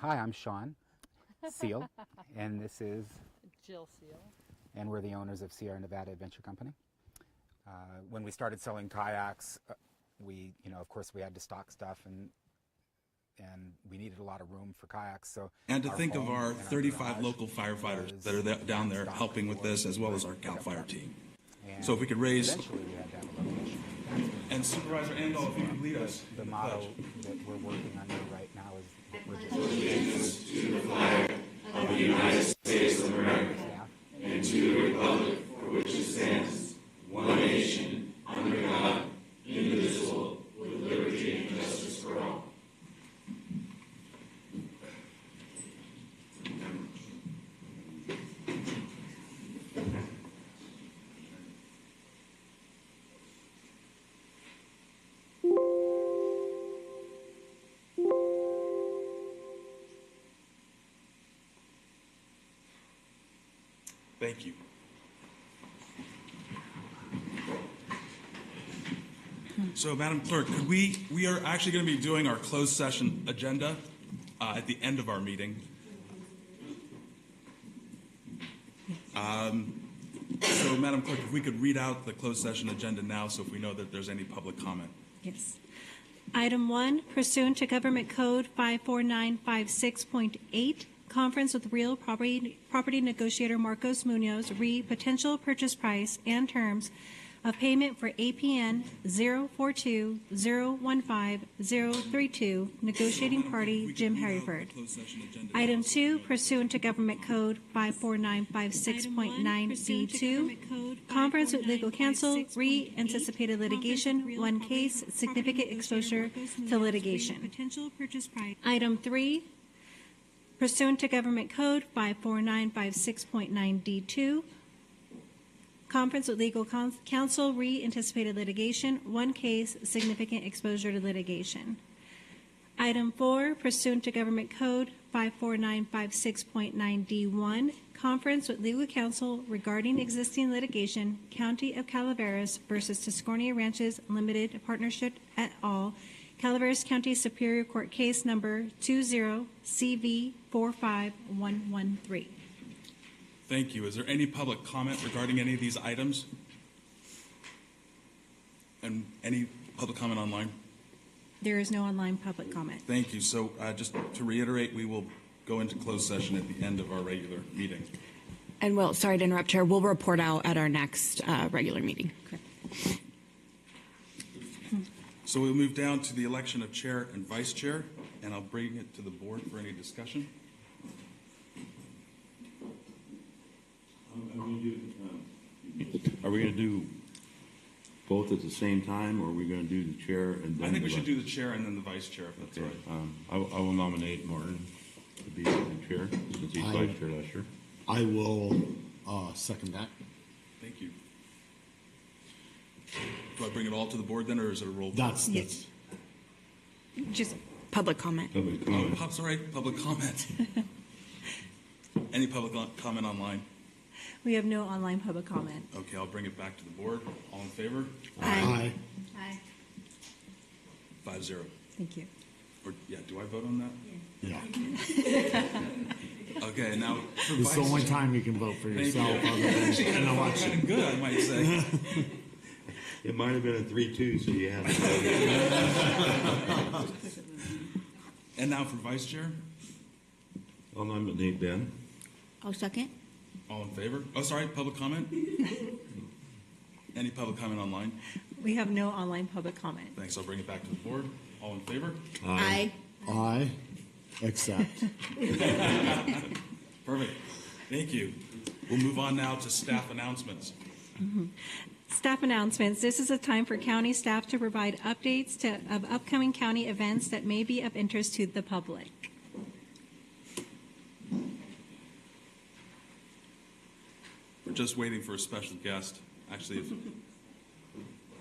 Hi, I'm Sean Seal, and this is Jill Seal. and we're the owners of Sierra Nevada Adventure Company. When we started selling kayaks, we, of course, we had to stock stuff, and we needed a lot of room for kayaks. So, and to think of our 35 local firefighters that are down there helping with this, as well as our CAL FIRE team. And so if we could raise, eventually we had to have a location. And Supervisor Andal, if you could lead us. The motto that we're working under right now is that we're just to the flag of the United States of America and to the republic for which it stands, one nation, under God, indivisible, with liberty and justice for all. Thank you. So, Madam Clerk, we are actually going to be doing our closed session agenda at the end of our meeting. So, Madam Clerk, if we could read out the closed session agenda now, so if we know that there's any public comment. Yes. Item 1, pursuant to Government Code 54956.8, conference with real property negotiator Marcos Munoz, potential purchase price and terms of payment for APN 042015032, negotiating party Jim Harryford. Item 2, pursuant to Government Code 54956.9D2, conference with legal counsel, anticipated litigation, one case, significant exposure to litigation. Item 3, pursuant to Government Code 54956.9D2, conference with legal counsel, anticipated litigation, one case, significant exposure to litigation. Item 4, pursuant to Government Code 54956.9D1, conference with legal counsel regarding existing litigation, County of Calaveras versus Tuscarnia Ranches Limited Partnership et al., Calaveras County Superior Court Case Number 20-CV45113. Thank you. Is there any public comment regarding any of these items? And any public comment online? There is no online public comment. Thank you. So just to reiterate, we will go into closed session at the end of our regular meeting. And well, sorry to interrupt, Chair. We'll report out at our next regular meeting. Correct. So we'll move down to the election of chair and vice chair, and I'll bring it to the board for any discussion. Are we going to do both at the same time, or are we going to do the chair and then? I think we should do the chair and then the vice chair, if that's Okay. right. I will nominate Martin to be the chair, since he's vice chair last year. I will second that. Thank you. Do I bring it all to the board then, or is it a roll call? That's Just public comment. Public Oh, comment. sorry, public comment. Any public comment online? We have no online public comment. Okay, I'll bring it back to the board. All in favor? Aye. Aye. 5-0. Thank you. Or, yeah, do I vote on that? Yeah. Okay, now for It's vice the only chair. time you can vote for Thank yourself you. other than Actually, an kind election. of good, I might say. It might have been a 3-2, so you had to. And now for vice chair? I'll nominate Ben. I'll second. All in favor? Oh, sorry, public comment? Any public comment online? We have no online public comment. Thanks, I'll bring it back to the board. All in favor? Aye. Aye. Accept. Perfect. Thank you. We'll move on now to staff announcements. Staff announcements. This is a time for county staff to provide updates of upcoming county events that may be of interest to the public. We're just waiting for a special guest. Actually, if...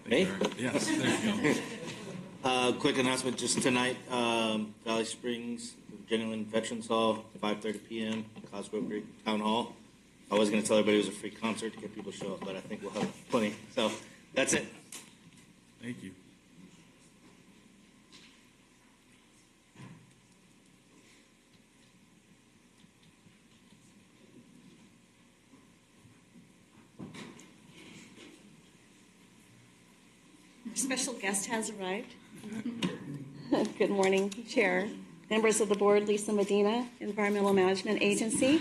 Hey? Yes, there you go. Quick announcement just tonight, Valley Springs, Genuine Veterans Hall, 5:30 p.m., Cosgrove Creek Town Hall. I was going to tell everybody it was a free concert to get people to show up, but I think we'll have plenty. So that's it. Thank you. special guest has arrived. Good morning, Chair, members of the board, Lisa Medina, Environmental Management Agency.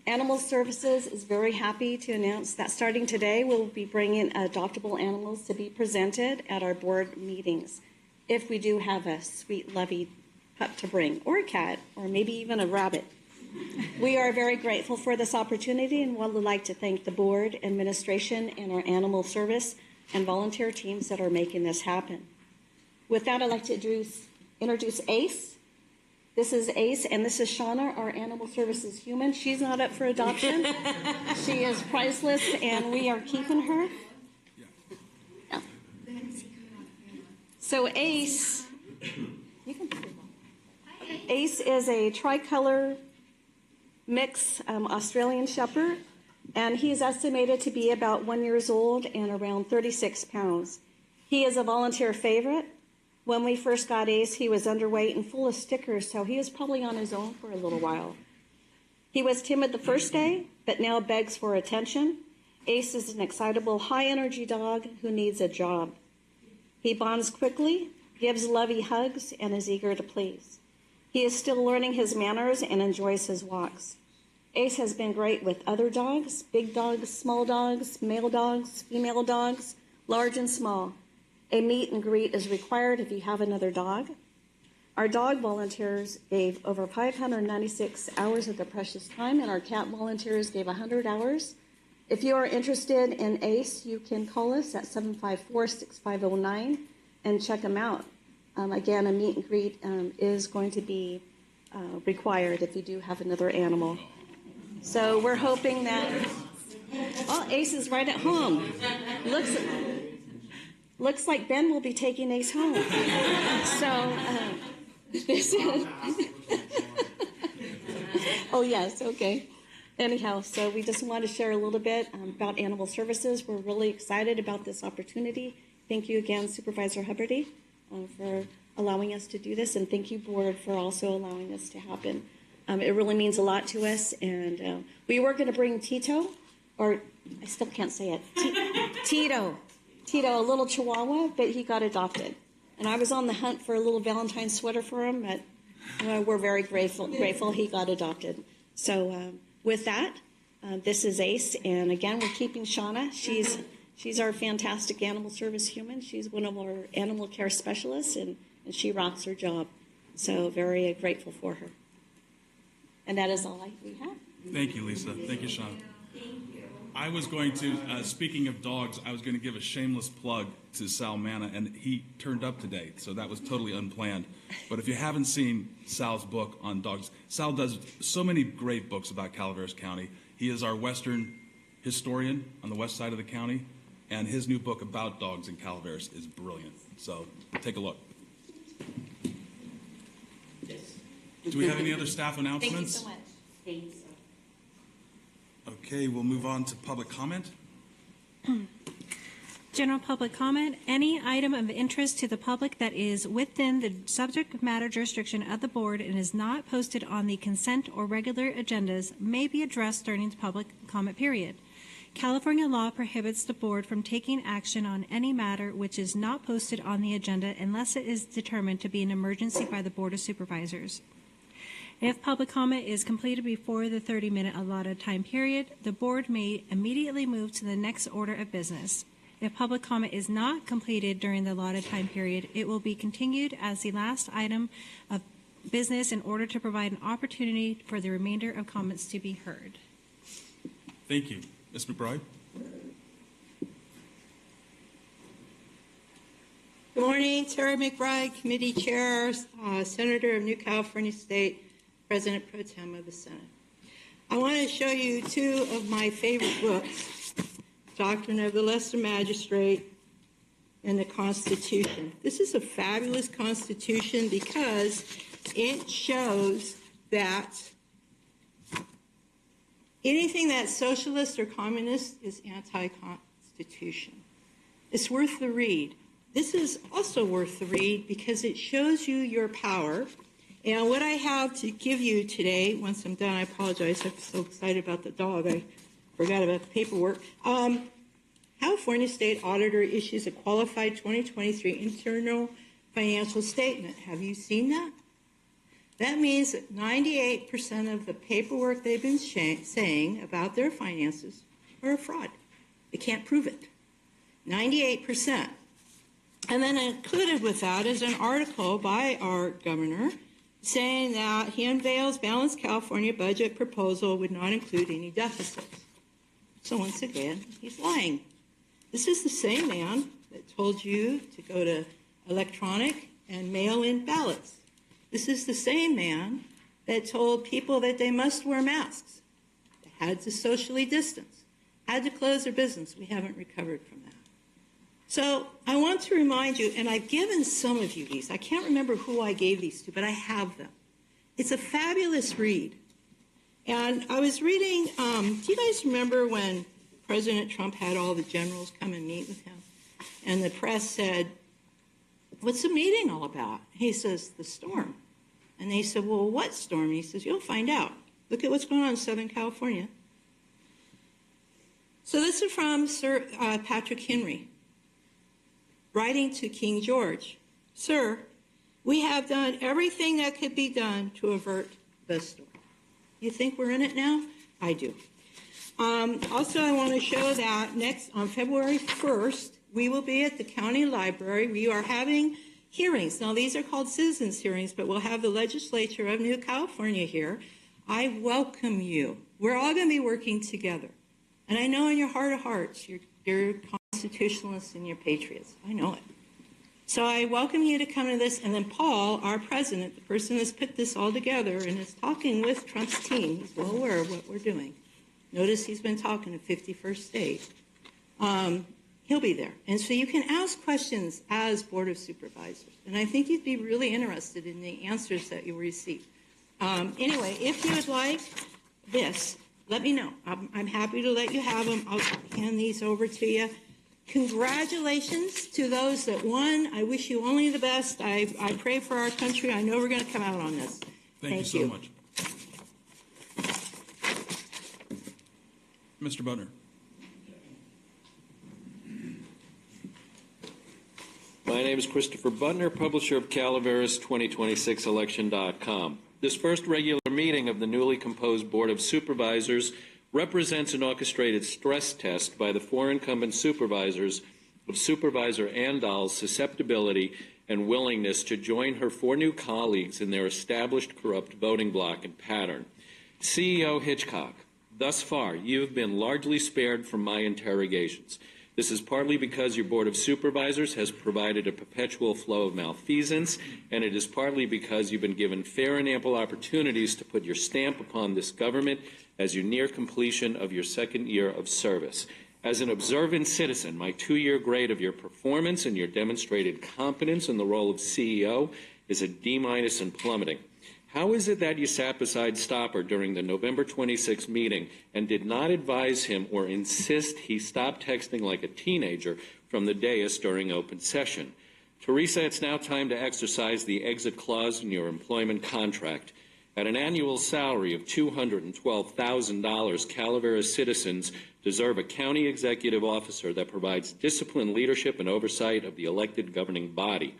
Animal Services is very happy to announce that starting today, we'll be bringing adoptable animals to be presented at our board meetings. If we do have a sweet, lovey pup to bring, or a cat, or maybe even a rabbit. We are very grateful for this opportunity and would like to thank the board, administration, and our animal service and volunteer teams that are making this happen. With that, I'd like to introduce Ace. This is Ace, and this is Shauna, our animal services human. She's not up for adoption. She is priceless, and we are keeping her. Yeah. So Ace, you can put it on. Ace is a tricolor mix Australian Shepherd, and he is estimated to be about 1 year old and around 36 pounds. He is a volunteer favorite. When we first got Ace, he was underweight and full of stickers, so he was probably on his own for a little while. He was timid the first day, but now begs for attention. Ace is an excitable, high-energy dog who needs a job. He bonds quickly, gives lovey hugs, and is eager to please. He is still learning his manners and enjoys his walks. Ace has been great with other dogs, big dogs, small dogs, male dogs, female dogs, large and small. A meet and greet is required if you have another dog. Our dog volunteers gave over 596 hours of their precious time, and our cat volunteers gave 100 hours. If you are interested in Ace, you can call us at 754-6509 and check him out. Again, a meet and greet is going to be required if you do have another animal. So we're hoping that, oh, Ace is right at home. Looks like Ben will be taking Ace home. So, this is, oh yes, okay. Anyhow, so we just want to share a little bit about animal services. We're really excited about this opportunity. Thank you again, Supervisor Hubbardy, for allowing us to do this, and thank you, board, for also allowing this to happen. It really means a lot to us, and we were going to bring Tito, or I still can't say it, Tito, a little Chihuahua, but he got adopted. And I was on the hunt for a little Valentine sweater for him, but we're very grateful he got adopted. So with that, this is Ace, and again, we're keeping Shauna. She's our fantastic animal service human. She's one of our animal care specialists, and she rocks her job. So very grateful for her. And that is all we have. Thank you, Lisa. Thank you, Sean. I was going to, speaking of dogs, I was going to give a shameless plug to Sal Manna, and he turned up today, so that was totally unplanned. But if you haven't seen Sal's book on dogs, Sal does so many great books about Calaveras County. He is our Western historian on the west side of the county, and his new book about dogs in Calaveras is brilliant. So take a look. Do we have any other staff announcements? Thank you so much. Okay, we'll move on to public comment. General public comment. Any item of interest to the public that is within the subject matter jurisdiction of the board and is not posted on the consent or regular agendas may be addressed during the public comment period. California law prohibits the board from taking action on any matter which is not posted on the agenda unless it is determined to be an emergency by the Board of Supervisors. If public comment is completed before the 30-minute allotted time period, the board may immediately move to the next order of business. If public comment is not completed during the allotted time period, it will be continued as the last item of business in order to provide an opportunity for the remainder of comments to be heard. Thank you. Ms. McBride? Good morning, Terry McBride, Committee Chair, Senator of New California State, President Pro Tem of the Senate. I want to show you two of my favorite books, Doctrine of the Lesser Magistrate and the Constitution. This is a fabulous Constitution because it shows that anything that's socialist or communist is anti-constitution. It's worth the read. This is also worth the read because it shows you your power. And what I have to give you today, once I'm done, I apologize, I'm so excited about the dog, I forgot about the paperwork. California State Auditor issues a qualified 2023 internal financial statement. Have you seen that? That means that 98% of the paperwork they've been saying about their finances are a fraud. They can't prove it. 98%. And then included with that is an article by our governor saying that he unveils balanced California budget proposal would not include any deficits. So once again, he's lying. This is the same man that told you to go to electronic and mail-in ballots. This is the same man that told people that they must wear masks, that had to socially distance, had to close their business. We haven't recovered from that. So I want to remind you, and I've given some of you these. I can't remember who I gave these to, but I have them. It's a fabulous read. And I was reading, do you guys remember when President Trump had all the generals come and meet with him? And the press said, what's the meeting all about? He says, the storm. And they said, well, what storm? He says, you'll find out. Look at what's going on in Southern California. So this is from Sir Patrick Henry, writing to King George. Sir, we have done everything that could be done to avert the storm. You think we're in it now? I do. Also, I want to show that next on February 1st, we will be at the county library. We are having hearings. Now, these are called citizens hearings, but we'll have the legislature of New California here. I welcome you. We're all going to be working together. And I know in your heart of hearts, you're constitutionalists and you're patriots. I know it. So I welcome you to come to this. And then Paul, our president, the person that's put this all together and is talking with Trump's team, he's well aware of what we're doing. Notice he's been talking to 51st State. He'll be there. And so you can ask questions as Board of Supervisors. And I think you'd be really interested in the answers that you'll receive. Anyway, if you would like this, let me know. I'm happy to let you have them. I'll hand these over to you. Congratulations to those that won. I wish you only the best. I pray for our country. I know we're going to come out on this. Thank you so much. Mr. Butner. My name is Christopher Butner, publisher of Calaveras 2026election.com. This first regular meeting of the newly composed Board of Supervisors represents an orchestrated stress test by the four incumbent supervisors of Supervisor Andal's susceptibility and willingness to join her four new colleagues in their established corrupt voting bloc and pattern. CEO Hitchcock, thus far, you have been largely spared from my interrogations. This is partly because your Board of Supervisors has provided a perpetual flow of malfeasance, and it is partly because you've been given fair and ample opportunities to put your stamp upon this government as you near completion of your second year of service. As an observant citizen, my 2-year grade of your performance and your demonstrated competence in the role of CEO is a D- and plummeting. How is it that you sat beside Stopper during the November 26 meeting and did not advise him or insist he stop texting like a teenager from the dais during open session? Teresa, it's now time to exercise the exit clause in your employment contract. At an annual salary of $212,000, Calaveras citizens deserve a county executive officer that provides disciplined leadership and oversight of the elected governing body.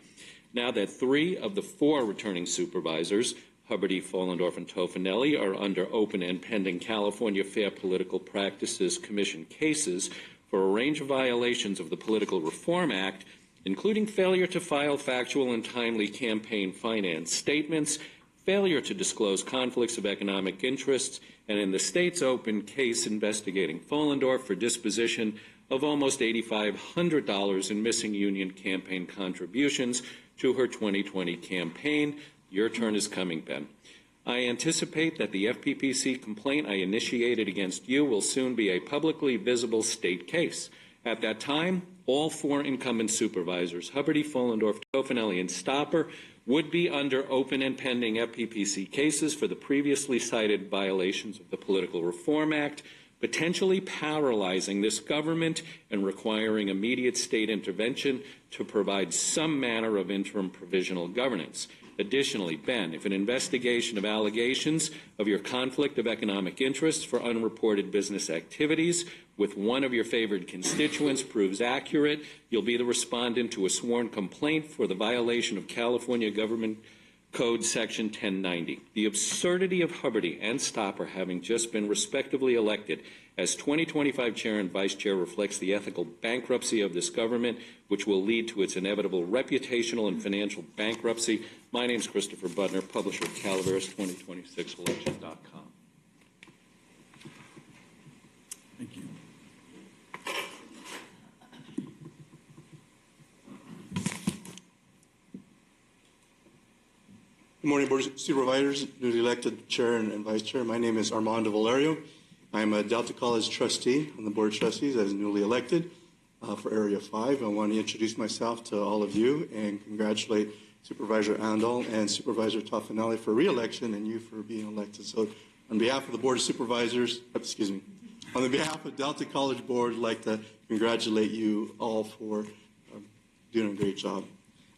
Now that 3 of the 4 returning supervisors, Huberty, Follendorf, and Tofinelli, are under open and pending California Fair Political Practices Commission cases for a range of violations of the Political Reform Act, including failure to file factual and timely campaign finance statements, failure to disclose conflicts of economic interests, and in the state's open case investigating Follendorf for disposition of almost $8,500 in missing union campaign contributions to her 2020 campaign. Your turn is coming, Ben. I anticipate that the FPPC complaint I initiated against you will soon be a publicly visible state case. At that time, all 4 incumbent supervisors, Huberty, Follendorf, Tofinelli, and Stopper, would be under open and pending FPPC cases for the previously cited violations of the Political Reform Act, potentially paralyzing this government and requiring immediate state intervention to provide some manner of interim provisional governance. Additionally, Ben, if an investigation of allegations of your conflict of economic interest for unreported business activities with one of your favored constituents proves accurate, you'll be the respondent to a sworn complaint for the violation of California Government Code Section 1090. The absurdity of Hubbardie and Stopper having just been respectively elected as 2025 Chair and Vice Chair reflects the ethical bankruptcy of this government, which will lead to its inevitable reputational and financial bankruptcy. My name is Christopher Budner, publisher of Calaveras 2026election.com. Thank you. Good morning, Board of Supervisors, newly elected Chair and Vice Chair. My name is Armando Valerio. I'm a Delta College trustee on the Board of Trustees as newly elected for Area 5. I want to introduce myself to all of you and congratulate Supervisor Andal and Supervisor Toffanelli for re-election and you for being elected. So on behalf of the Board of Supervisors, on behalf of Delta College Board, I'd like to congratulate you all for doing a great job.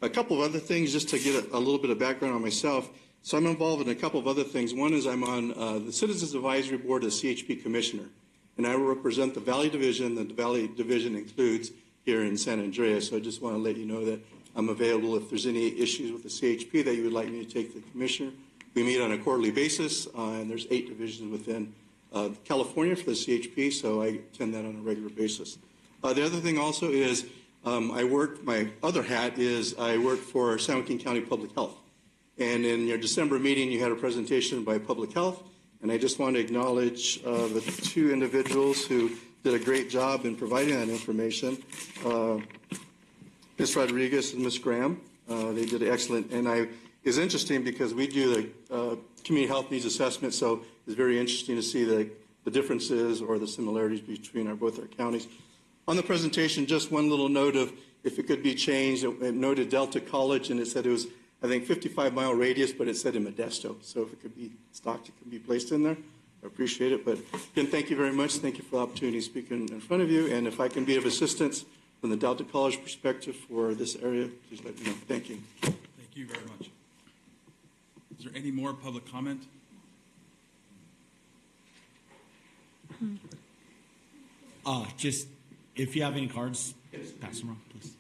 A couple of other things, just to get a little bit of background on myself. So I'm involved in a couple of other things. One is I'm on the Citizens Advisory Board as CHP Commissioner, and I will represent the Valley Division. The Valley Division includes here in San Andreas. So I just want to let you know that I'm available if there's any issues with the CHP that you would like me to take to the Commissioner. We meet on a quarterly basis, and there's 8 divisions within California for the CHP, so I attend that on a regular basis. The other thing also is my other hat is I work for San Joaquin County Public Health. And in your December meeting, you had a presentation by Public Health, and I just want to acknowledge the 2 individuals who did a great job in providing that information, Ms. Rodriguez and Ms. Graham. They did excellent, and it's interesting because we do the community health needs assessment, so it's very interesting to see the differences or the similarities between both our counties. On the presentation, just one little note of if it could be changed. It noted Delta College, and it said it was, I think, 55-mile radius, but it said in Modesto. So if it could be stocked, it could be placed in there. I appreciate it. But again, thank you very much. Thank you for the opportunity to speak in front of you. And if I can be of assistance from the Delta College perspective for this area, please let me know. Thank you. Thank you very much. Is there any more public comment? Just if you have any cards, pass them around, please.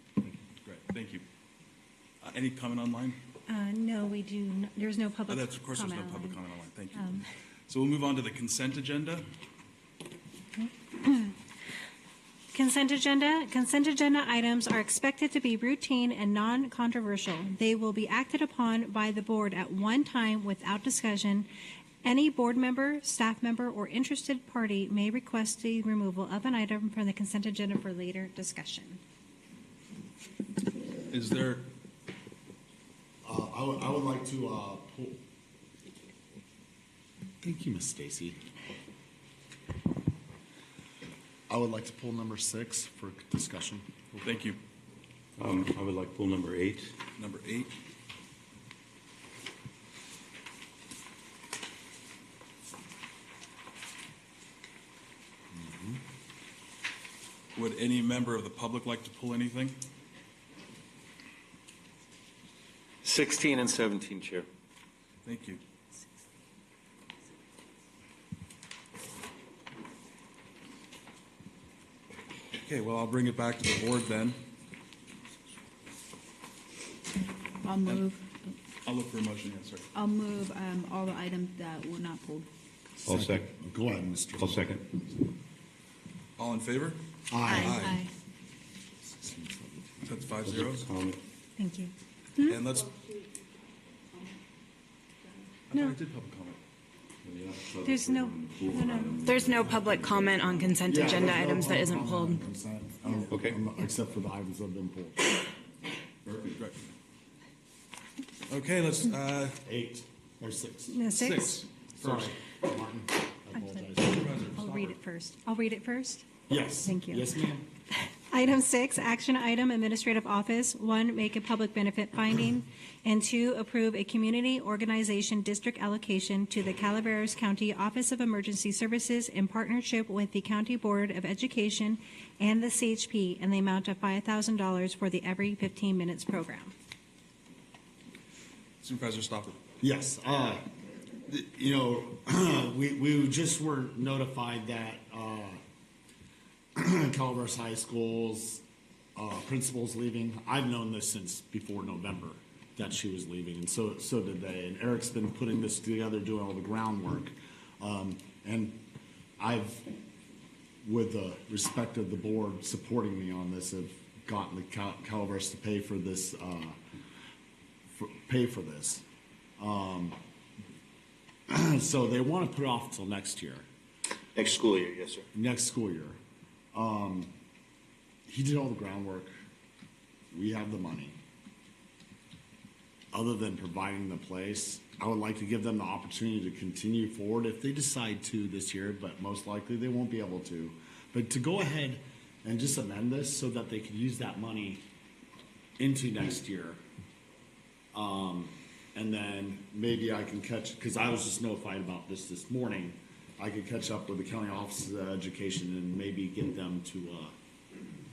Great, thank you. Any comment online? No, we do. There's no public Of course, there's no comment public online. comment online. Thank you. So we'll move on to the consent agenda. Consent agenda. Consent agenda items are expected to be routine and non-controversial. They will be acted upon by the board at one time without discussion. Any board member, staff member, or interested party may request the removal of an item from the consent agenda for later discussion. Is there? I would like to pull. Thank you, Miss Stacy. I would like to pull number 6 for discussion. Thank you. I would like pull number 8. Number 8. Would any member of the public like to pull anything? 16 and 17, Chair. Thank you. Okay, well, I'll bring it back to the board then. I'll move. I'll look for a motion. Yeah, sorry. I'll move all the items that were not pulled. I'll second. Go ahead, Mr. I'll second. All in favor? Aye. That's 5-0. Comment. Thank you. And let's. I thought I did public comment. There's no. There's no public comment on consent agenda items that isn't pulled. Okay. Except for the items that have been pulled. Great. Okay, let's. 8 or 6. No, 6. Sorry, Martin. I apologize. I'll read it first. Yes. Thank you. Yes, ma'am. Item 6, action item, administrative office. 1, make a public benefit finding, and 2, approve a community organization district allocation to the Calaveras County Office of Emergency Services in partnership with the County Board of Education and the CHP in the amount of $5,000 for the Every 15 Minutes program. Supervisor Stopper. Yes. We just were notified that Calaveras High School's principal's leaving. I've known this since before November that she was leaving, and so did they. And Eric's been putting this together, doing all the groundwork. And I've, with the respect of the board supporting me on this, have gotten the Calaveras to pay for this. So they want to put it off till next year. Next school year, yes, sir. Next school year. He did all the groundwork. We have the money. Other than providing the place, I would like to give them the opportunity to continue forward if they decide to this year, but most likely they won't be able to. But to go ahead and just amend this so that they could use that money into next year. And then maybe I can catch, because I was just notified about this morning, I could catch up with the County Office of Education and maybe get them to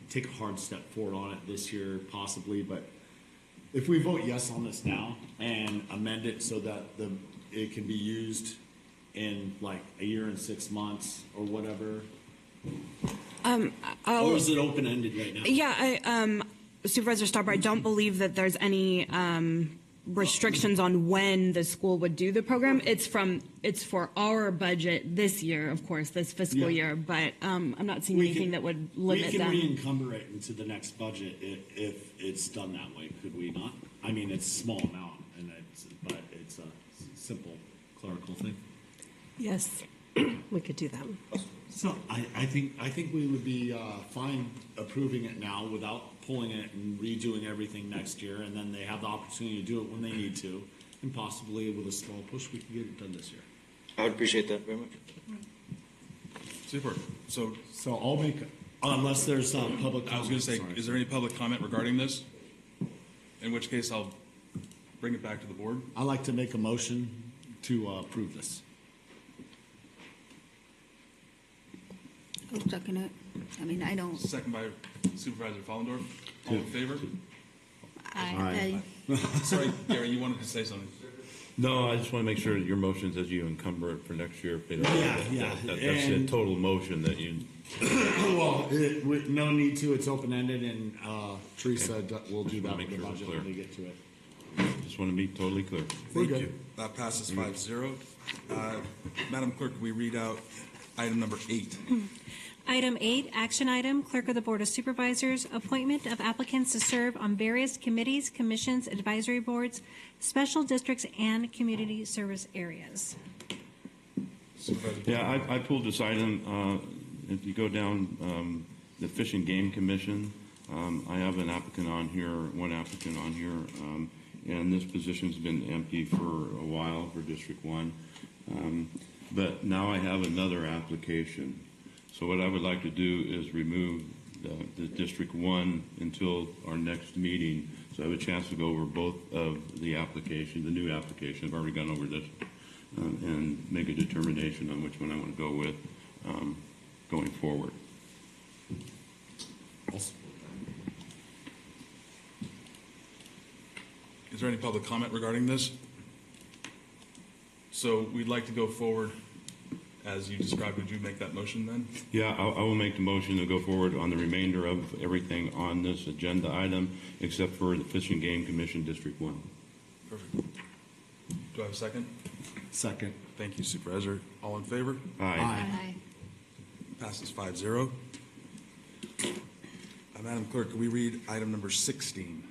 take a hard step forward on it this year, possibly. But if we vote yes on this now and amend it so that it can be used in like a year and 6 months or whatever, or is it open-ended right now? Yeah, Supervisor Stopper, I don't believe that there's any restrictions on when the school would do the program. It's for our budget this year, of course, this fiscal year, but I'm not seeing anything that would limit them. We can re-encumber it into the next budget if it's done that way, could we not? I mean, it's a small amount, but it's a simple clerical thing. Yes, we could do that. So I think we would be fine approving it now without pulling it and redoing everything next year, and then they have the opportunity to do it when they need to, and possibly with a small push we can get it done this year. I would appreciate that very much. Super. So I'll make, unless there's public comment. I was going to say, sorry. is there any public comment regarding this? In which case, I'll bring it back to the board. I'd like to make a motion to approve this. I'll second it. I mean, I don't. Second by Supervisor Follendorf. All in favor? I Sorry, Gary, you wanted to say something. No, I just want to make sure that your motion says you encumber it for next year. If they don't, Yeah. That's a total motion that you. Well, no need to. It's open-ended, and Teresa will do that with the budget when we get to it. Just want to be totally clear. Thank you. That passes 5-0. Madam Clerk, can we read out item number 8? Item 8, action item, Clerk of the Board of Supervisors, appointment of applicants to serve on various committees, commissions, advisory boards, special districts, and community service areas. Yeah, I pulled this item. If you go down the Fish and Game Commission, I have an applicant on here, one applicant on here, and this position's been empty for a while for District 1. But now I have another application. So what I would like to do is remove the District 1 until our next meeting, so I have a chance to go over both of the application, the new application. I've already gone over this, and make a determination on which one I want to go with going forward. Is there any public comment regarding this? So we'd like to go forward as you described. Would you make that motion then? Yeah, I will make the motion to go forward on the remainder of everything on this agenda item, except for the Fish and Game Commission District 1. Perfect. Do I have a second? Second. Thank you, Supervisor. All in favor? Aye. Passes 5-0. Madam Clerk, can we read item number 16?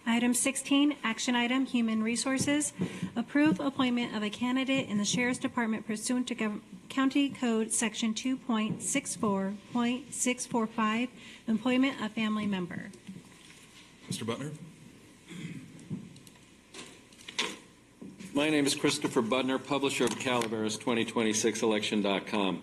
Item 16, action item, Human Resources. Approve appointment of a candidate in the Sheriff's Department pursuant to County Code Section 2.64.645, employment of family member. Mr. Butner? My name is Christopher Budner, publisher of Calaveras 2026 Election.com.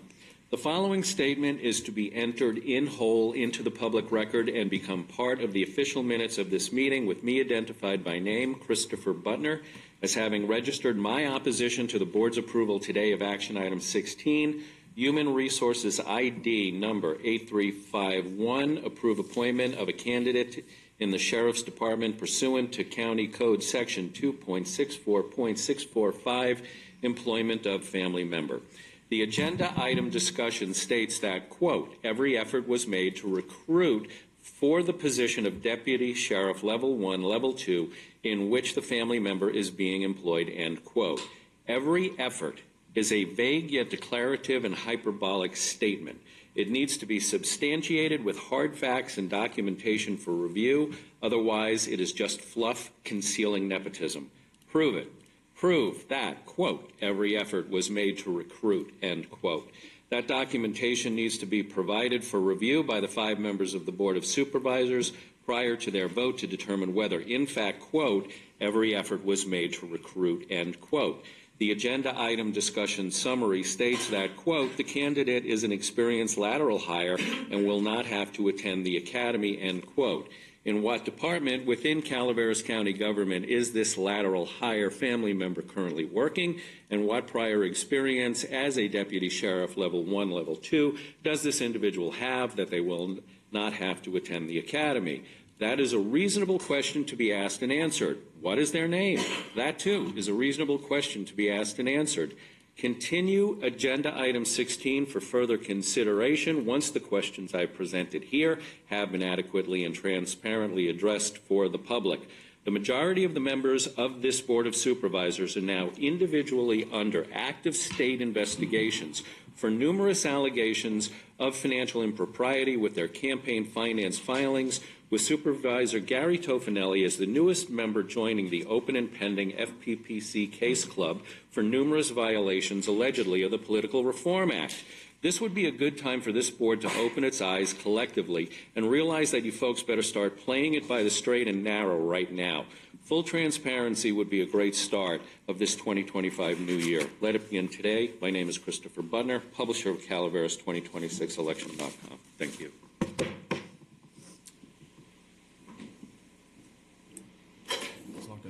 The following statement is to be entered in whole into the public record and become part of the official minutes of this meeting, with me identified by name, Christopher Butner, as having registered my opposition to the board's approval today of action item 16, Human Resources ID number 8351, approve appointment of a candidate in the Sheriff's Department pursuant to County Code Section 2.64.645, employment of family member. The agenda item discussion states that, quote, every effort was made to recruit for the position of Deputy Sheriff Level 1, Level 2, in which the family member is being employed, end quote. Every effort is a vague yet declarative and hyperbolic statement. It needs to be substantiated with hard facts and documentation for review. Otherwise, it is just fluff concealing nepotism. Prove it. Prove that, quote, every effort was made to recruit, end quote. That documentation needs to be provided for review by the 5 members of the Board of Supervisors prior to their vote to determine whether, in fact, quote, every effort was made to recruit, end quote. The agenda item discussion summary states that, quote, the candidate is an experienced lateral hire and will not have to attend the academy, end quote. In what department within Calaveras County government is this lateral hire family member currently working, and what prior experience as a deputy sheriff level 1, level 2 does this individual have that they will not have to attend the academy? That is a reasonable question to be asked and answered. What is their name? That, too, is a reasonable question to be asked and answered. Continue agenda item 16 for further consideration once the questions I presented here have been adequately and transparently addressed for the public. The majority of the members of this Board of Supervisors are now individually under active state investigations for numerous allegations of financial impropriety with their campaign finance filings, with Supervisor Gary Tofinelli as the newest member joining the open and pending FPPC case club for numerous violations allegedly of the Political Reform Act. This would be a good time for this board to open its eyes collectively and realize that you folks better start playing it by the straight and narrow right now. Full transparency would be a great start of this 2025 new year. Let it begin today. My name is Christopher Butner, publisher of Calaveras 2026 election.com. Thank you.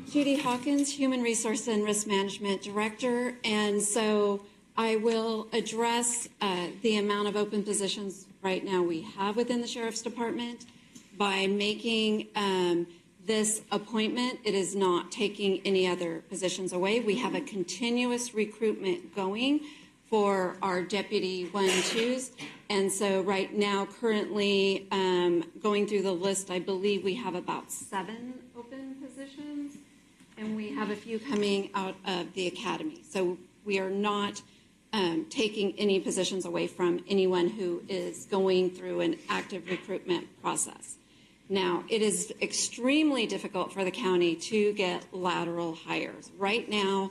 Judy Hawkins, Human Resource and Risk Management Director, and so I will address the amount of open positions right now we have within the Sheriff's Department by making this appointment. It is not taking any other positions away. We have a continuous recruitment going for our Deputy 1-2s, and so right now, currently going through the list, I believe we have about 7 open positions, and we have a few coming out of the academy. So we are not taking any positions away from anyone who is going through an active recruitment process. Now, it is extremely difficult for the county to get lateral hires. Right now,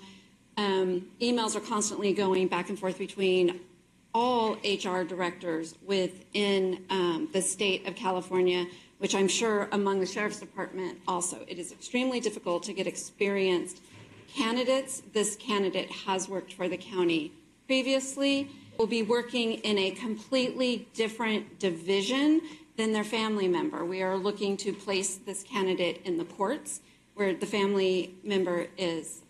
emails are constantly going back and forth between all HR directors within the state of California, which I'm sure among the Sheriff's Department also. It is extremely difficult to get experienced candidates. This candidate has worked for the county previously, will be working in a completely different division than their family member. We are looking to place this candidate in the courts, where the family member is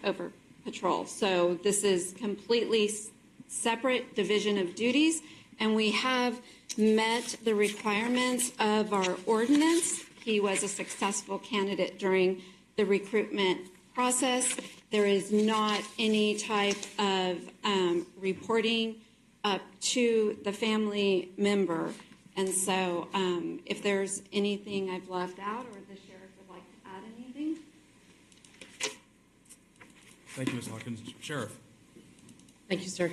over patrol. So this is completely separate division of duties, and we have met the requirements of our ordinance. He was a successful candidate during the recruitment process. There is not any type of reporting up to the family member. And so if there's anything I've left out or the sheriff would like to add anything. Thank you, Ms. Hawkins. Sheriff. Thank you, sir.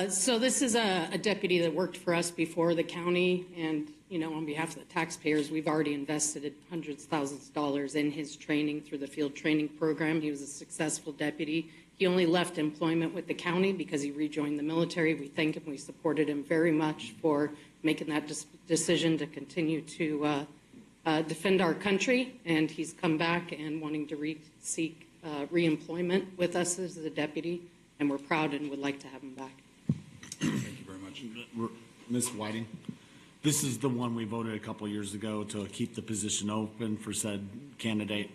So this is a deputy that worked for us before the county, and on behalf of the taxpayers, we've already invested hundreds of thousands of dollars in his training through the field training program. He was a successful deputy. He only left employment with the county because he rejoined the military. We thank him. We supported him very much for making that decision to continue to defend our country, and he's come back and wanting to seek reemployment with us as a deputy, and we're proud and would like to have him back. Thank you very much. Ms. Whiting, this is the one we voted a couple years ago to keep the position open for said candidate.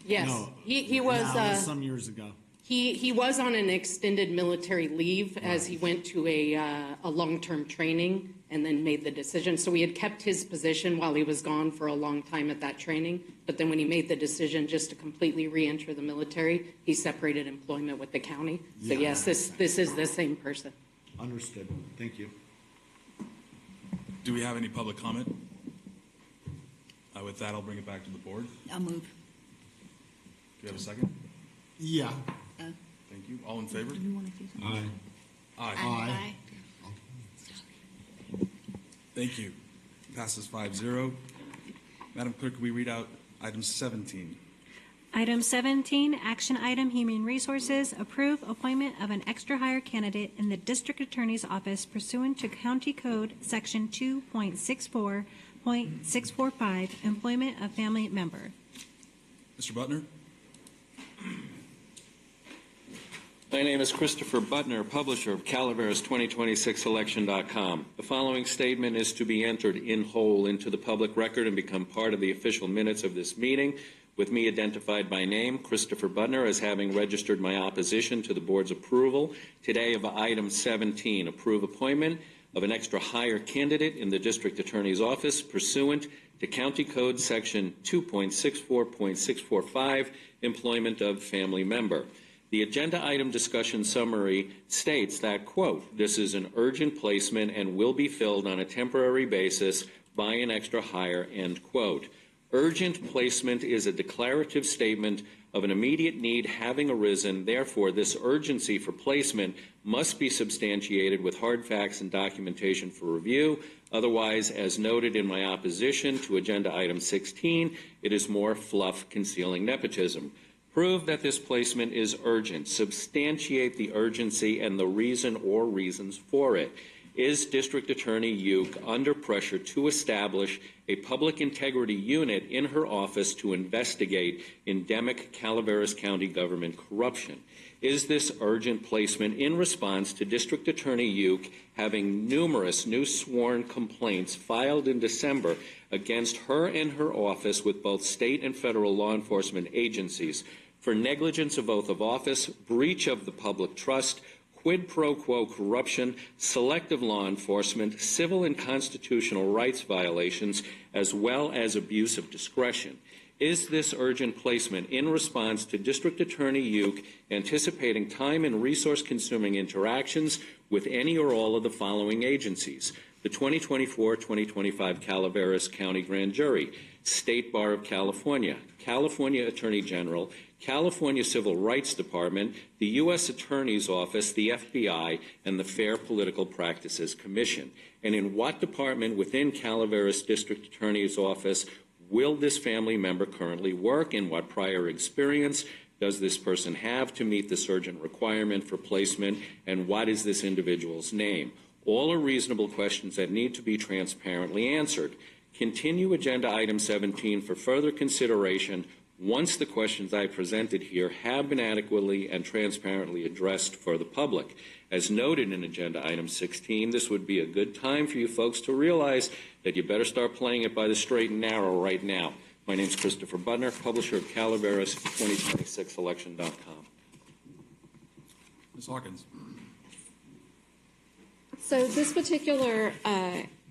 Yes, No, he was. that was some years ago. He was on an extended military leave as he went to a long-term training and then made the decision. So we had kept his position while he was gone for a long time at that training. But then when he made the decision just to completely re-enter the military, he separated employment with the county. So Yeah, yes, this is the same person. Understood. Thank you. Do we have any public comment? With that, I'll bring it back to the board. I'll move. Do you have a second? Yeah. Thank you. All in favor? Do you want to say something? Aye. Aye. Thank you. Passes 5-0. Madam Clerk, could we read out item 17? Item 17, action item, Human Resources, approve appointment of an extra hire candidate in the District Attorney's Office pursuant to County Code Section 2.64.645, employment of family member. Mr. Butner? My name is Christopher Butner, publisher of Calaveras 2026election.com. The following statement is to be entered in whole into the public record and become part of the official minutes of this meeting, with me identified by name, Christopher Butner, as having registered my opposition to the board's approval today of item 17, approve appointment of an extra hire candidate in the District Attorney's Office pursuant to County Code Section 2.64.645, employment of family member. The agenda item discussion summary states that, quote, this is an urgent placement and will be filled on a temporary basis by an extra hire, end quote. Urgent placement is a declarative statement of an immediate need having arisen. Therefore, this urgency for placement must be substantiated with hard facts and documentation for review. Otherwise, as noted in my opposition to agenda item 16, it is more fluff concealing nepotism. Prove that this placement is urgent. Substantiate the urgency and the reason or reasons for it. Is District Attorney Uke under pressure to establish a public integrity unit in her office to investigate endemic Calaveras County government corruption? Is this urgent placement in response to District Attorney Uke having numerous new sworn complaints filed in December against her and her office with both state and federal law enforcement agencies for negligence of oath of office, breach of the public trust, quid pro quo corruption, selective law enforcement, civil and constitutional rights violations, as well as abuse of discretion? Is this urgent placement in response to District Attorney Uke anticipating time and resource-consuming interactions with any or all of the following agencies? The 2024-2025 Calaveras County Grand Jury, State Bar of California, California Attorney General, California Civil Rights Department, the U.S. Attorney's Office, the FBI, and the Fair Political Practices Commission. And in what department within Calaveras District Attorney's Office will this family member currently work, and what prior experience does this person have to meet this urgent requirement for placement, and what is this individual's name? All are reasonable questions that need to be transparently answered. Continue agenda item 17 for further consideration once the questions I presented here have been adequately and transparently addressed for the public. As noted in agenda item 16, this would be a good time for you folks to realize that you better start playing it by the straight and narrow right now. My name is Christopher Butner, publisher of Calaveras 2026election.com. Ms. Hawkins. So this particular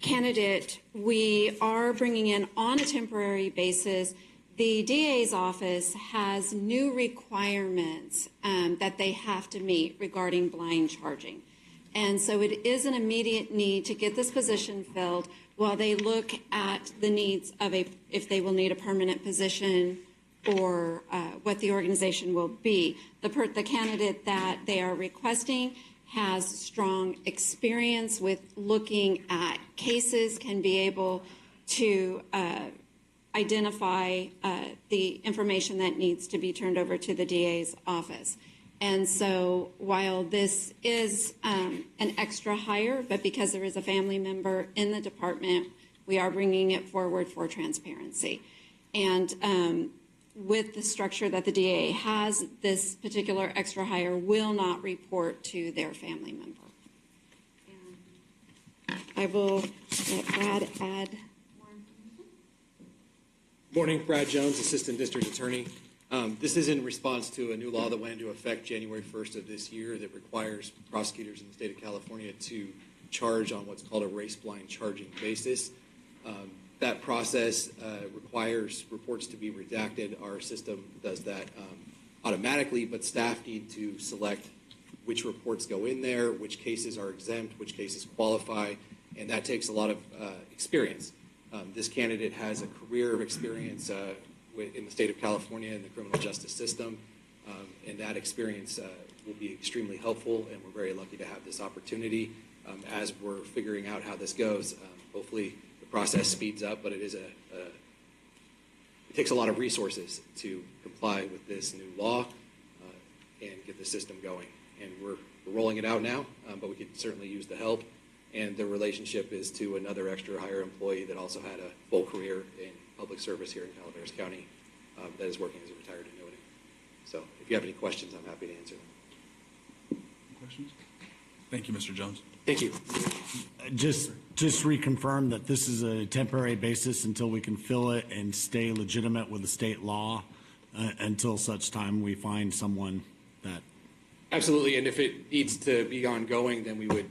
candidate, we are bringing in on a temporary basis. The DA's office has new requirements that they have to meet regarding blind charging. And so it is an immediate need to get this position filled while they look at the needs of if they will need a permanent position or what the organization will be. The candidate that they are requesting has strong experience with looking at cases, can be able to identify the information that needs to be turned over to the DA's office. And so while this is an extra hire, but because there is a family member in the department, we are bringing it forward for transparency. And with the structure that the DA has, this particular extra hire will not report to their family member. And I will let Brad add more information. Morning, Brad Jones, Assistant District Attorney. This is in response to a new law that went into effect January 1st of this year that requires prosecutors in the state of California to charge on what's called a race-blind charging basis. That process requires reports to be redacted. Our system does that automatically, but staff need to select which reports go in there, which cases are exempt, which cases qualify, and that takes a lot of experience. This candidate has a career of experience in the state of California in the criminal justice system, and that experience will be extremely helpful, and we're very lucky to have this opportunity. As we're figuring out how this goes, hopefully the process speeds up, but it takes a lot of resources to comply with this new law and get the system going. And we're rolling it out now, but we could certainly use the help. And the relationship is to another extra hire employee that also had a full career in public service here in Calaveras County that is working as a retired annuitant. So if you have any questions, I'm happy to answer them. Questions? Thank you, Mr. Jones. Thank you. Just reconfirm that this is a temporary basis until we can fill it and stay legitimate with the state law until such time we find someone that. Absolutely, and if it needs to be ongoing, then we would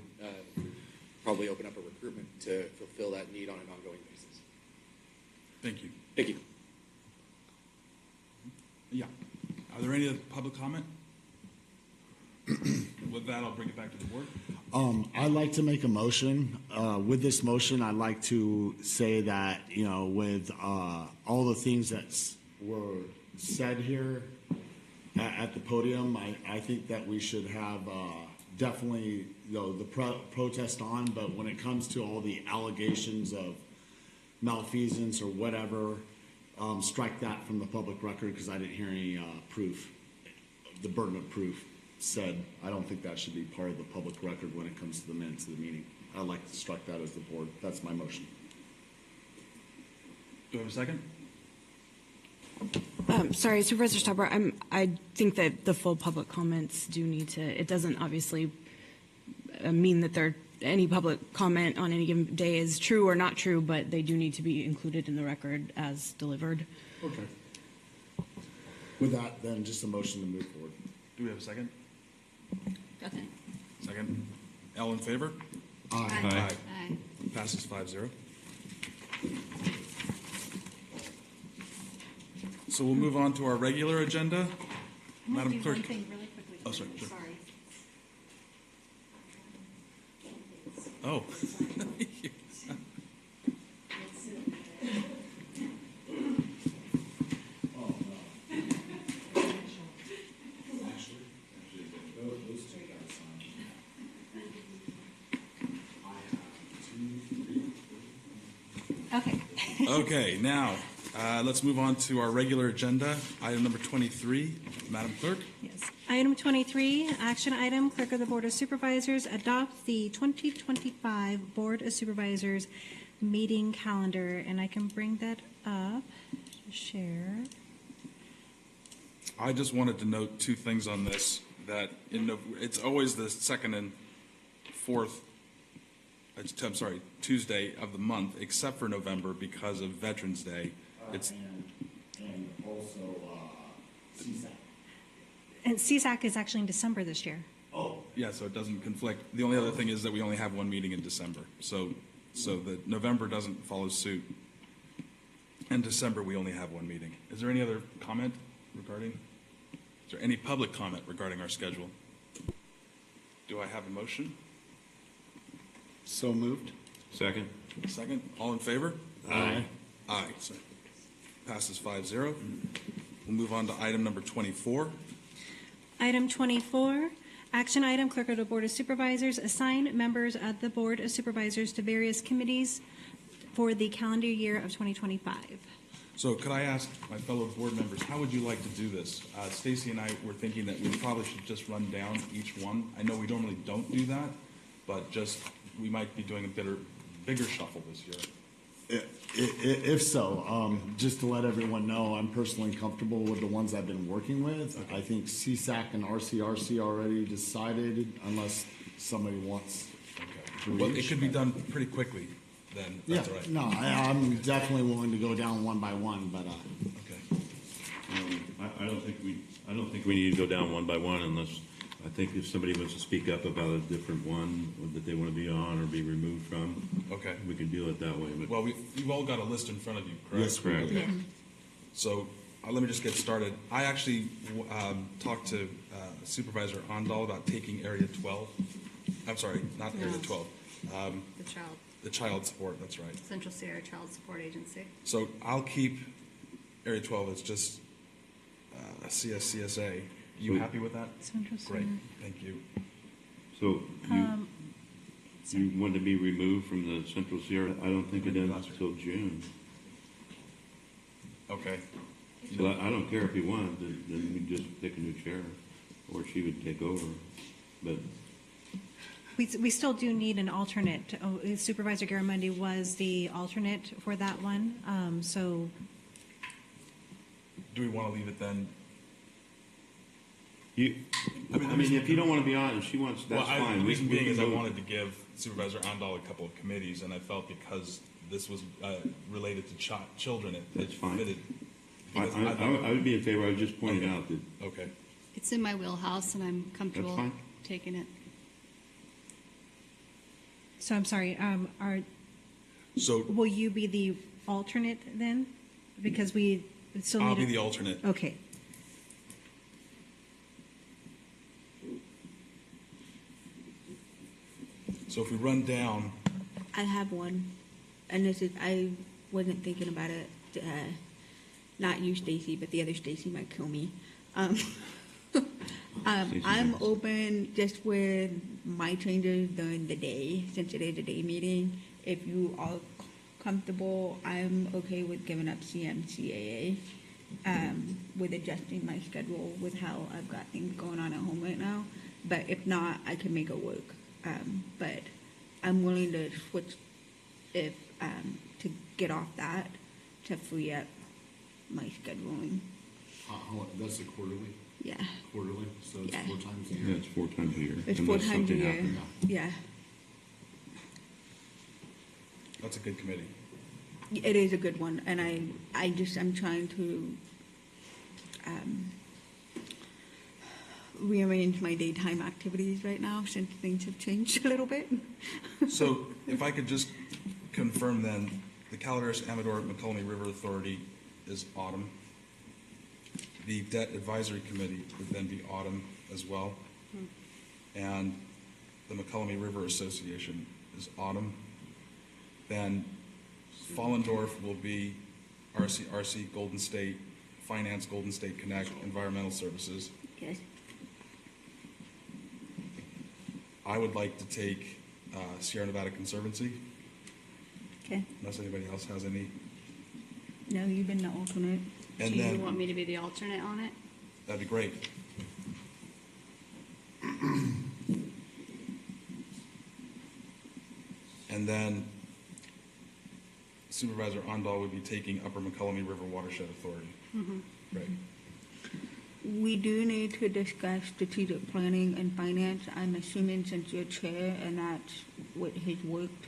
probably open up a recruitment to fulfill that need on an ongoing basis. Thank you. Thank you. Yeah. Are there any other public comment? With that, I'll bring it back to the board. I'd like to make a motion. With this motion, I'd like to say that, with all the things that were said here at the podium, I think that we should have definitely, the protest on, but when it comes to all the allegations of malfeasance or whatever, strike that from the public record because I didn't hear any proof. The burden of proof said I don't think that should be part of the public record when it comes to the minutes of the meeting. I'd like to strike that as the board. That's my motion. Do I have a second? Sorry, Supervisor Stopper, I think that the full public comments do need to, it doesn't obviously mean that any public comment on any given day is true or not true, but they do need to be included in the record as delivered. Okay. With that, then just a motion to move forward. Do we have a second? Okay. Second. All in favor? Aye. Aye. Passes 5-0. So we'll move on to our regular agenda. Madam Clerk. One thing really quickly. Oh, sorry. Sure. Sorry. Oh. Okay. Okay, now let's move on to our regular agenda. Item number 23, Madam Clerk. Yes. Item 23, action item, Clerk of the Board of Supervisors adopt the 2025 Board of Supervisors meeting calendar, and I can bring that up to share. I just wanted to note two things on this, that it's always the second and fourth, Tuesday of the month, except for November because of Veterans Day. It's and also CSAC. And CSAC is actually in December this year. Oh. Yeah, so it doesn't conflict. The only other thing is that we only have one meeting in December. So that November doesn't follow suit. In December, we only have one meeting. Is there any other comment regarding? Is there any public comment regarding our schedule? Do I have a motion? So moved. Second. Second. All in favor? Aye. Aye. So passes 5-0. We'll move on to item number 24. Item 24, action item, Clerk of the Board of Supervisors assign members of the Board of Supervisors to various committees for the calendar year of 2025. So could I ask my fellow board members, how would you like to do this? Stacy and I were thinking that we probably should just run down each one. I know we normally don't do that, but we might be doing a bigger shuffle this year. If so, just to let everyone know, I'm personally comfortable with the ones I've been working with. I think CSAC and RCRC already decided, unless somebody wants to Well, it reach. could be done pretty quickly then. Yeah, That's all right. no, I'm definitely willing to go down one by one, but, Okay. I don't think we need to go down one by one unless, I think if somebody wants to speak up about a different one that they want to be on or be removed from. Okay. We can deal it that way, but. Well, you've all got a list in front of you, correct? Yes, correct. Okay. So let me just get started. I actually talked to Supervisor Ondal about taking Area 12. I'm sorry, not Area 12. The child support, that's right. Central Sierra Child Support Agency. So I'll keep Area 12 as just CSA. You happy with that? Central Great, Sierra. thank you. So you want to be removed from the Central Sierra? I don't think it ends until June. Okay. So I don't care if you want, then we just pick a new chair, or she would take over. But We still do need an alternate. Supervisor Garamendi was the alternate for that one. So Do we want to leave it then? I mean, if you don't want to be on, if she wants, that's fine. The reason being is I move. wanted to give Supervisor Ondal a couple of committees, and I felt because this was related to children, That's fine. fitted. I would be in favor. I was just pointing out that. Okay. It's in my wheelhouse, and I'm comfortable fine. taking it. So I'm sorry, So will you be the alternate then? Because we still need. I'll be the alternate. Okay. So if we run down, I have one, and this is, I wasn't thinking about it, not you, Stacy, but the other Stacy might kill me. I'm open just with my changes during the day, since it is a day meeting. If you are comfortable, I'm okay with giving up CMCAA, with adjusting my schedule with how I've got things going on at home right now. But if not, I can make it work. But I'm willing to switch if to get off that to free up my scheduling. That's a quarterly? Yeah. Quarterly, so it's 4 times a year? Yeah, it's 4 times a year. It's unless 4 times a something year. happens. Yeah. that's a good committee. It is a good one, and I'm trying to rearrange my daytime activities right now since things have changed a little bit. So if I could just confirm then, the Calaveras Amador McCullough River Authority is Autumn. The Debt Advisory Committee would then be Autumn as well. And the McCullough River Association is Autumn. Then Fallendorf will be RCRC Golden State, Finance Golden State Connect, Environmental Services. Yes. I would like to take Sierra Nevada Conservancy, Okay. unless anybody else has any. No, you've been the alternate. And Do you then, want me to be the alternate on it? that'd be great. And then Supervisor Ondal would be taking Upper McCullough River Watershed Authority. Right. We do need to discuss strategic planning and finance. I'm assuming since you're chair and that's what has worked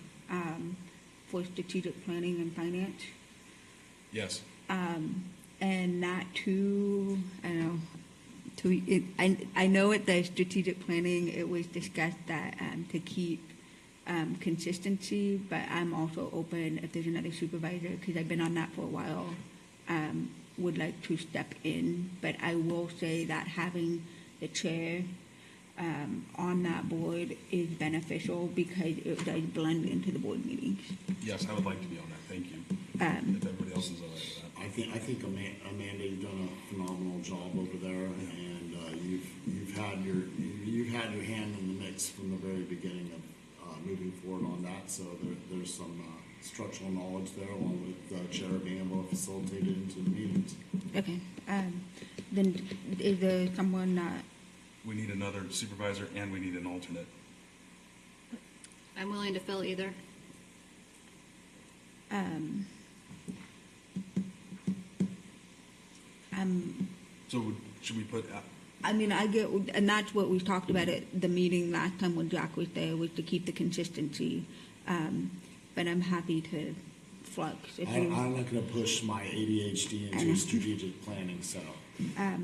for strategic planning and finance. Yes. And that too, I know, I know at the strategic planning, it was discussed that to keep consistency, but I'm also open if there's another supervisor, because I've been on that for a while, would like to step in. But I will say that having the chair on that board is beneficial because it does blend into the board meetings. Yes, I would like to be on that. Thank you. If everybody else is all right with that. I think Amanda, you've done a phenomenal job over there, and you've had your hand in the mix from the very beginning of moving forward on that. So there's some structural knowledge there, along with the chair being able to facilitate it into the meetings. Okay. Then is there someone that? We need another supervisor and we need an alternate. I'm willing to fill either. So should we put, I mean, I get, and that's what we talked about at the meeting last time when Jack was there, was to keep the consistency. But I'm happy to flux. I'm not going to push my ADHD into strategic planning, so.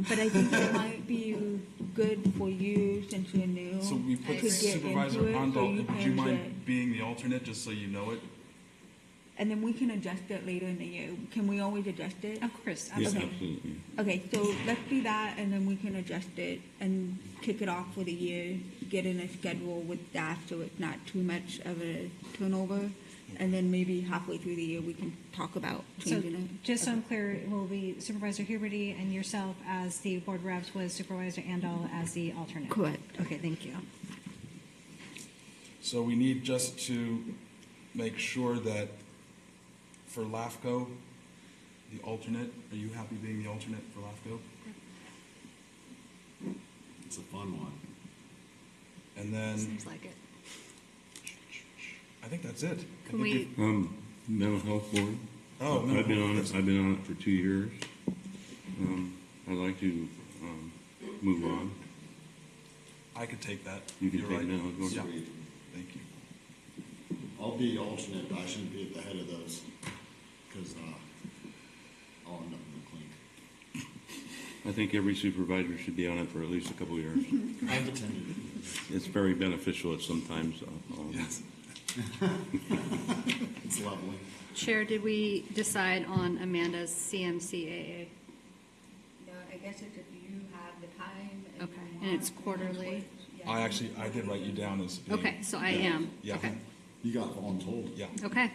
But I think it might be good for you since you're new. so we put to get Supervisor into it, so Hondo, you would you can mind being the alternate, just so you know it? And then we can adjust it later in the year. Can we always adjust it? Of course, Yes, absolutely. absolutely. Okay, so let's do that, and then we can adjust it and kick it off for the year, get in a schedule with staff so it's not too much of a turnover. And then maybe halfway through the year, we can talk about So changing it. just so I'm clear, it will be Supervisor Huberty and yourself as the board reps with Supervisor Andal as the alternate? Correct. Okay, thank you. So we need just to make sure that for LAFCO, the alternate, are you happy being the alternate for LAFCO? It's a fun one. And then, Seems like it. I think that's it. Can we, Mental health board. Oh, I've been on it. I've been on it for 2 years. I'd like to move on. I could take that. You can You're take right. mental health Yeah. board. Thank you. I'll be alternate, but I shouldn't be at the head of those, because I'll end up in the clink. I think every supervisor should be on it for at least a couple of years. I've attended. It's very beneficial at sometimes. Yes. It's lovely. Chair, did we decide on Amanda's CMCAA? No, I guess it's if you have the time. Okay, and it's quarterly? I did write you down as being. Okay, so I am. Yeah. Okay, You got voluntold. Yeah. okay.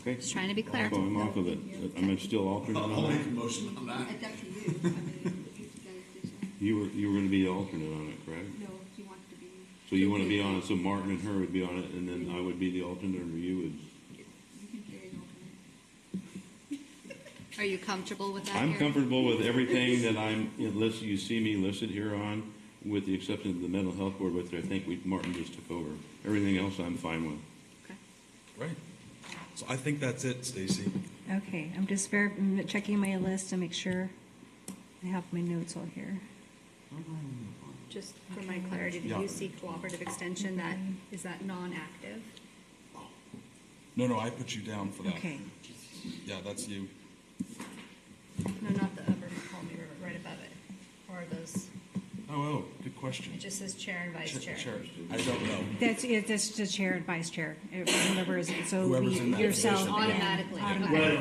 Okay. Just trying to be clear. So I'm off of it. I'm still alternate I'll on make it. a motion on that. It's up to you. I mean, you guys decide. You were going to be the alternate on it, correct? No, she wants to be. So you want to be on it, so Martin and her would be on it, and then I would be the alternate, or you would? You can stay an alternate. Are you comfortable with that? I'm Erin? comfortable with everything that unless you see me listed here on, with the exception of the mental health board, which I think Martin just took over. Everything else I'm fine with. Okay. Right. So I think that's it, Stacy. Okay, I'm just checking my list to make sure I have my notes all here. Just for my clarity, the Yeah. UC Cooperative Extension, is that non-active? No, I put you down for that. Okay, Yeah, that's you. No, not the upper Mahomet River, right above it. Or are those, Oh, good question. it just says chair and vice chair. I don't know. that's the chair and vice chair. Whoever is, so Whoever's in that yourself. position. Automatically. Wait.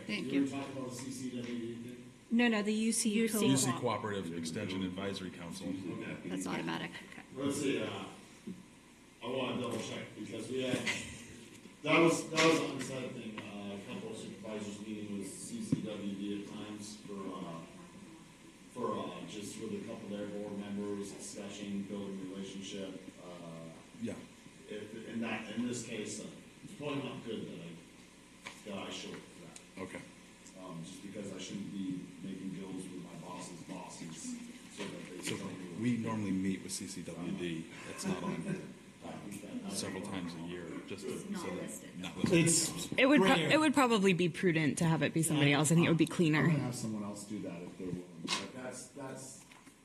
Thank You you. were talking about the CCWD thing? No, the UC. UC Cooperative Extension Advisory Council. That's automatic. Okay. Let's see, I want to double check, because we had, that was an unsaid thing, a couple of supervisors meeting with CCWD at times for just with a couple of their board members, discussion, building relationship. Yeah. In this case, it's probably not good that I show it for that. Okay. Just because I shouldn't be making deals with my boss's bosses, so that they So tell me. we normally meet with CCWD. It's not on several times a year, just to, so that not listed. It would probably be prudent to have it be somebody else. I think it would be I'm cleaner. gonna have someone else do that if they're willing. But that's,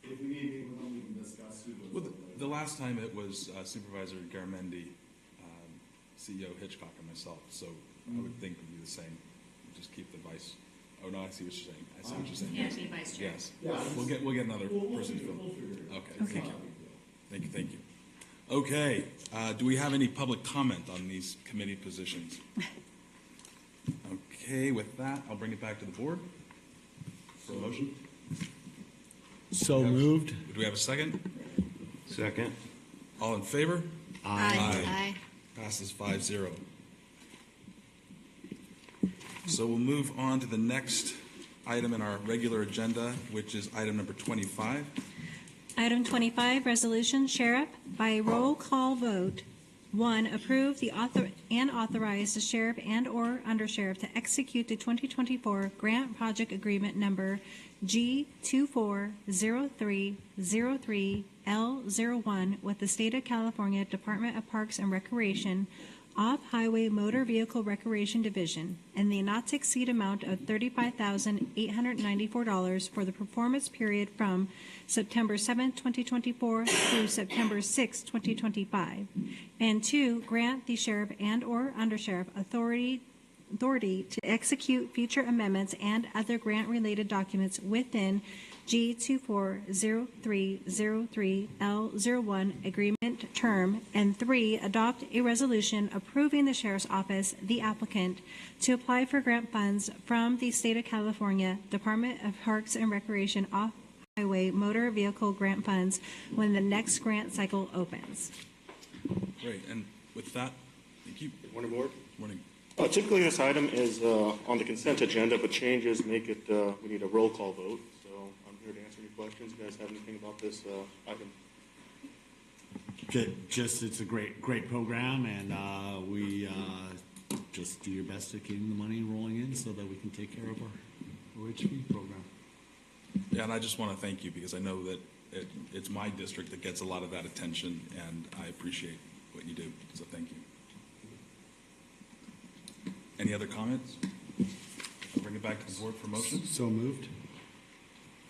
if we need to meet with them, we can discuss who goes Well, over the last time it was Supervisor Garamendi, CEO Hitchcock, and myself, so I would think it would be the same. Just keep the vice. Oh, no, I see what you're saying. I see what you're saying. Yeah, be vice chair. Yes. Yeah. We'll get another person to fill. Okay, thank you. Okay, do we have any public comment on these committee positions? Okay, with that, I'll bring it back to the board for a motion. So moved. Do we have a second? Second. All in favor? Aye. Passes 5-0. So we'll move on to the next item in our regular agenda, which is item number 25. Item 25, resolution, Sheriff, by roll call vote. 1, approve and authorize the sheriff and/or undersheriff to execute the 2024 grant project agreement number G240303L01 with the State of California Department of Parks and Recreation Off-Highway Motor Vehicle Recreation Division in the not to exceed amount of $35,894 for the performance period from September 7, 2024 through September 6, 2025. And 2, grant the sheriff and/or undersheriff authority to execute future amendments and other grant-related documents within G240303L01 agreement term, and 3, adopt a resolution approving the Sheriff's Office, the applicant, to apply for grant funds from the State of California Department of Parks and Recreation Off-Highway Motor Vehicle Grant Funds when the next grant cycle opens. Great, and with that, thank you. Good morning, Board. Morning. Typically, this item is on the consent agenda, but changes make it, we need a roll call vote. So I'm here to answer any questions. You guys have anything about this item? Just it's a great program, and we just do your best to keep the money rolling in so that we can take care of our OHV program. Yeah, and I just want to thank you because I know that it's my district that gets a lot of that attention, and I appreciate what you do, so thank you. Any other comments? I'll bring it back to the board for motion. So moved. Do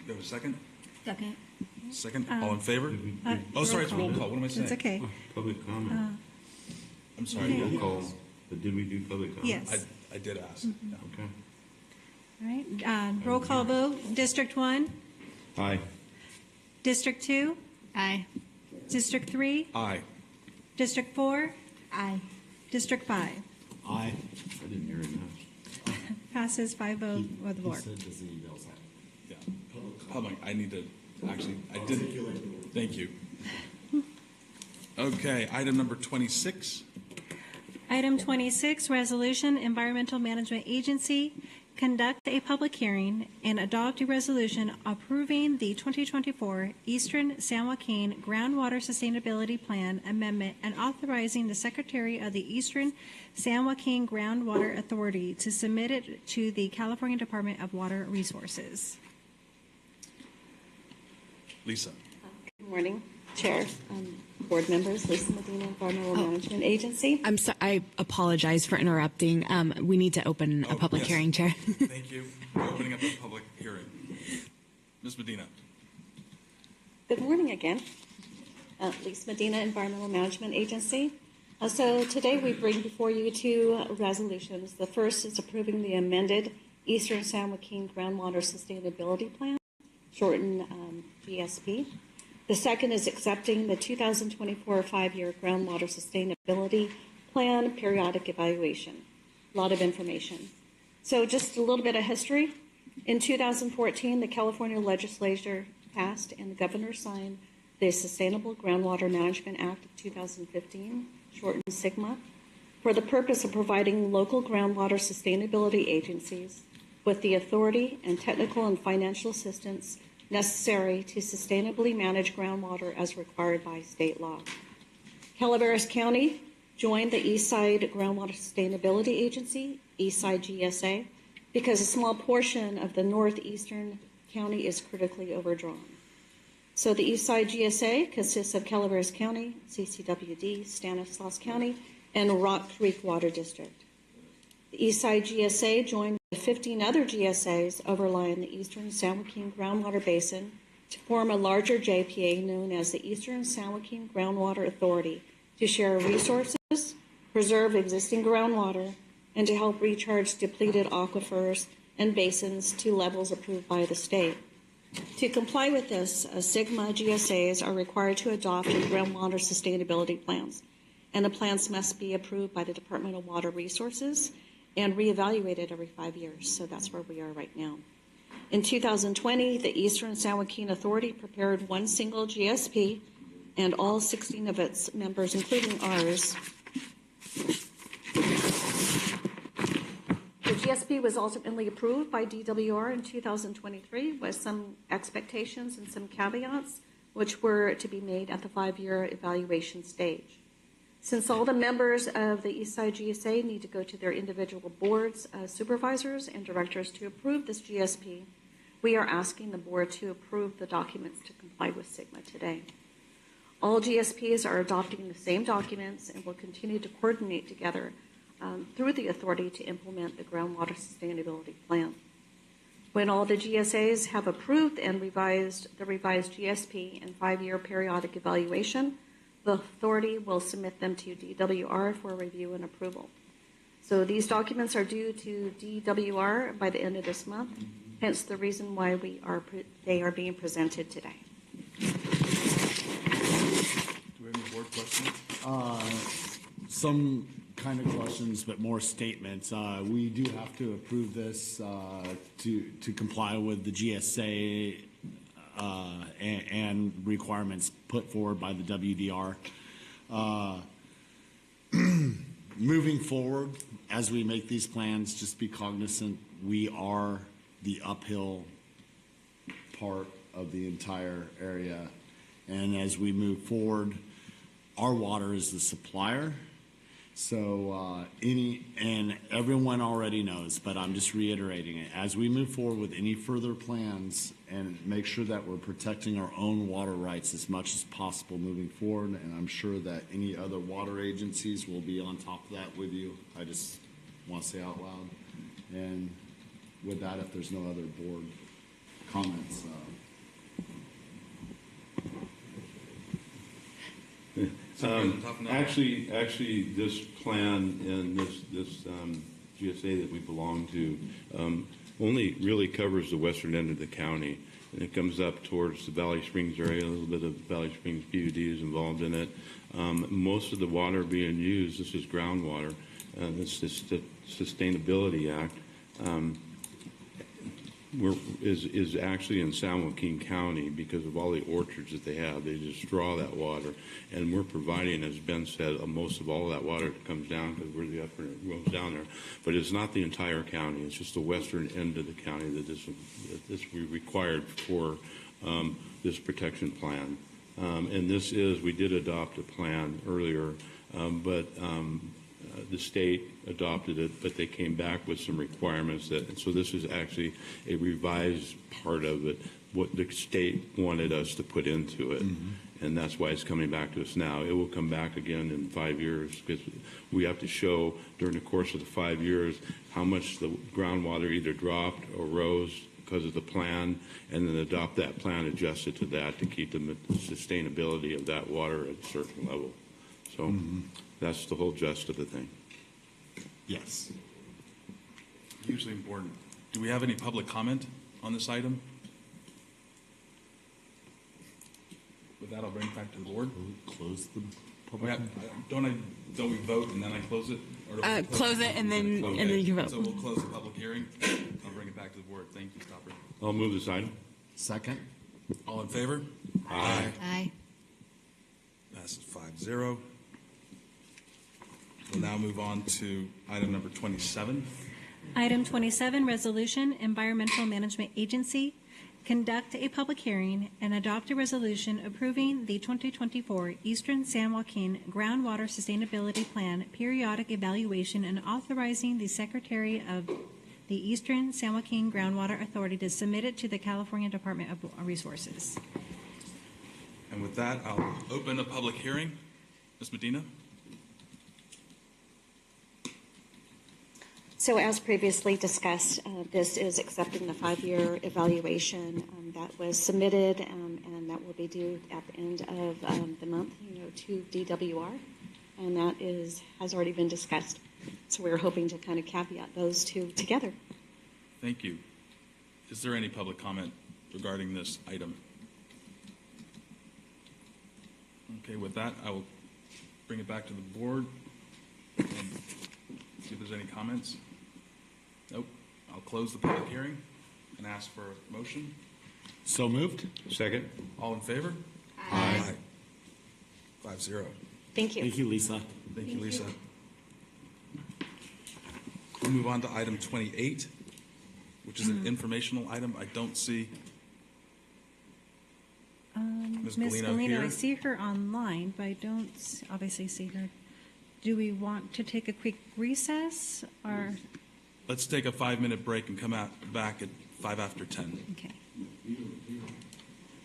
you have a second? Second. Second, all in favor? Oh, sorry, it's roll call. What am I saying? It's okay. Public comment. I'm sorry. Roll call. But did we do public comment? Yes. I did ask. Yeah. Okay. All right. Roll call vote. District 1? Aye. District 2? Aye. District 3? Aye. District 4? Aye. District 5? Aye. I didn't hear enough. Passes 5-0 with the board. He said, does he email that? Yeah. Public, I need to, actually, I didn't. Thank you. Okay, item number 26. Item 26, Resolution, Environmental Management Agency, conduct a public hearing and adopt a resolution approving the 2024 Eastern San Joaquin Groundwater Sustainability Plan Amendment and authorizing the Secretary of the Eastern San Joaquin Groundwater Authority to submit it to the California Department of Water Resources. Lisa. Good morning, Chair, board members, Lisa Medina, Environmental Management Agency. I'm sorry, I apologize for interrupting. We need to open a public yes. hearing, Chair. Thank you. We're opening up a public hearing. Ms. Medina. Good morning again. Lisa Medina, Environmental Management Agency. So today we bring before you two resolutions. The first is approving the amended Eastern San Joaquin Groundwater Sustainability Plan, shortened GSP. The second is accepting the 2024 5-year Groundwater Sustainability Plan periodic evaluation. A lot of information. So just a little bit of history. In 2014, the California legislature passed and the governor signed the Sustainable Groundwater Management Act of 2015, shortened SGMA, for the purpose of providing local groundwater sustainability agencies with the authority and technical and financial assistance necessary to sustainably manage groundwater as required by state law. Calaveras County joined the Eastside Groundwater Sustainability Agency, Eastside GSA, because a small portion of the northeastern county is critically overdrawn. So the Eastside GSA consists of Calaveras County, CCWD, Stanislaus County, and Rock Creek Water District. The Eastside GSA joined with 15 other GSAs overlying the Eastern San Joaquin Groundwater Basin to form a larger JPA known as the Eastern San Joaquin Groundwater Authority to share resources, preserve existing groundwater, and to help recharge depleted aquifers and basins to levels approved by the state. To comply with this, SGMA GSAs are required to adopt groundwater sustainability plans, and the plans must be approved by the Department of Water Resources and reevaluated every 5 years. So that's where we are right now. In 2020, the Eastern San Joaquin Authority prepared one single GSP, and all 16 of its members, including ours. The GSP was ultimately approved by DWR in 2023 with some expectations and some caveats, which were to be made at the 5-year evaluation stage. Since all the members of the Eastside GSA need to go to their individual boards, supervisors, and directors to approve this GSP, we are asking the board to approve the documents to comply with SGMA today. All GSPs are adopting the same documents and will continue to coordinate together through the authority to implement the groundwater sustainability plan. When all the GSAs have approved and revised the revised GSP and 5-year periodic evaluation, the authority will submit them to DWR for review and approval. So these documents are due to DWR by the end of this month, hence the reason why they are being presented today. Do we have any board questions? Some kind of questions, but more statements. We do have to approve this to comply with the GSA and requirements put forward by the WDR. Moving forward, as we make these plans, just be cognizant we are the uphill part of the entire area. And as we move forward, our water is the supplier. So and everyone already knows, but I'm just reiterating it. As we move forward with any further plans and make sure that we're protecting our own water rights as much as possible moving forward, and I'm sure that any other water agencies will be on top of that with you. I just want to say out loud. And with that, if there's no other board comments. Actually, this plan and this GSA that we belong to only really covers the western end of the county, and it comes up towards the Valley Springs area. A little bit of Valley Springs PUD is involved in it. Most of the water being used, this is groundwater. This is the Sustainability Act. Is actually in San Joaquin County because of all the orchards that they have. They just draw that water, and we're providing, as Ben said, most of all that water that comes down because we're the upper it goes down there. But it's not the entire county. It's just the western end of the county that this we required for this protection plan. And this is, we did adopt a plan earlier, but the state adopted it, but they came back with some requirements so this is actually a revised part of it, what the state wanted us to put into it. And that's why it's coming back to us now. It will come back again in 5 years because we have to show during the course of the 5 years how much the groundwater either dropped or rose because of the plan, and then adopt that plan adjusted to that to keep the sustainability of that water at a certain level. So that's the whole gist of the thing. Yes. Hugely important. Do we have any public comment on this item? With that, I'll bring it back to the board. Close the public. Don't we vote and then I close it? Or do we Close it and then you vote. So we'll close the public hearing. I'll bring it back to the board. Thank you, Stopper. I'll move this item. Second. All in favor? Aye. Aye. Passes 5-0. We'll now move on to item number 27. Item 27, Resolution, Environmental Management Agency, conduct a public hearing and adopt a resolution approving the 2024 Eastern San Joaquin Groundwater Sustainability Plan periodic evaluation and authorizing the Secretary of the Eastern San Joaquin Groundwater Authority to submit it to the California Department of Resources. And with that, I'll open a public hearing. Ms. Medina? So as previously discussed, this is accepting the 5-year evaluation that was submitted and that will be due at the end of the month, to DWR, and that has already been discussed. So we're hoping to kind of caveat those two together. Thank you. Is there any public comment regarding this item? Okay, with that, I will bring it back to the board and see if there's any comments. Nope. I'll close the public hearing and ask for a motion. So moved. Second. All in favor? Aye. 5-0. Thank you. Thank you, Lisa. Thank you, Lisa. We'll move on to item 28, which is an informational item. I don't see Ms. Ms. Galino Galino, here. I see her online, but I don't obviously see her. Do we want to take a quick recess or? Let's take a 5-minute break and come back at 5 after 10. Okay.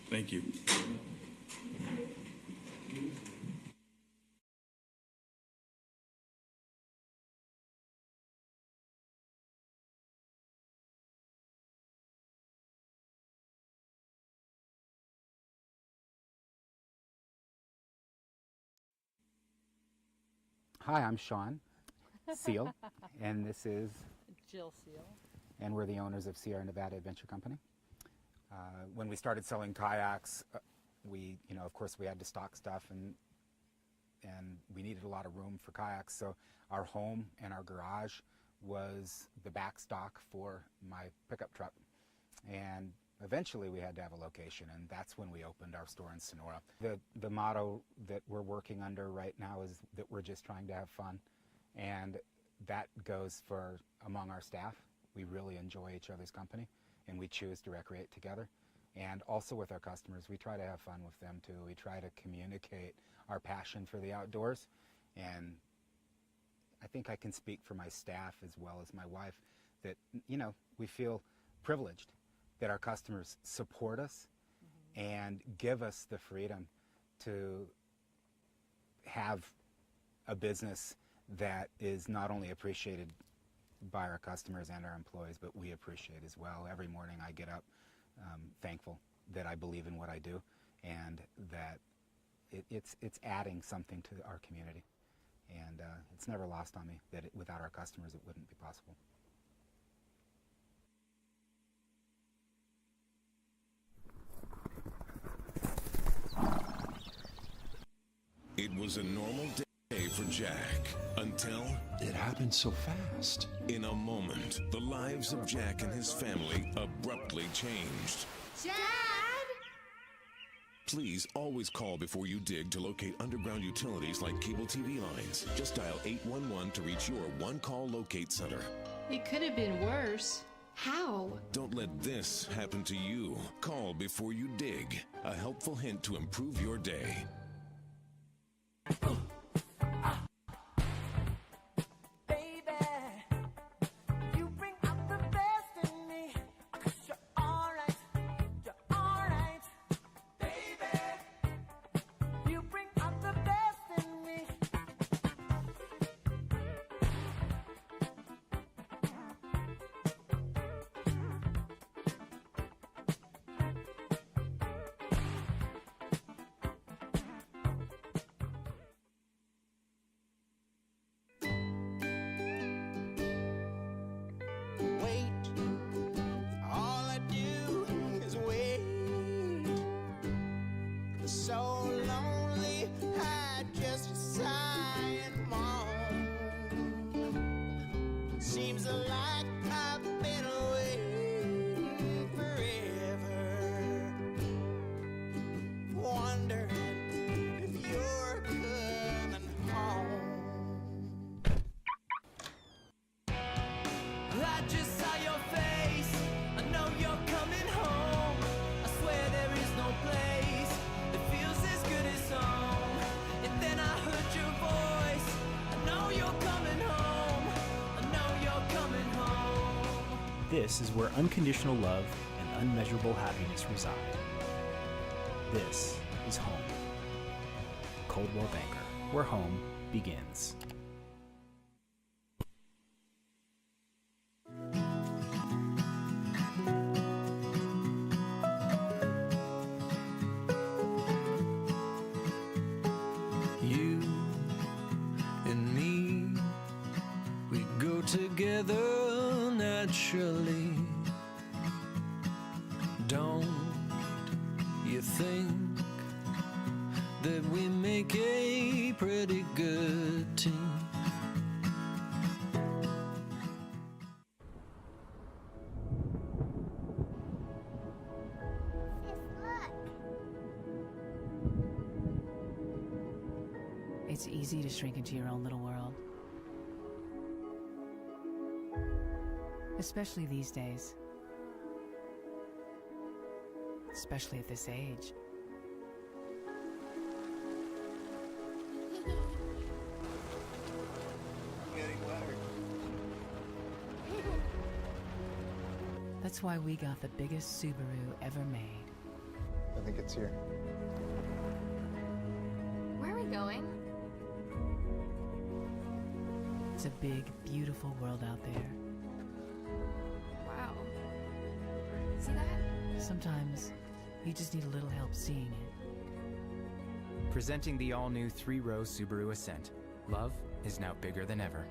Thank you. Hi, I'm Sean Seal, and this is Jill Seal. and we're the owners of Sierra Nevada Adventure Company. When we started selling kayaks, of course, we had to stock stuff, and we needed a lot of room for kayaks. So our home and our garage was the back stock for my pickup truck, and eventually we had to have a location, and that's when we opened our store in Sonora. The motto that we're working under right now is that we're just trying to have fun, and that goes for among our staff. We really enjoy each other's company, and we choose to recreate together. And also with our customers, we try to have fun with them too. We try to communicate our passion for the outdoors, and I think I can speak for my staff as well as my wife that, we feel privileged that our customers support us and give us the freedom to have a business that is not only appreciated by our customers and our employees, but we appreciate as well. Every morning I get up thankful that I believe in what I do, and that it's adding something to our community. And it's never lost on me that without our customers it wouldn't be possible. It was a normal day for Jack until it happened so fast. In a moment, the lives of Jack and his family abruptly changed. Dad! Please always call before you dig to locate underground utilities like cable TV lines. Just dial 811 to reach your one-call locate center. It could have been worse. How? Don't let this happen to you. Call before you dig. A helpful hint to improve your day. This is where unconditional love and unmeasurable happiness reside. This is home. Coldwell Banker, where home begins. You and me, we go together naturally. Don't you think that we make a pretty good team? It's easy to shrink into your own little world. Especially these days. Especially at this age. That's why we got the biggest Subaru ever made. I think it's here. Where are we going? It's a big, beautiful world out there. Wow. See that? Sometimes you just need a little help seeing it. Presenting the all-new 3-row Subaru Ascent Love is now bigger than ever.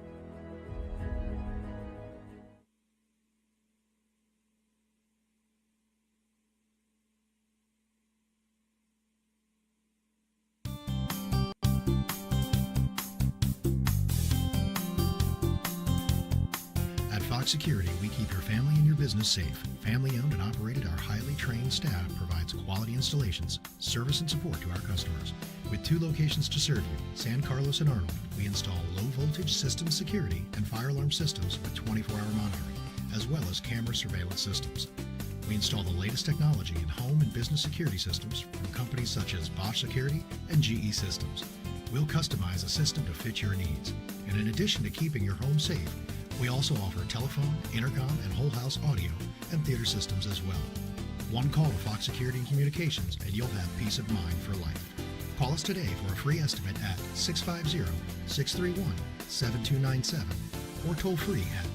At Fox Security, we keep your family and your business safe. Family-owned and operated, our highly trained staff provides quality installations, service, and support to our customers. With 2 locations to serve you, San Carlos and Arnold, we install low-voltage system security and fire alarm systems with 24-hour monitoring, as well as camera surveillance systems. We install the latest technology in home and business security systems from companies such as Bosch Security and GE Systems. We'll customize a system to fit your needs. And in addition to keeping your home safe, we also offer telephone, intercom, and whole house audio and theater systems as well. One call to Fox Security and Communications and you'll have peace of mind for life. Call us today for a free estimate at 650-631-7297 or toll free at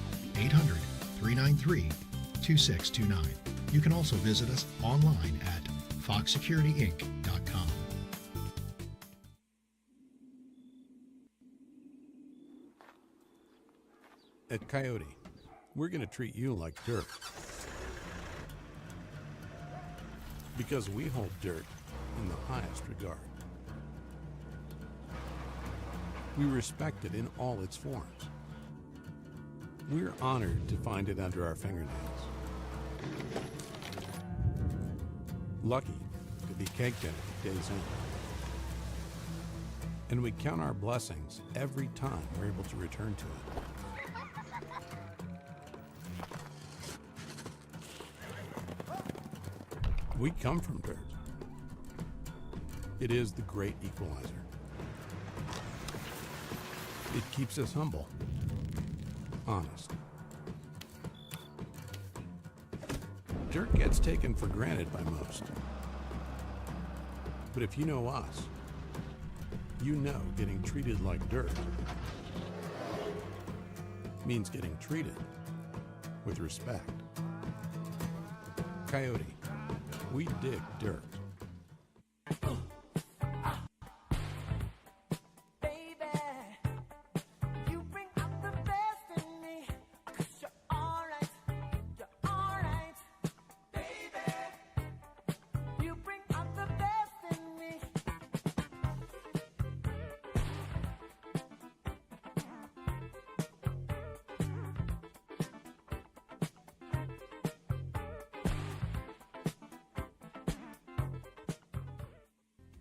800-393-2629. You can also visit us online at foxsecurityinc.com. At Coyote, we're going to treat you like dirt. Because we hold dirt in the highest regard. We respect it in all its forms. We're honored to find it under our fingernails. Lucky to be caked in it days in. And we count our blessings every time we're able to return to it. We come from dirt. It is the great equalizer. It keeps us humble, honest. Dirt gets taken for granted by most. But if you know us, you know getting treated like dirt means getting treated with respect. Coyote. We dig dirt.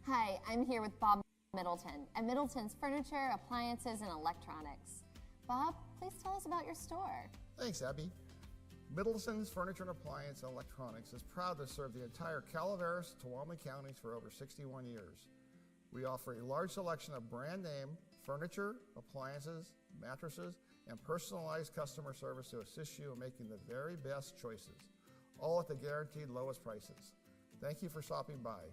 Hi, I'm here with Bob Middleton at Middleton's Furniture, Appliances, and Electronics. Bob, please tell us about your store. Thanks, Abby. Middleton's Furniture and Appliance and Electronics is proud to serve the entire Calaveras, Tuolumne counties for over 61 years. We offer a large selection of brand name furniture, appliances, mattresses, and personalized customer service to assist you in making the very best choices, all at the guaranteed lowest prices. Thank you for stopping by.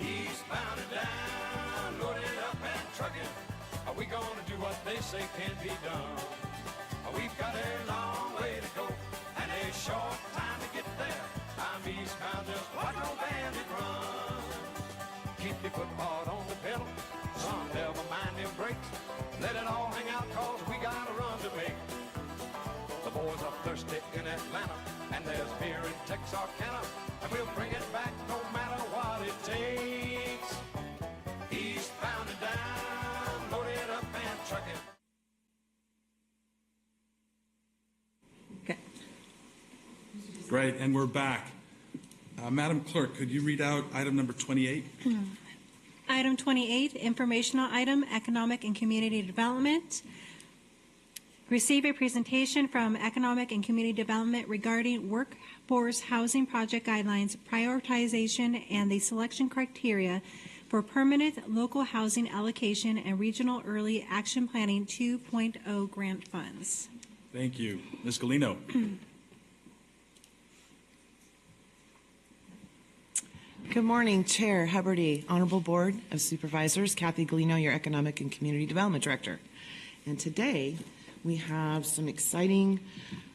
Eastbound and down, loaded up and trucking. Are we gonna do what they say can't be done? We've got a long way to go and a short time to get there. I'm eastbound, just watch no bandit run. Keep your foot hard on the pedal, son, never mind them brakes. Let it all hang out, cause we got a run to make. The boys are thirsty in Atlanta, and there's beer in Texarkana, and we'll bring it back no matter what it takes. Eastbound and down, loaded up and trucking. Great, and we're back. Madam Clerk, could you read out item number 28? Item 28, informational item, economic and community development. Receive a presentation from Economic and Community Development regarding workforce housing project guidelines, prioritization, and the selection criteria for permanent local housing allocation and regional early action planning 2.0 grant funds. Thank you. Ms. Galino. Good morning, Chair Hubbard, Honorable Board of Supervisors, Kathy Galino, your Economic and Community Development Director. And today we have some exciting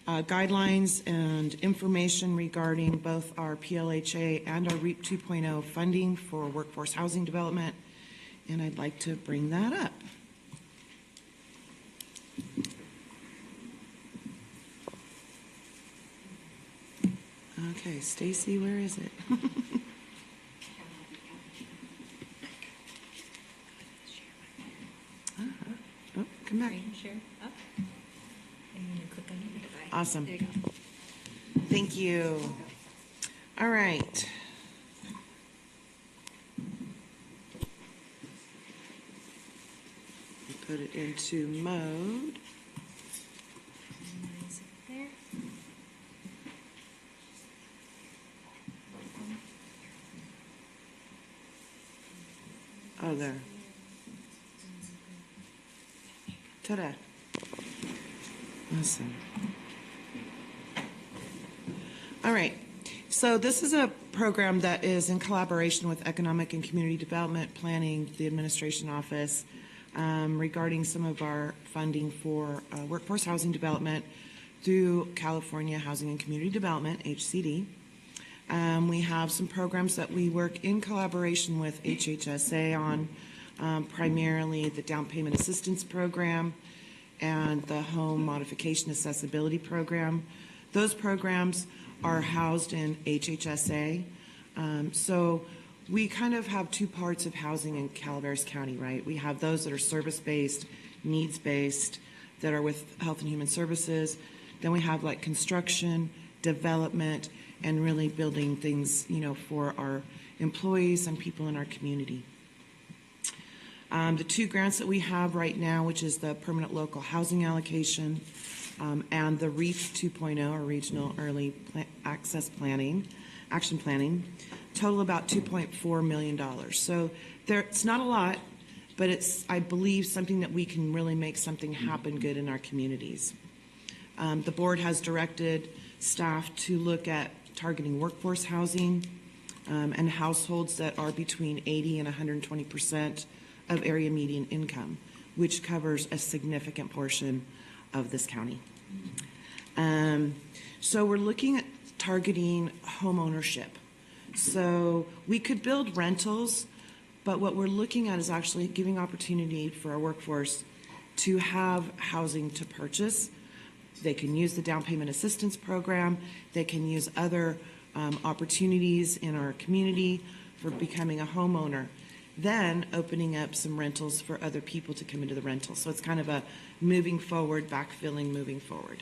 guidelines and information regarding both our PLHA and our REAP 2.0 funding for workforce housing development. And I'd like to bring that up. Okay, Stacy, where is it? Oh, come back. Share up. And you click on your device. Awesome. There you go. Thank you. All right. Put it into mode. There. Oh, there. Ta-da. Awesome. All right. So this is a program that is in collaboration with Economic and Community Development Planning, the Administration Office, regarding some of our funding for workforce housing development through California Housing and Community Development, HCD. We have some programs that we work in collaboration with HHSA on, primarily the Down Payment Assistance Program and the Home Modification Accessibility Program. Those programs are housed in HHSA. So we kind of have two parts of housing in Calaveras County, right? We have those that are service-based, needs-based, that are with Health and Human Services. Then we have like construction, development, and really building things, you know, for our employees and people in our community. The two grants that we have right now, which is the Permanent Local Housing Allocation and the REAP 2.0, or Regional Early Access Planning, Action Planning, total about $2.4 million. So it's not a lot, but it's, I believe, something that we can really make something happen good in our communities. The board has directed staff to look at targeting workforce housing and households that are between 80 and 120% of area median income, which covers a significant portion of this county. So we're looking at targeting home ownership. So we could build rentals, but what we're looking at is actually giving opportunity for our workforce to have housing to purchase. They can use the down payment assistance program. They can use other opportunities in our community for becoming a homeowner. Then opening up some rentals for other people to come into the rental. So it's kind of a moving forward, backfilling, moving forward.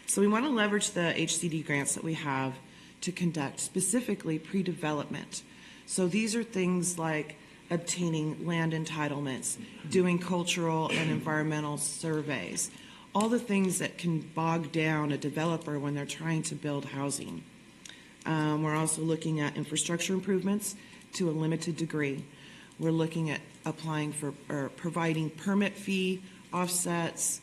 So we want to leverage the HCD grants that we have to conduct specifically pre-development. So these are things like obtaining land entitlements, doing cultural and environmental surveys, all the things that can bog down a developer when they're trying to build housing. We're also looking at infrastructure improvements to a limited degree. We're looking at applying for or providing permit fee offsets,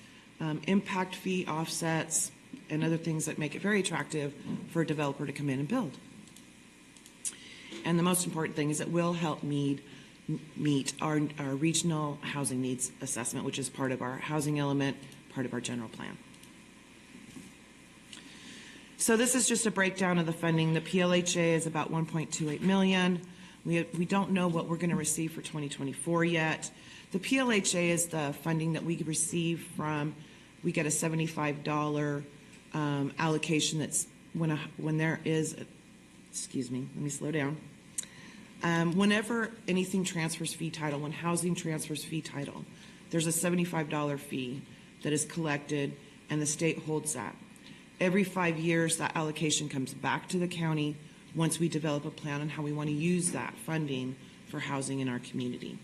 impact fee offsets, and other things that make it very attractive for a developer to come in and build. And the most important thing is it will help meet our regional housing needs assessment, which is part of our housing element, part of our general plan. So this is just a breakdown of the funding. The PLHA is about $1.28 million. We don't know what we're going to receive for 2024 yet. The PLHA is the funding that we receive from, we get a $75 allocation that's when there is, excuse me, let me slow down. Whenever anything transfers fee title, when housing transfers fee title, there's a $75 fee that is collected and the state holds that. Every 5 years, that allocation comes back to the county once we develop a plan on how we want to use that funding for housing in our community.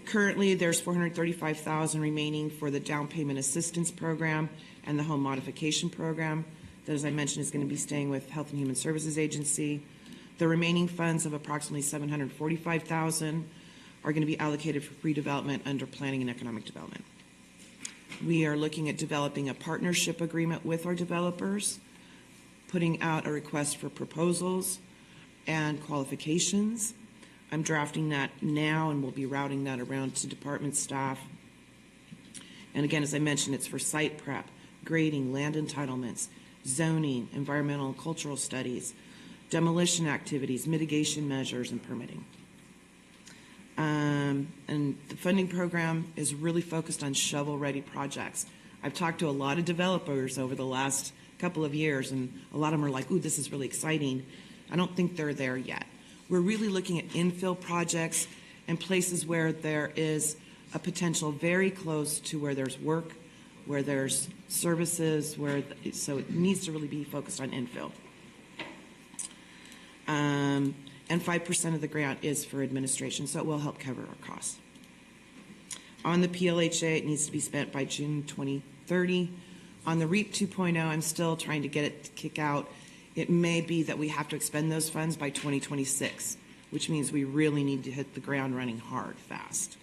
Currently, there's $435,000 remaining for the down payment assistance program and the home modification program that, as I mentioned, is going to be staying with Health and Human Services Agency. The remaining funds of approximately $745,000 are going to be allocated for pre-development under planning and economic development. We are looking at developing a partnership agreement with our developers, putting out a request for proposals and qualifications. I'm drafting that now and we'll be routing that around to department staff. And again, as I mentioned, it's for site prep, grading, land entitlements, zoning, environmental and cultural studies, demolition activities, mitigation measures, and permitting. And the funding program is really focused on shovel-ready projects. I've talked to a lot of developers over the last couple of years, and a lot of them are like, ooh, this is really exciting. I don't think they're there yet. We're really looking at infill projects and places where there is a potential very close to where there's work, where there's services, so it needs to really be focused on infill. And 5% of the grant is for administration, so it will help cover our costs. On the PLHA, it needs to be spent by June 2030. On the REAP 2.0, I'm still trying to get it to kick out. It may be that we have to expend those funds by 2026, which means we really need to hit the ground running hard, fast.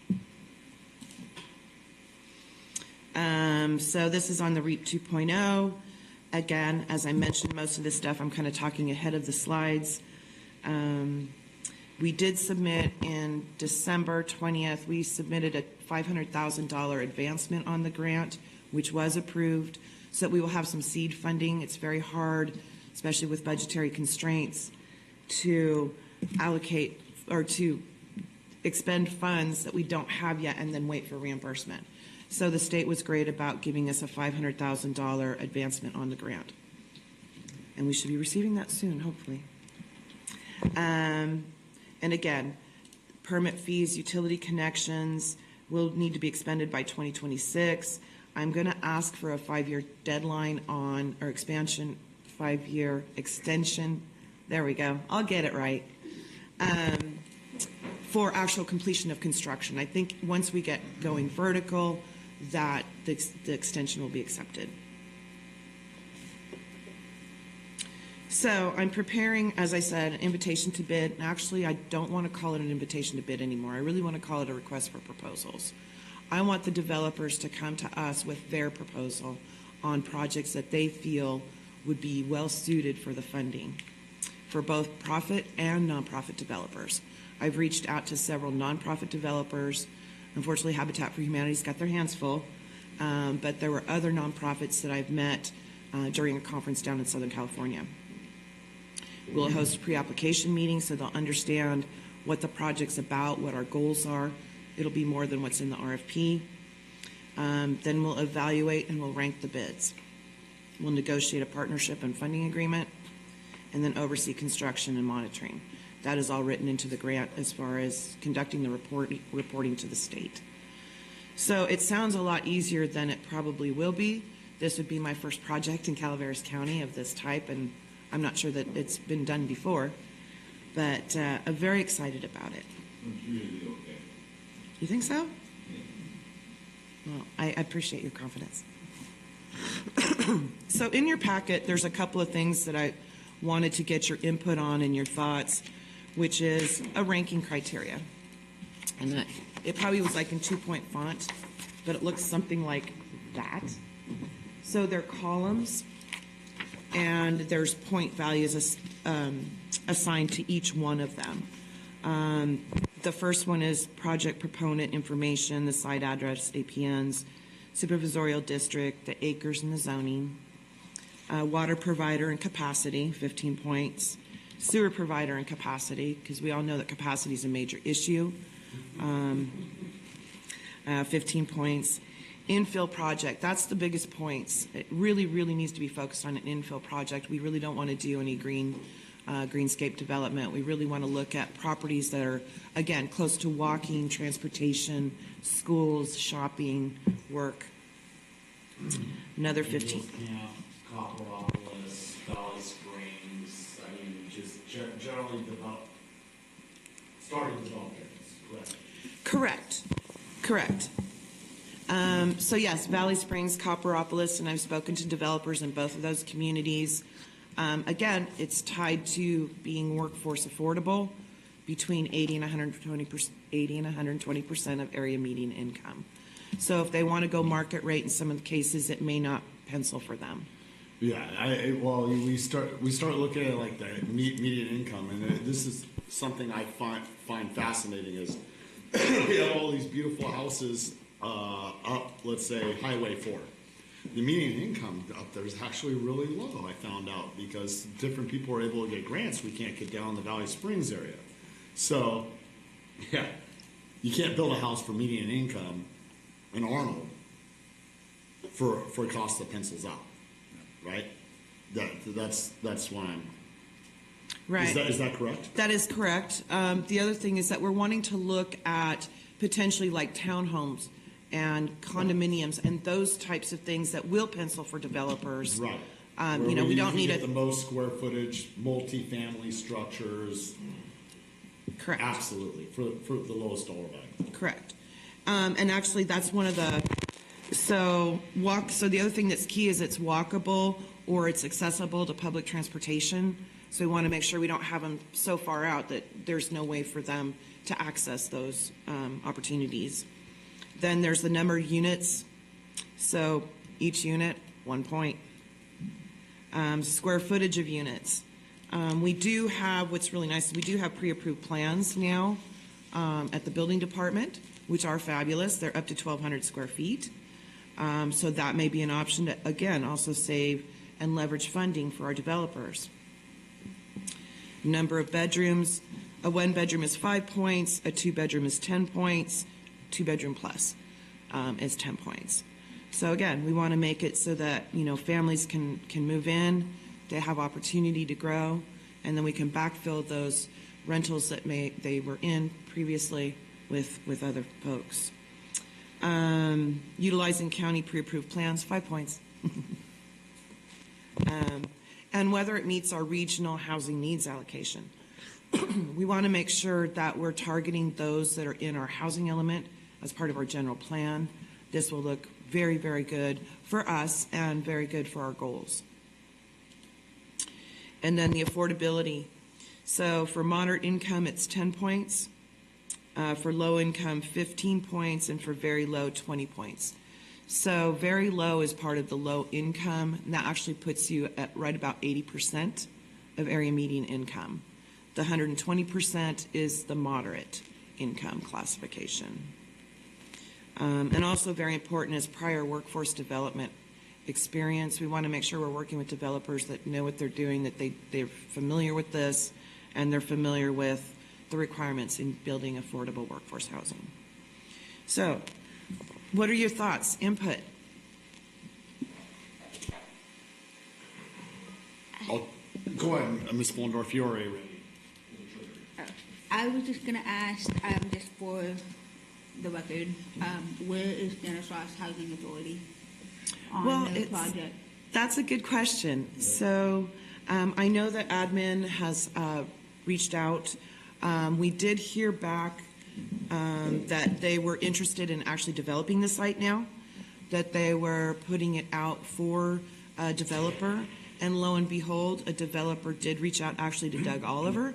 So this is on the REAP 2.0. Again, as I mentioned, most of this stuff I'm kind of talking ahead of the slides. We did submit in December 20th, we submitted a $500,000 advancement on the grant, which was approved, so that we will have some seed funding. It's very hard, especially with budgetary constraints, to allocate or to expend funds that we don't have yet and then wait for reimbursement. So the state was great about giving us a $500,000 advancement on the grant. And we should be receiving that soon, hopefully. And again, permit fees, utility connections will need to be expended by 2026. I'm going to ask for a 5-year deadline on, or expansion, 5-year extension. There we go. I'll get it right. For actual completion of construction. I think once we get going vertical, that the extension will be accepted. So I'm preparing, as I said, an invitation to bid. And actually, I don't want to call it an invitation to bid anymore. I really want to call it a request for proposals. I want the developers to come to us with their proposal on projects that they feel would be well suited for the funding for both profit and nonprofit developers. I've reached out to several nonprofit developers. Unfortunately, Habitat for Humanity's got their hands full, but there were other nonprofits that I've met during a conference down in Southern California. We'll host pre-application meetings so they'll understand what the project's about, what our goals are. It'll be more than what's in the RFP. Then we'll evaluate and we'll rank the bids. We'll negotiate a partnership and funding agreement, and then oversee construction and monitoring. That is all written into the grant as far as conducting the reporting to the state. So it sounds a lot easier than it probably will be. This would be my first project in Calaveras County of this type, and I'm not sure that it's been done before, but I'm very excited about it. You think so? Well, I appreciate your confidence. So in your packet, there's a couple of things that I wanted to get your input on and your thoughts, which is a ranking criteria. And it probably was like in 2-point font, but it looks something like that. So they're columns, and there's point values assigned to each one of them. The first one is project proponent information, the site address, APNs, supervisorial district, the acres and the zoning, water provider and capacity, 15 points, sewer provider and capacity, because we all know that capacity is a major issue, 15 points. Infill project, that's the biggest points. It really, really needs to be focused on an infill project. We really don't want to do any greenscape development. We really want to look at properties that are, again, close to walking, transportation, schools, shopping, work. Another 15. Camp, Copperopolis, Valley Springs, I mean, just generally starting development, correct? Correct. So yes, Valley Springs, Copperopolis, and I've spoken to developers in both of those communities. Again, it's tied to being workforce affordable between 80 and 120% of area median income. So if they want to go market rate, in some of the cases, it may not pencil for them. Yeah, well, we start looking at like the median income, and this is something I find fascinating. Is we have all these beautiful houses up, let's say, Highway 4. The median income up there is actually really low. I found out because different people are able to get grants. We can't get down in the Valley Springs area, so yeah, you can't build a house for median income in Arnold for a cost that pencils out. Right? That's why I'm. Right. Is that correct? That is correct. The other thing is that we're wanting to look at potentially like townhomes and condominiums and those types of things that will pencil for developers. Right. You know, we don't need the most square footage, multi-family structures. Correct. Absolutely, for the lowest dollar value. Correct. And actually, that's one of the. So the other thing that's key is it's walkable or it's accessible to public transportation. So we want to make sure we don't have them so far out that there's no way for them to access those opportunities. Then there's the number of units. So each unit, 1 point. Square footage of units. We do have, what's really nice, we do have pre-approved plans now at the building department, which are fabulous. They're up to 1,200 square feet. So that may be an option to, again, also save and leverage funding for our developers. Number of bedrooms, a 1-bedroom is 5 points, a 2-bedroom is 10 points, 2-bedroom plus is 10 points. So again, we want to make it so that, you know, families can move in, they have opportunity to grow, and then we can backfill those rentals that they were in previously with other folks. Utilizing county pre-approved plans, 5 points. And whether it meets our regional housing needs allocation. We want to make sure that we're targeting those that are in our housing element as part of our general plan. This will look very, very good for us and very good for our goals. And then the affordability. So for moderate income, it's 10 points. For low income, 15 points, and for very low, 20 points. So very low is part of the low income, and that actually puts you at right about 80% of area median income. The 120% is the moderate income classification. And also very important is prior workforce development experience. We want to make sure we're working with developers that know what they're doing, that they're familiar with this, and they're familiar with the requirements in building affordable workforce housing. So, what are your thoughts, input? Go ahead, Ms. Fullendorf, you're already ready. I was just going to ask, just for the record, where is Stanislaus Housing Authority on the project? That's a good question. So, I know that admin has reached out. We did hear back that they were interested in actually developing the site now, that they were putting it out for a developer, and lo and behold, a developer did reach out actually to Doug Oliver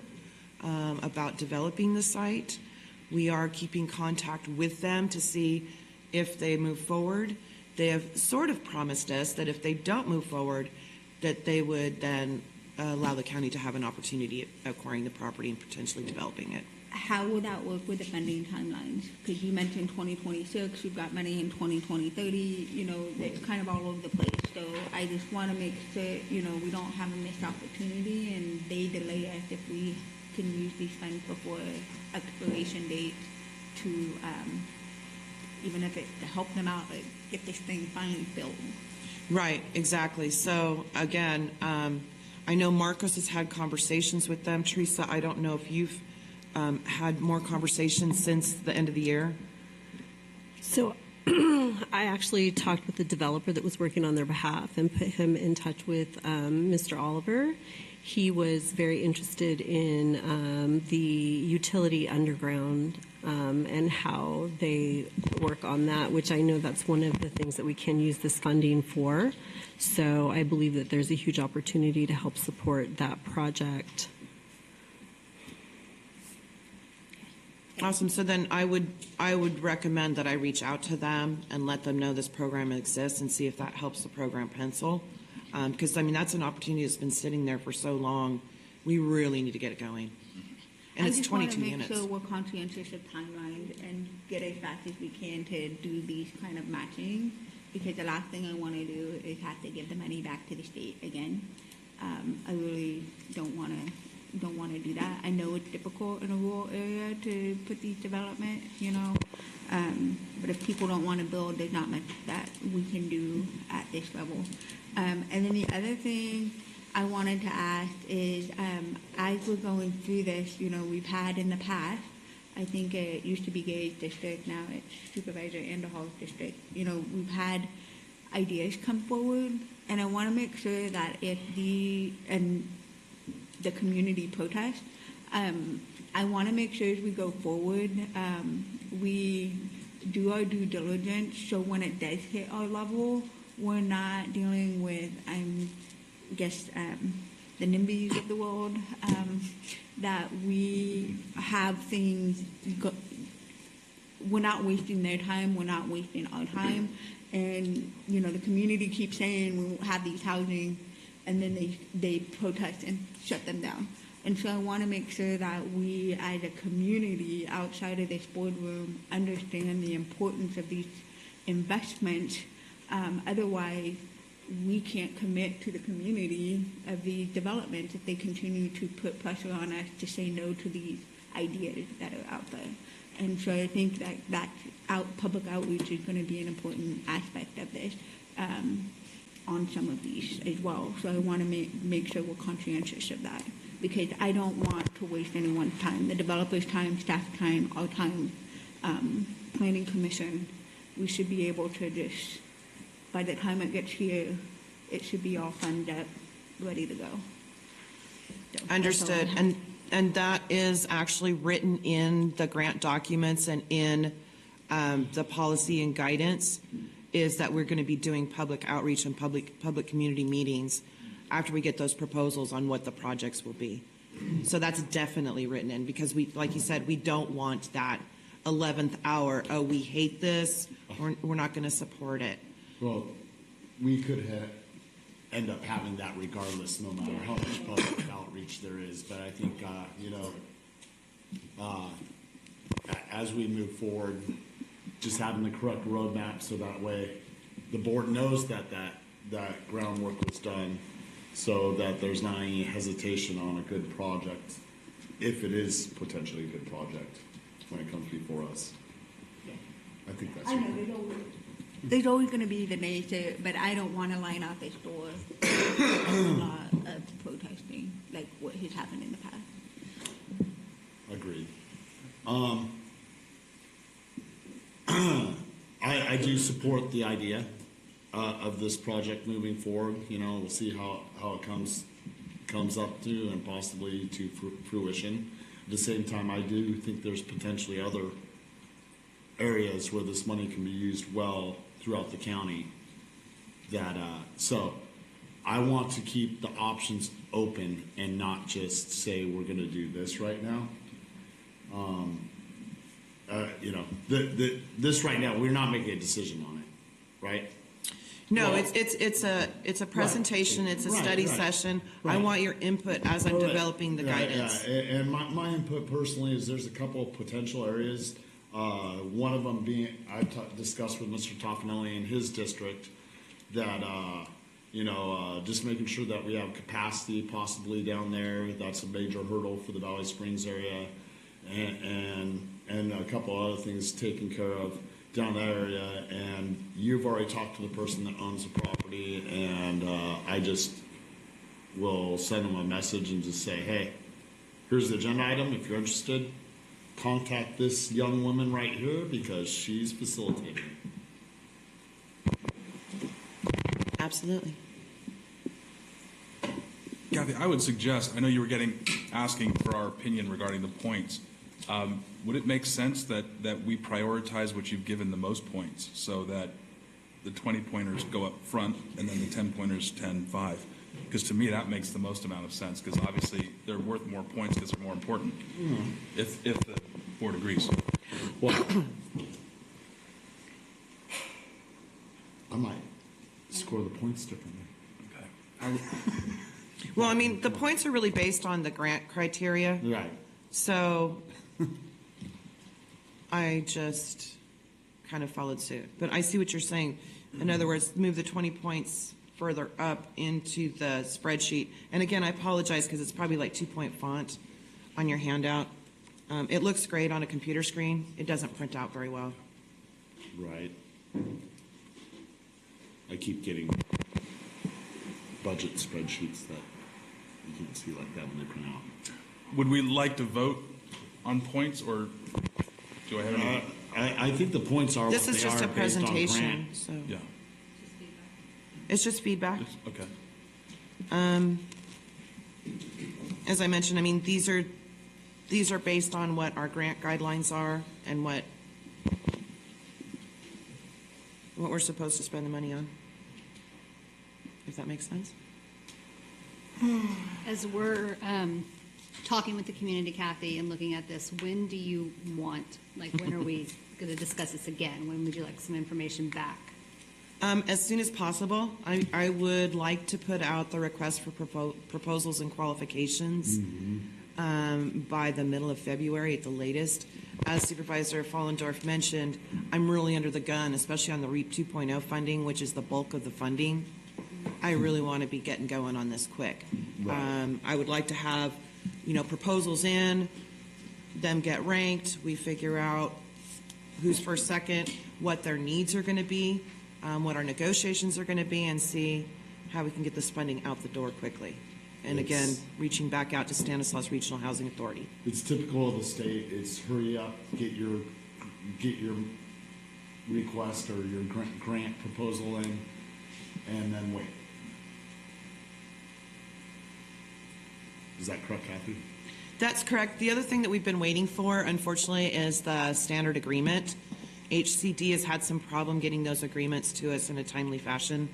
about developing the site. We are keeping contact with them to see if they move forward. They have sort of promised us that if they don't move forward, that they would then allow the county to have an opportunity at acquiring the property and potentially developing it. How will that work with the funding timelines? Because you mentioned 2026, you've got money in 2030, you know, it's kind of all over the place. So I just want to make sure, you know, we don't have a missed opportunity and they delay us if we can use these funds before expiration date to, even if it's to help them out, like, get this thing finally built. Right, exactly. So again, I know Marcos has had conversations with them. Teresa, I don't know if you've had more conversations since the end of the year. So I actually talked with the developer that was working on their behalf and put him in touch with Mr. Oliver. He was very interested in the utility underground and how they work on that, which I know that's one of the things that we can use this funding for. So I believe that there's a huge opportunity to help support that project. Awesome. So then I would recommend that I reach out to them and let them know this program exists and see if that helps the program pencil. Because I mean that's an opportunity that's been sitting there for so long. We really need to get it going. And it's 22 make units. Sure we're conscientious of timelines and get as fast as we can to do these kind of matching. Because the last thing I want to do is have to give the money back to the state again. I really don't want to do that. I know it's difficult in a rural area to put these development, but if people don't want to build, there's not much that we can do at this level. And then the other thing I wanted to ask is, as we're going through this, we've had in the past, I think it used to be Gay's district, now it's Supervisor Anderhall's district. We've had ideas come forward, and I want to make sure that if the community protest, I want to make sure as we go forward, we do our due diligence, so when it does hit our level, we're not dealing with, the NIMBYs of the world, that we have things, we're not wasting their time, we're not wasting our time, and, the community keeps saying we won't have these housing, and then they protest and shut them down. And so I want to make sure that we as a community outside of this boardroom understand the importance of these investments. Otherwise, we can't commit to the community of these developments if they continue to put pressure on us to say no to these ideas that are out there. And so I think that public outreach is going to be an important aspect of this. On some of these as well. So I want to make sure we're conscientious of that, because I don't want to waste anyone's time, the developer's time, staff time, our time, planning commission. We should be able to just, by the time it gets here, it should be all funded up, ready to go. So, Understood. And that is actually written in the grant documents and in the policy and guidance, is that we're going to be doing public outreach and public community meetings after we get those proposals on what the projects will be. So that's definitely written in, because we, like you said, we don't want that 11th hour, oh, we hate this, we're not going to support it. Well, we could end up having that regardless, no matter how much public outreach there is. But I think, as we move forward, just having the correct roadmap so that way the board knows that groundwork was done, so that there's not any hesitation on a good project, if it is potentially a good project when it comes before us. I think that's. I know there's always going to be the naysayer, but I don't want to line up this door of protesting like what has happened in the past. Agreed. I do support the idea of this project moving forward. We'll see how it comes up to and possibly to fruition. At the same time, I do think there's potentially other areas where this money can be used well throughout the county. So I want to keep the options open and not just say we're going to do this right now. This right now, we're not making a decision on it, right? No, well, it's a presentation. Right. It's a study session. Right. I want your input as I'm developing the guidance. Yeah. And my input personally is there's a couple of potential areas. One of them being I discussed with Mr. Toffanelli in his district that just making sure that we have capacity possibly down there. That's a major hurdle for the Valley Springs area, and a couple other things taken care of down that area. And you've already talked to the person that owns the property, and I just will send them a message and just say, hey, here's the agenda item. If you're interested, contact this young woman right here because she's facilitating. Absolutely. Kathy, I would suggest, I know you were asking for our opinion regarding the points. Would it make sense that we prioritize what you've given the most points so that the 20-pointers go up front and then the 10-pointers 10-5? Because to me, that makes the most amount of sense, because obviously they're worth more points because they're more important, if the board agrees. Well, I might score the points differently. Okay. Well, I mean, the points are really based on the grant criteria. Right. So I just kind of followed suit. But I see what you're saying. In other words, move the 20 points further up into the spreadsheet. And again, I apologize because it's probably like 2-point font on your handout. It looks great on a computer screen. It doesn't print out very well. Right. I keep getting budget spreadsheets that you can't see like that when they print out. Would we like to vote on points, or do I have any? I think the points are This what is they just are a based on presentation, grant. so Yeah. it's just feedback. Okay. As I mentioned, I mean, these are based on what our grant guidelines are and what we're supposed to spend the money on, if that makes sense. As we're talking with the community, Kathy, and looking at this, when do you want, like, when are we going to discuss this again? When would you like some information back? As soon as possible. I would like to put out the request for proposals and qualifications by the middle of February at the latest. As Supervisor Follendorf mentioned, I'm really under the gun, especially on the REAP 2.0 funding, which is the bulk of the funding. I really want to be getting going on this quick. Right. I would like to have, proposals in, them get ranked, we figure out who's first, second, what their needs are going to be, what our negotiations are going to be, and see how we can get this funding out the door quickly. And again, reaching back out to Stanislaus Regional Housing Authority. It's typical of the state. It's hurry up, get your request or your grant proposal in, and then wait. Is that correct, Kathy? That's correct. The other thing that we've been waiting for, unfortunately, is the standard agreement. HCD has had some problem getting those agreements to us in a timely fashion.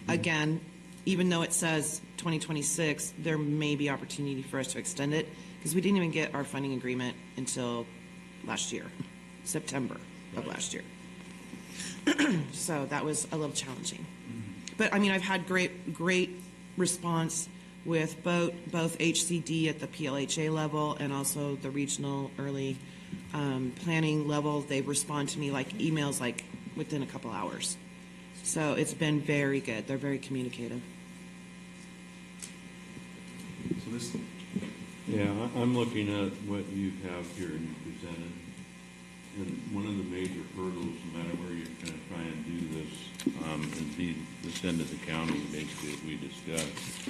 Again, even though it says 2026, there may be opportunity for us to extend it because we didn't even get our funding agreement until last year, September of last year. So that was a little challenging. But I mean, I've had great response with both HCD at the PLHA level and also the regional early planning level. They respond to me like emails like within a couple hours. So it's been very good. They're very communicative. So this. Yeah, I'm looking at what you have here and you presented. And one of the major hurdles, no matter where you're going to try and do this, is this end of the county, basically, as we discussed.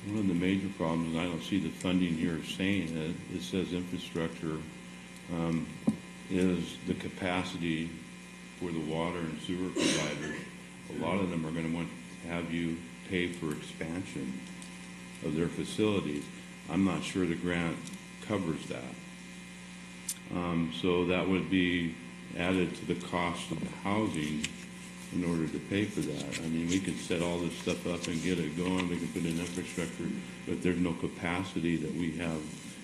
One of the major problems, and I don't see the funding here saying it says infrastructure is the capacity for the water and sewer providers. A lot of them are going to want to have you pay for expansion of their facilities. I'm not sure the grant covers that. So that would be added to the cost of the housing in order to pay for that. I mean, we could set all this stuff up and get it going. We can put in infrastructure, but there's no capacity that we have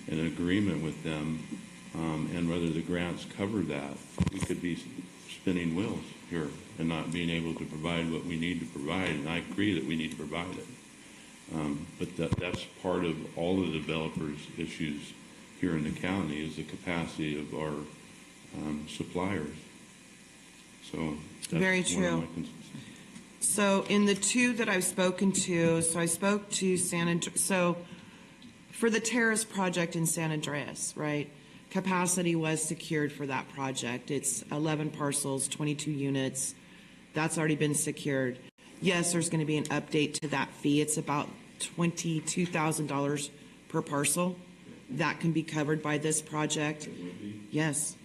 an agreement with them. And whether the grants cover that, we could be spinning wheels here and not being able to provide what we need to provide. And I agree that we need to provide it. But that's part of all the developers' issues here in the county is the capacity of our suppliers. So that's very one of true. my concerns. So in the two that I've spoken to, so I spoke to so for the terrace project in San Andreas, right? Capacity was secured for that project. It's 11 parcels, 22 units. That's already been secured. Yes, there's going to be an update to that fee. It's about $22,000 per parcel. That can be covered by this project. Yes.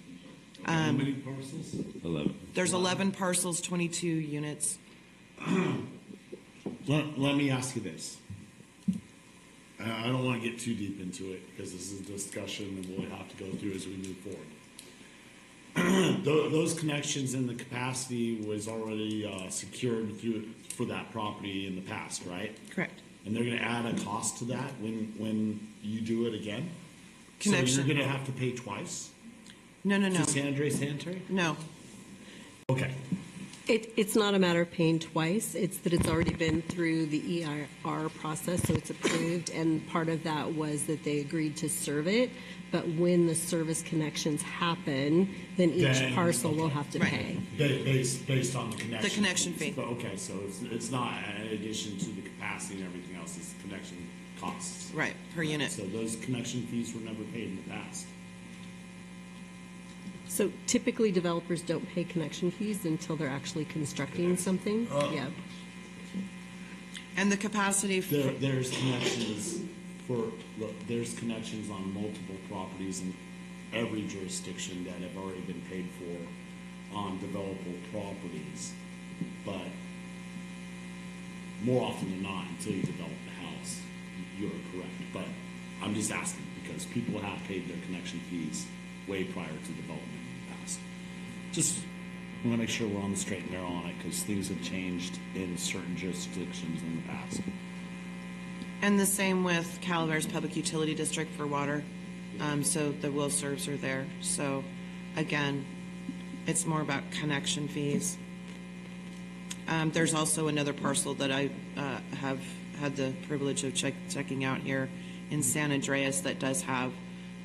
How many parcels? 11. There's 11 parcels, 22 units. Let me ask you this. I don't want to get too deep into it because this is a discussion that we'll have to go through as we move forward. Those connections in the capacity was already secured for that property in the past, right? Correct. And they're going to add a cost to that when you do it again? Connection. So you're going to have to pay twice? No. To San Andreas Sanitary? No. Okay. It's not a matter of paying twice. It's that it's already been through the EIR process, so it's approved. And part of that was that they agreed to serve it. But when the service connections happen, then each parcel will have to pay. Based on the connection. The connection fee. But, okay, so it's not in addition to the capacity and everything else, it's connection costs. Right, per unit. So those connection fees were never paid in the past. So typically developers don't pay connection fees until they're actually constructing something. Yeah. And the capacity There's connections there's connections on multiple properties in every jurisdiction that have already been paid for on developable properties. But more often than not, until you develop the house, you're correct. But I'm just asking because people have paid their connection fees way prior to development in the past. Just want to make sure we're on the straight and narrow on it because things have changed in certain jurisdictions in the past. And the same with Calaveras Public Utility District for water. So the will serves are there. So again, it's more about connection fees. There's also another parcel that I have had the privilege of checking out here in San Andreas that does have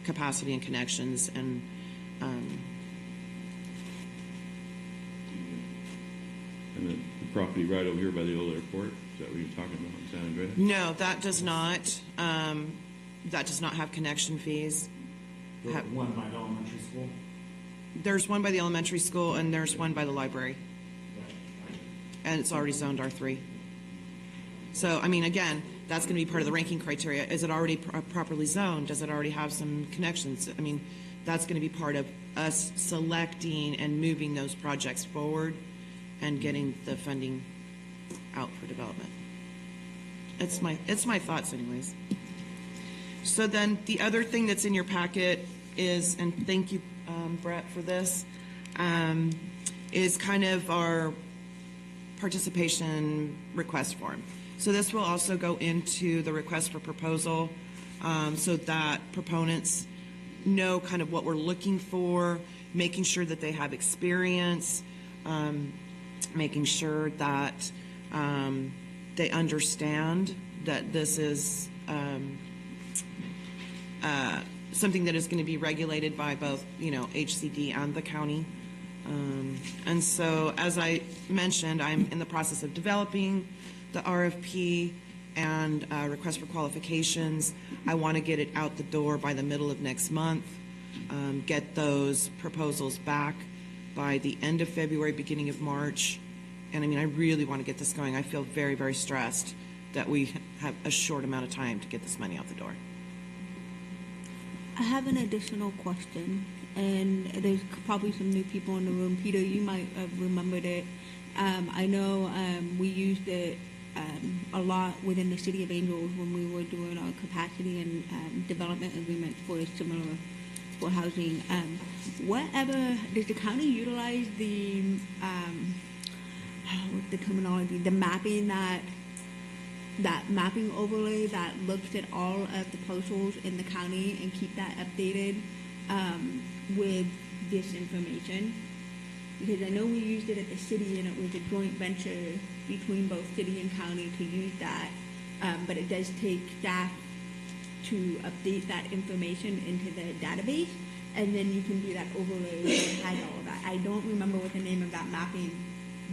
capacity and connections and the property right over here by the old airport, is that what you're talking about in San Andreas? no, that does not. That does not have connection fees. The one by the elementary school? There's one by the elementary school and there's one by the library. And it's already zoned R3. So, I mean, again, that's going to be part of the ranking criteria. Is it already properly zoned? Does it already have some connections? I mean, that's going to be part of us selecting and moving those projects forward and getting the funding out for development. It's my thoughts anyways. So then the other thing that's in your packet is, and thank you, Brett, for this, is kind of our participation request form. So this will also go into the request for proposal so that proponents know kind of what we're looking for, making sure that they have experience, making sure that they understand that this is something that is going to be regulated by both, HCD and the county. And so, as I mentioned, I'm in the process of developing the RFP and request for qualifications. I want to get it out the door by the middle of next month, get those proposals back by the end of February, beginning of March. And I mean, I really want to get this going. I feel very, very stressed that we have a short amount of time to get this money out the door. I have an additional question, and there's probably some new people in the room. Peter, you might have remembered it. I know we used it a lot within the City of Angels when we were doing our capacity and development agreement for similar for housing. Whatever, does the county utilize the, what's the terminology, the mapping that mapping overlay that looks at all of the parcels in the county and keep that updated with this information? Because I know we used it at the city and it was a joint venture between both city and county to use that, but it does take staff to update that information into the database, and then you can do that overlay and hide all of that. I don't remember what the name of that mapping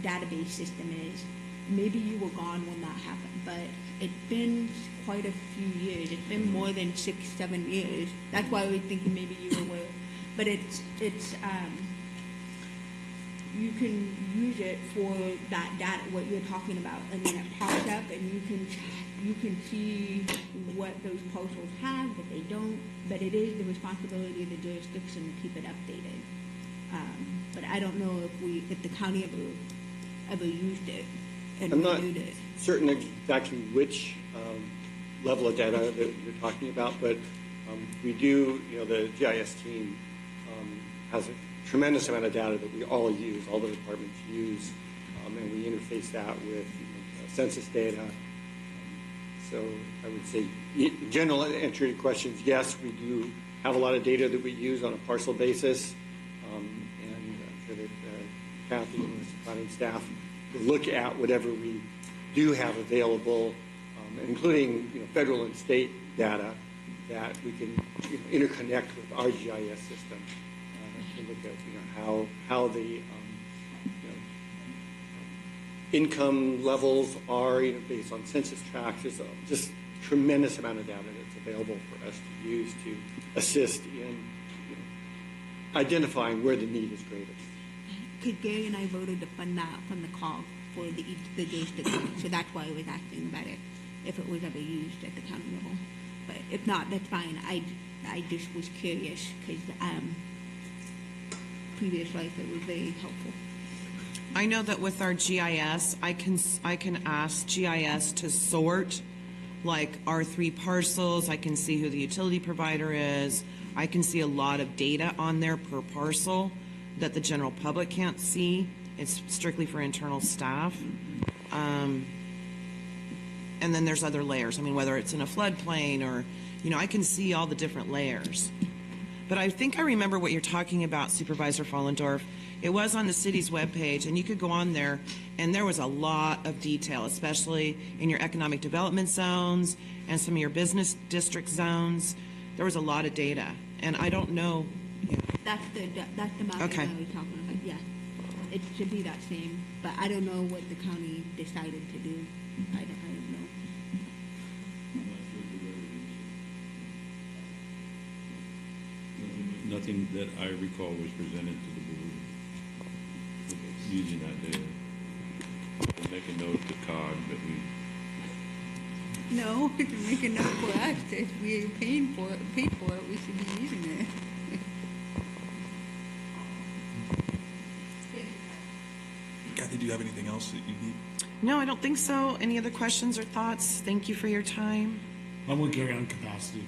database system is. Maybe you were gone when that happened, but it's been quite a few years. It's been more than 6-7 years. That's why I was thinking maybe you were aware. But it's you can use it for that data, what you're talking about, and then it pops up, and you can see what those parcels have, what they don't. But it is the responsibility of the jurisdiction to keep it updated. But I don't know if the county ever used it and I'm not reviewed it. certain exactly which level of data that you're talking about, but we do, the GIS team has a tremendous amount of data that we all use, all the departments use, and we interface that with census data. So I would say, general answer to your questions, yes, we do have a lot of data that we use on a parcel basis, and I'm sure that Kathy and the planning staff will look at whatever we do have available, including federal and state data that we can interconnect with our GIS system to look at how the income levels are based on census tracts. There's just tremendous amount of data that's available for us to use to assist in identifying where the need is greatest. Because Gary and I voted to fund that from the call for the days to come, so that's why I was asking about it, if it was ever used at the county level. But if not, that's fine. I just was curious because previous life it was very helpful. I know that with our GIS, I can ask GIS to sort like our 3 parcels. I can see who the utility provider is. I can see a lot of data on there per parcel that the general public can't see. It's strictly for internal staff. And then there's other layers. I mean, whether it's in a floodplain or, I can see all the different layers. But I think I remember what you're talking about, Supervisor Follendorf. It was on the city's webpage, and you could go on there, and there was a lot of detail, especially in your economic development zones and some of your business district zones. There was a lot of data, and I don't know. Yeah. That's the map Okay. that I was talking about. Yeah, it should be that same, but I don't know what the county decided to do. I don't know. Nothing that I recall was presented to the board using that data. We'll make a note to COG that we. No, to make a note for us, if we're paid for it, we should be using it. Kathy, do you have anything else that you need? No, I don't think so. Any other questions or thoughts? Thank you for your time. I'm with Gary on capacity.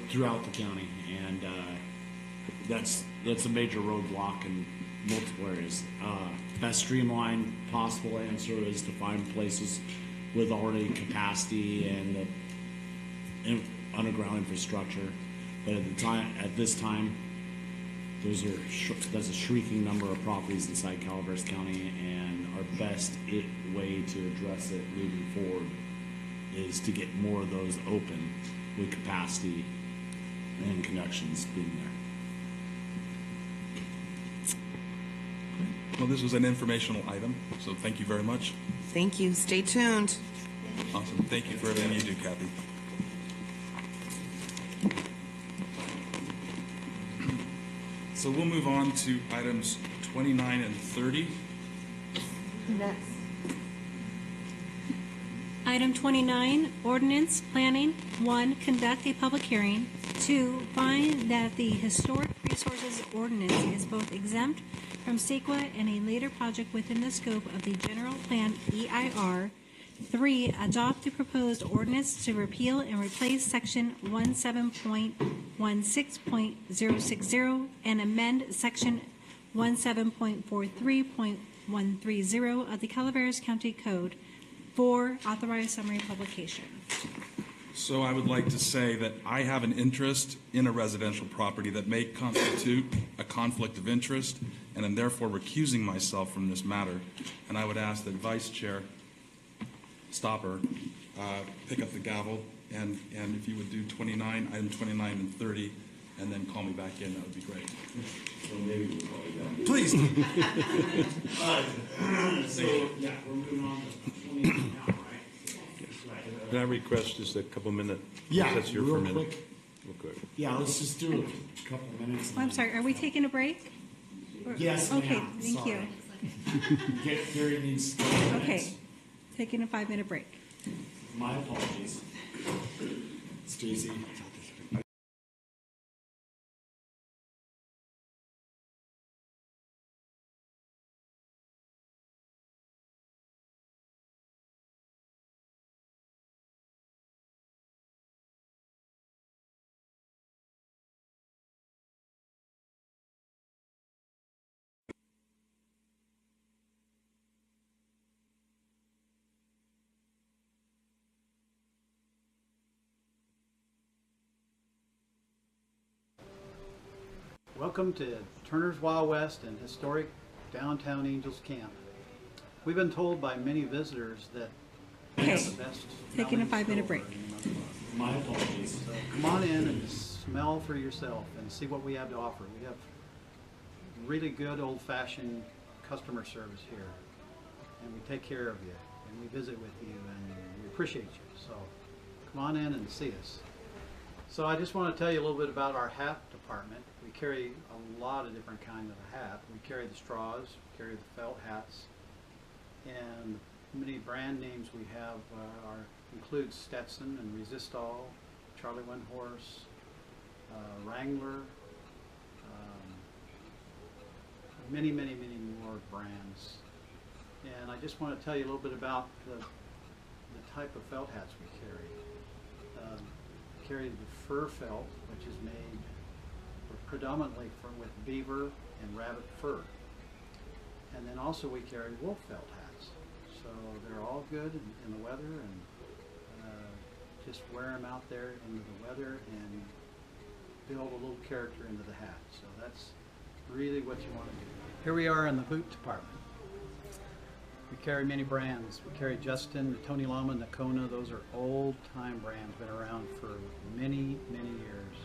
Throughout the county, and that's a major roadblock in multiple areas. Best streamlined possible answer is to find places with already capacity and the underground infrastructure. But at this time, that's a shrieking number of properties inside Calaveras County, and our best way to address it moving forward is to get more of those open with capacity and connections being there. Well, this was an informational item, so thank you very much. Thank you. Stay tuned. Awesome. Thank you for everything you do, Kathy. So we'll move on to items 29 and 30. Next. Item 29, ordinance planning. 1, conduct a public hearing. 2, find that the Historic Resources Ordinance is both exempt from CEQA and a later project within the scope of the General Plan EIR. 3, adopt the proposed ordinance to repeal and replace Section 17.16.060 and amend Section 17.43.130 of the Calaveras County Code. 4, authorize summary publication. So I would like to say that I have an interest in a residential property that may constitute a conflict of interest, and am therefore recusing myself from this matter. And I would ask that Vice Chair Stopper pick up the gavel, and if you would do item 29 and 30, and then call me back in, that would be great. So maybe we'll call you back. Please. So, yeah, we're moving on to 29 now, right? Can I request just a couple minutes? Yeah, That's here real for a minute. quick. Real quick. Yeah, let's just do a couple of minutes. I'm sorry, are we taking a break? Yes, Okay, ma'am. thank Sorry. you. Gary needs 2 minutes. Okay, taking a 5-minute break. My apologies. Stacy. Welcome to Turner's Wild West and historic downtown Angels Camp. We've been told by many visitors that we have the best Taking a smelling 5-minute break. store in the month. My apologies. So come on in and smell for yourself and see what we have to offer. We have really good old-fashioned customer service here, and we take care of you, and we visit with you, and we appreciate you. So come on in and see us. So I just want to tell you a little bit about our hat department. We carry a lot of different kinds of hat. We carry the straws, we carry the felt hats, and many brand names we have include Stetson and Resistol, Charlie One Horse, Wrangler, many more brands. And I just want to tell you a little bit about the type of felt hats we carry. We carry the fur felt, which is made predominantly with beaver and rabbit fur. And then also we carry wolf felt hats. So they're all good in the weather, and just wear them out there into the weather and build a little character into the hat. So that's really what you want to do. Here we are in the boot department. We carry many brands. We carry Justin, Tony Lama, Nakona. Those are old-time brands, been around for many years.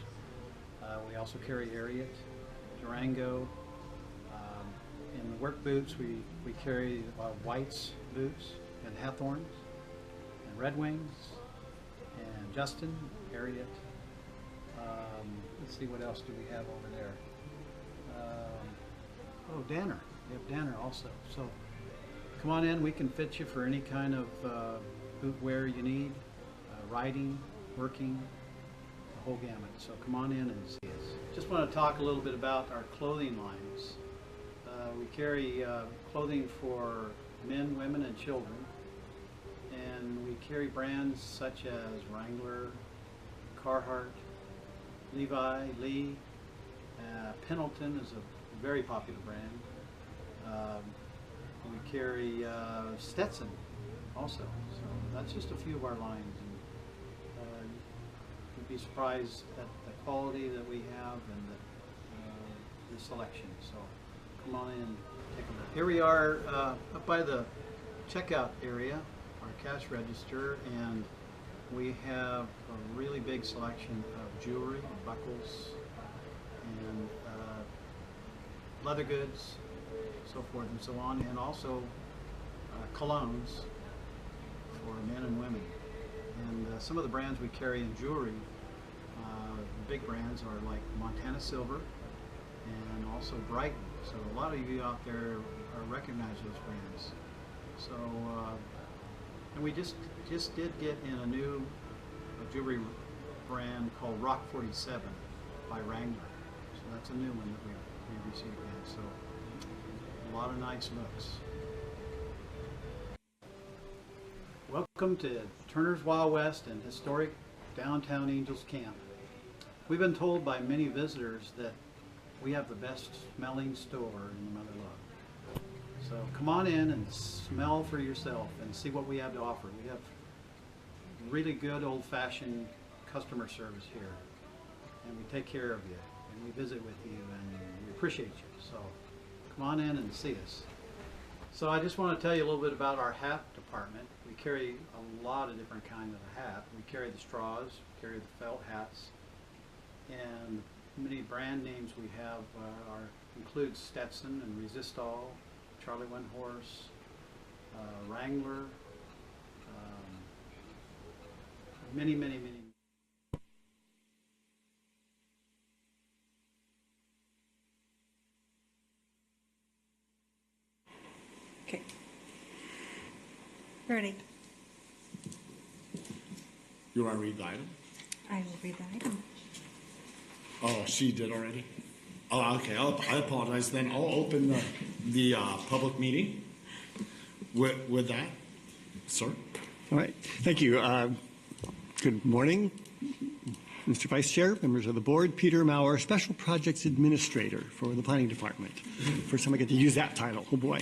We also carry Ariat, Durango. In the work boots, we carry White's boots and Hathorns and Red Wings and Justin, Ariat. Let's see, what else do we have over there? Danner. We have Danner also. So come on in. We can fit you for any kind of boot wear you need, riding, working, the whole gamut. So come on in and see us. Just want to talk a little bit about our clothing lines. We carry clothing for men, women, and children. And we carry brands such as Wrangler, Carhartt, Levi, Lee. Pendleton is a very popular brand. We carry Stetson also. So that's just a few of our lines. And, you'd be surprised at the quality that we have and the selection. So come on in and take a look. Here we are up by the checkout area, our cash register, and we have a really big selection of jewelry, buckles, and leather goods, so forth and so on, and also colognes for men and women. And some of the brands we carry in jewelry, the big brands are like Montana Silver and also Brighton. So a lot of you out there recognize those brands. So, and we just did get in a new jewelry brand called Rock 47 by Wrangler. So that's a new one that we received in. So a lot of nice looks. Welcome to Turner's Wild West and historic downtown Angels Camp. We've been told by many visitors that we have the best smelling store in the Mother Lode. So come on in and smell for yourself and see what we have to offer. We have really good old-fashioned customer service here, and we take care of you, and we visit with you, and we appreciate you. So come on in and see us. So I just want to tell you a little bit about our hat department. We carry a lot of different kinds of hat. We carry the straws, we carry the felt hats, and many brand names we have include Stetson and Resistol, Charlie One Horse, Wrangler, many. Okay. Ready. You want to read the item? I will read the item. Oh, she did already? Oh, okay. I apologize. Then I'll open the public meeting with that, sir. All right. Thank you. Good morning, Mr. Vice Chair, members of the board. Peter Maurer, Special Projects Administrator for the Planning Department. First time I get to use that title. Oh, boy.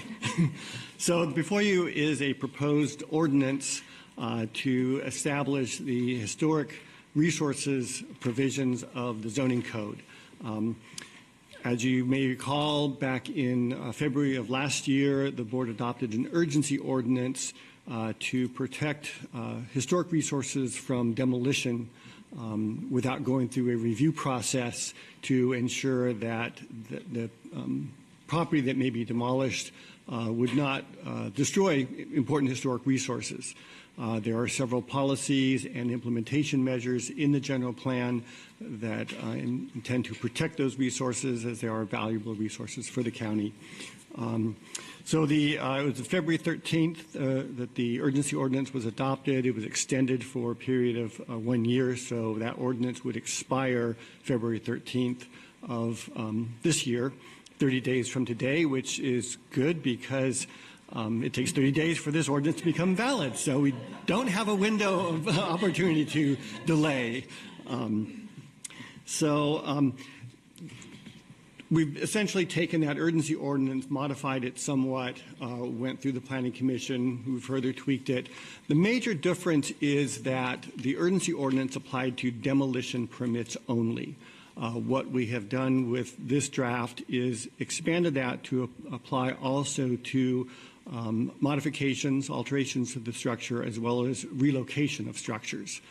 So before you is a proposed ordinance to establish the historic resources provisions of the zoning code. As you may recall, back in February of last year, the board adopted an urgency ordinance to protect historic resources from demolition without going through a review process to ensure that the property that may be demolished would not destroy important historic resources. There are several policies and implementation measures in the general plan that intend to protect those resources as they are valuable resources for the county. So it was February 13th that the urgency ordinance was adopted. It was extended for a period of 1 year, so that ordinance would expire February 13th of this year, 30 days from today, which is good because it takes 30 days for this ordinance to become valid, so we don't have a window of opportunity to delay. We've essentially taken that urgency ordinance, modified it somewhat, went through the Planning Commission, who further tweaked it. The major difference is that the urgency ordinance applied to demolition permits only. What we have done with this draft is expanded that to apply also to modifications, alterations to the structure, as well as relocation of structures.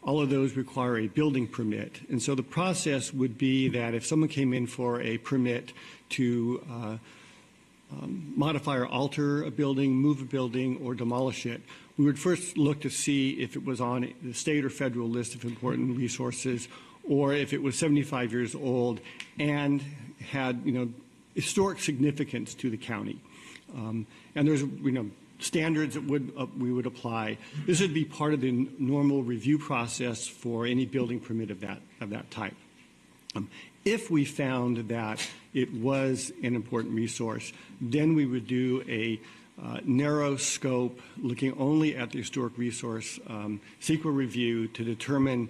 All of those require a building permit. And so the process would be that if someone came in for a permit to modify or alter a building, move a building, or demolish it, we would first look to see if it was on the state or federal list of important resources, or if it was 75 years old and had, historic significance to the county. And there's, standards that we would apply. This would be part of the normal review process for any building permit of that type. If we found that it was an important resource, then we would do a narrow scope, looking only at the historic resource CEQA review to determine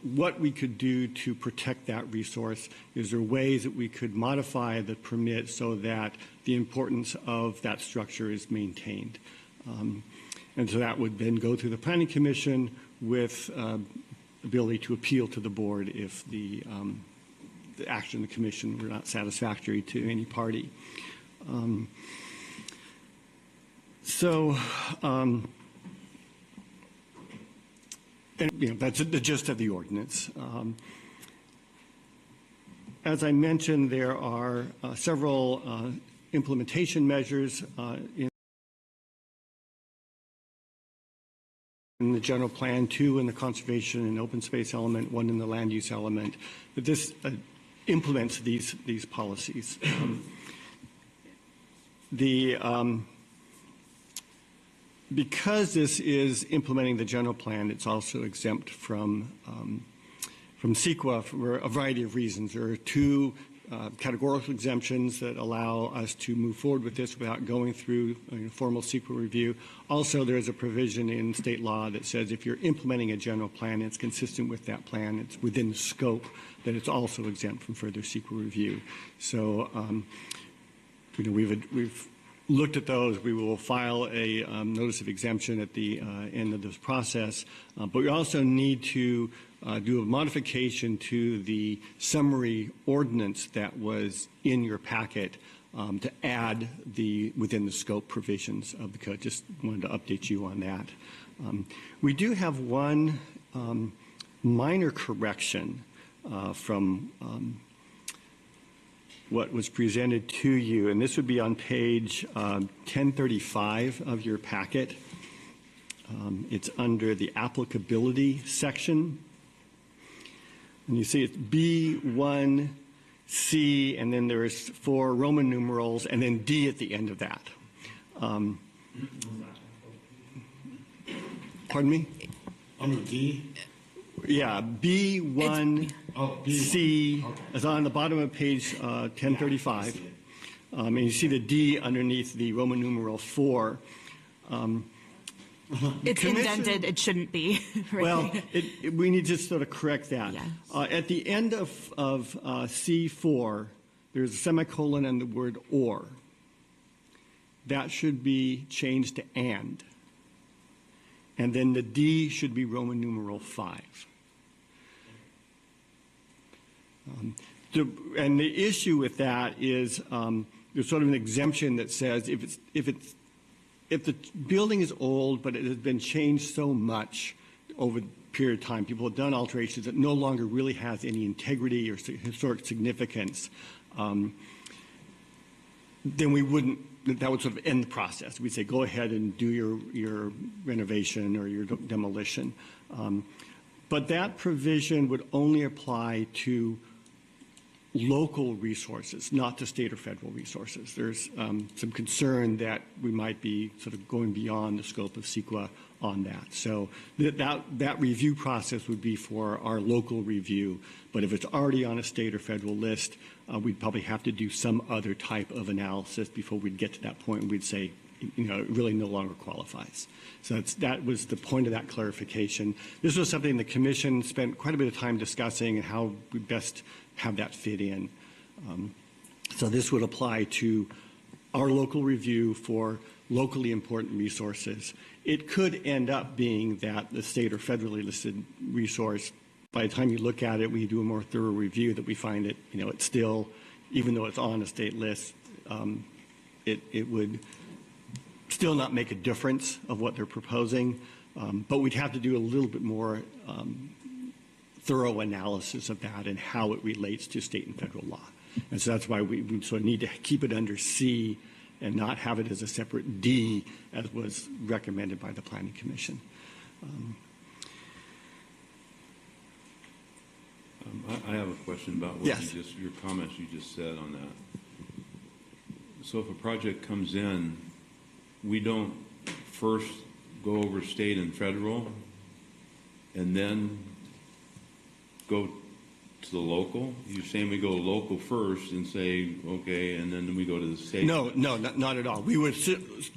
what we could do to protect that resource. Is there ways that we could modify the permit so that the importance of that structure is maintained? And so that would then go through the Planning Commission with ability to appeal to the board if the action of the commission were not satisfactory to any party. And that's the gist of the ordinance. As I mentioned, there are several implementation measures in the general plan, 2 in the conservation and open space element, 1 in the land use element. But this implements these policies. Because this is implementing the general plan, it's also exempt from CEQA for a variety of reasons. There are 2 categorical exemptions that allow us to move forward with this without going through a formal CEQA review. Also, there's a provision in state law that says if you're implementing a general plan, it's consistent with that plan, it's within the scope, that it's also exempt from further CEQA review. So, we've looked at those. We will file a notice of exemption at the end of this process, but we also need to do a modification to the summary ordinance that was in your packet to add the within the scope provisions of the code. Just wanted to update you on that. We do have one minor correction from what was presented to you, and this would be on page 1035 of your packet. It's under the applicability section. And you see it's B1C, and then there's 4 Roman numerals, and then D at the end of that. Pardon me? Under D? Yeah, B1C is on the bottom of page 1035. And you see the D underneath the Roman numeral 4. It's indented. It shouldn't be. Right? Well, we need to sort of correct that. Yes. At the end of C4, there's a semicolon and the word or. That should be changed to and. And then the D should be Roman numeral 5. And the issue with that is there's sort of an exemption that says if the building is old but it has been changed so much over the period of time, people have done alterations that no longer really has any integrity or historic significance, then we wouldn't. That would sort of end the process. We'd say, go ahead and do your renovation or your demolition. But that provision would only apply to local resources, not to state or federal resources. There's some concern that we might be sort of going beyond the scope of CEQA on that. So that review process would be for our local review. But if it's already on a state or federal list, we'd probably have to do some other type of analysis before we'd get to that point and we'd say, it really no longer qualifies. So that was the point of that clarification. This was something the Commission spent quite a bit of time discussing and how we best have that fit in. So this would apply to our local review for locally important resources. It could end up being that the state or federally listed resource, by the time you look at it, we do a more thorough review that we find it, it's still, even though it's on a state list, it would still not make a difference of what they're proposing, but we'd have to do a little bit more thorough analysis of that and how it relates to state and federal law. And so that's why we sort of need to keep it under C and not have it as a separate D as was recommended by the Planning Commission. I have a question about what your comments you just said on that. So if a project comes in, we don't first go over state and federal and then go to the local? You're saying we go local first and say, okay, and then we go to the state? No, not at all. We would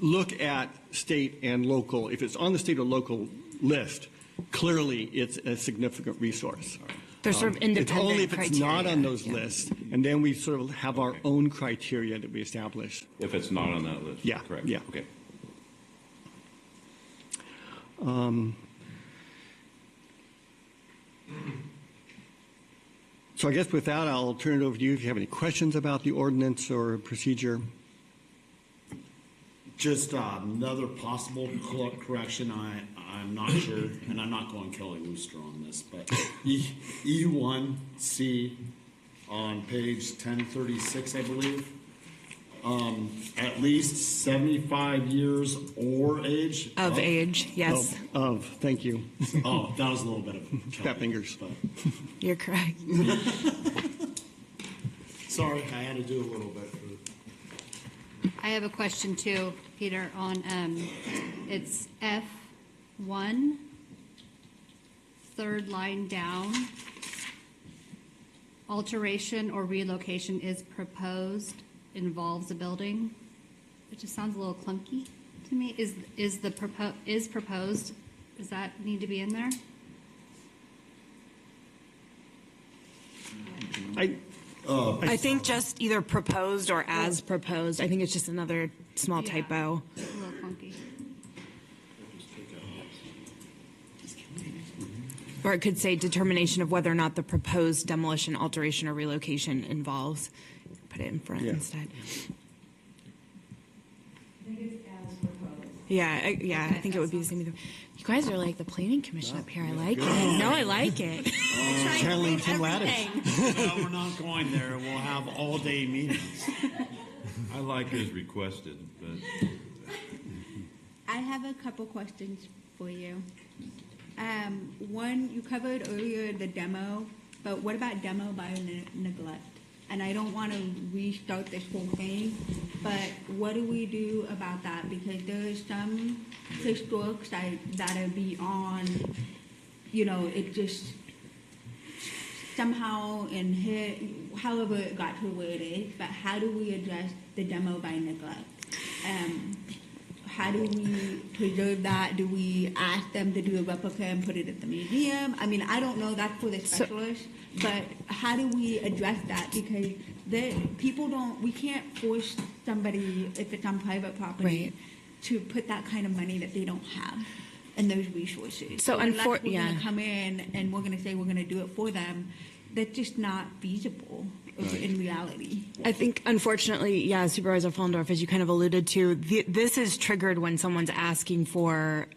look at state and local. If it's on the state or local list, clearly it's a significant resource. They're sort of independent It's only if criteria. it's not on those lists, and then we sort of have our own criteria that we establish. If it's not on that list? Yeah, correct. Yeah. Okay. So I guess with that, I'll turn it over to you if you have any questions about the ordinance or procedure. Just another possible correction. I'm not sure, and I'm not going Kelly Wooster on this, but E1C on page 1036, I believe. At least 75 years or age. Of age, yes. Thank you. Oh, that was a little bit of fat fingers. But. You're correct. Sorry, I had to do a little bit. I have a question too, Peter, on, it's F1, third line down. Alteration or relocation is proposed, involves a building. It just sounds a little clunky to me. Is proposed, does that need to be in there? I think just either proposed or as proposed. I think it's just another small typo. A little clunky. Or it could say determination of whether or not the proposed demolition, alteration, or relocation involves. Put it in front instead. Yeah, I think it would be the same. You guys are like the planning commission up here. I like it. No, I like it. Channeling Tim Lattice. No, we're not going there. We'll have all-day meetings. I like it as requested, but I have a couple questions for you. One, you covered earlier the demo, but what about demo by neglect? And I don't want to restart this whole thing, but what do we do about that? Because there is some historic sites that are beyond, it just somehow however it got to where it is, but how do we address the demo by neglect? How do we preserve that? Do we ask them to do a replica and put it at the museum? I mean, I don't know, that's for the specialists, but how do we address that? Because we can't force somebody, if it's on private property, to put that kind of money that they don't have and those resources. So unless we're going to come in and we're going to say we're going to do it for them, that's just not feasible in reality. I think, unfortunately, Supervisor Follendorf, as you kind of alluded to, this is triggered when someone's asking for